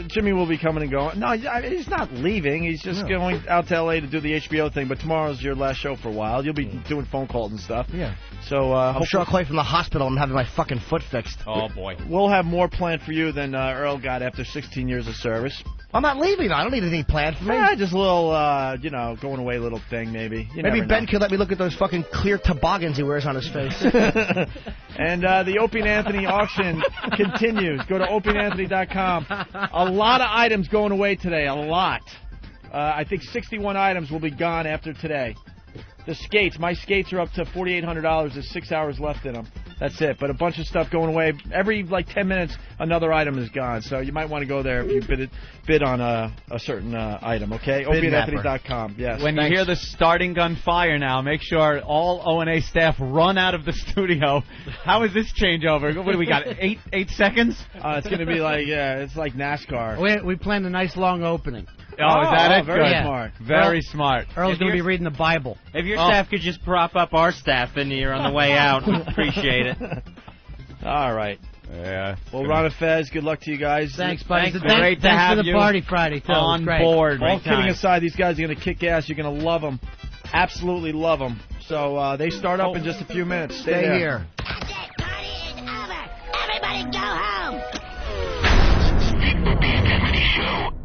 Jimmy will be coming and going. No, he's not leaving. He's just going out to L.A. to do the HBO thing. But tomorrow's your last show for a while. You'll be doing phone calls and stuff. Yeah. So I'm sure I'll call you from the hospital and having my fucking foot fixed. Oh, boy. We'll have more planned for you than Earl got after 16 years of service. I'm not leaving. I don't need anything planned for me. Just a little, going away little thing, maybe. You Maybe never Ben know. could let me look at those fucking clear toboggans he wears on his face. And the Opie and Anthony auction continues. Go to opieandanthony.com. A lot of items going away today. A lot. I think 61 items will be gone after today. The skates. My skates are up to $4,800. There's 6 hours left in them. That's it. But a bunch of stuff going away. Every 10 minutes, another item is gone. So you might want to go there if you bid on a certain item. Okay. opieandanthony.com. Yes. When you hear the starting gun fire now, make sure all O&A staff run out of the studio. How is this changeover? What do we got? 8 seconds? It's going to be it's like NASCAR. We planned a nice long opening. Oh, is that it? Very Good. smart. Very smart. Earl's going to be reading the Bible. If your staff could just prop up our staff in here on the way out, appreciate it. All right. Yeah. Well, Ron and Fez, good luck to you guys. Thanks, buddy. Thanks, Thanks great to have for the you party Friday, too. on Great. board. All kidding aside, these guys are going to kick ass. You're going to love them. Absolutely love them. So they start up in just a few minutes. Stay there. here. Everybody go home! The Opie and Anthony Show.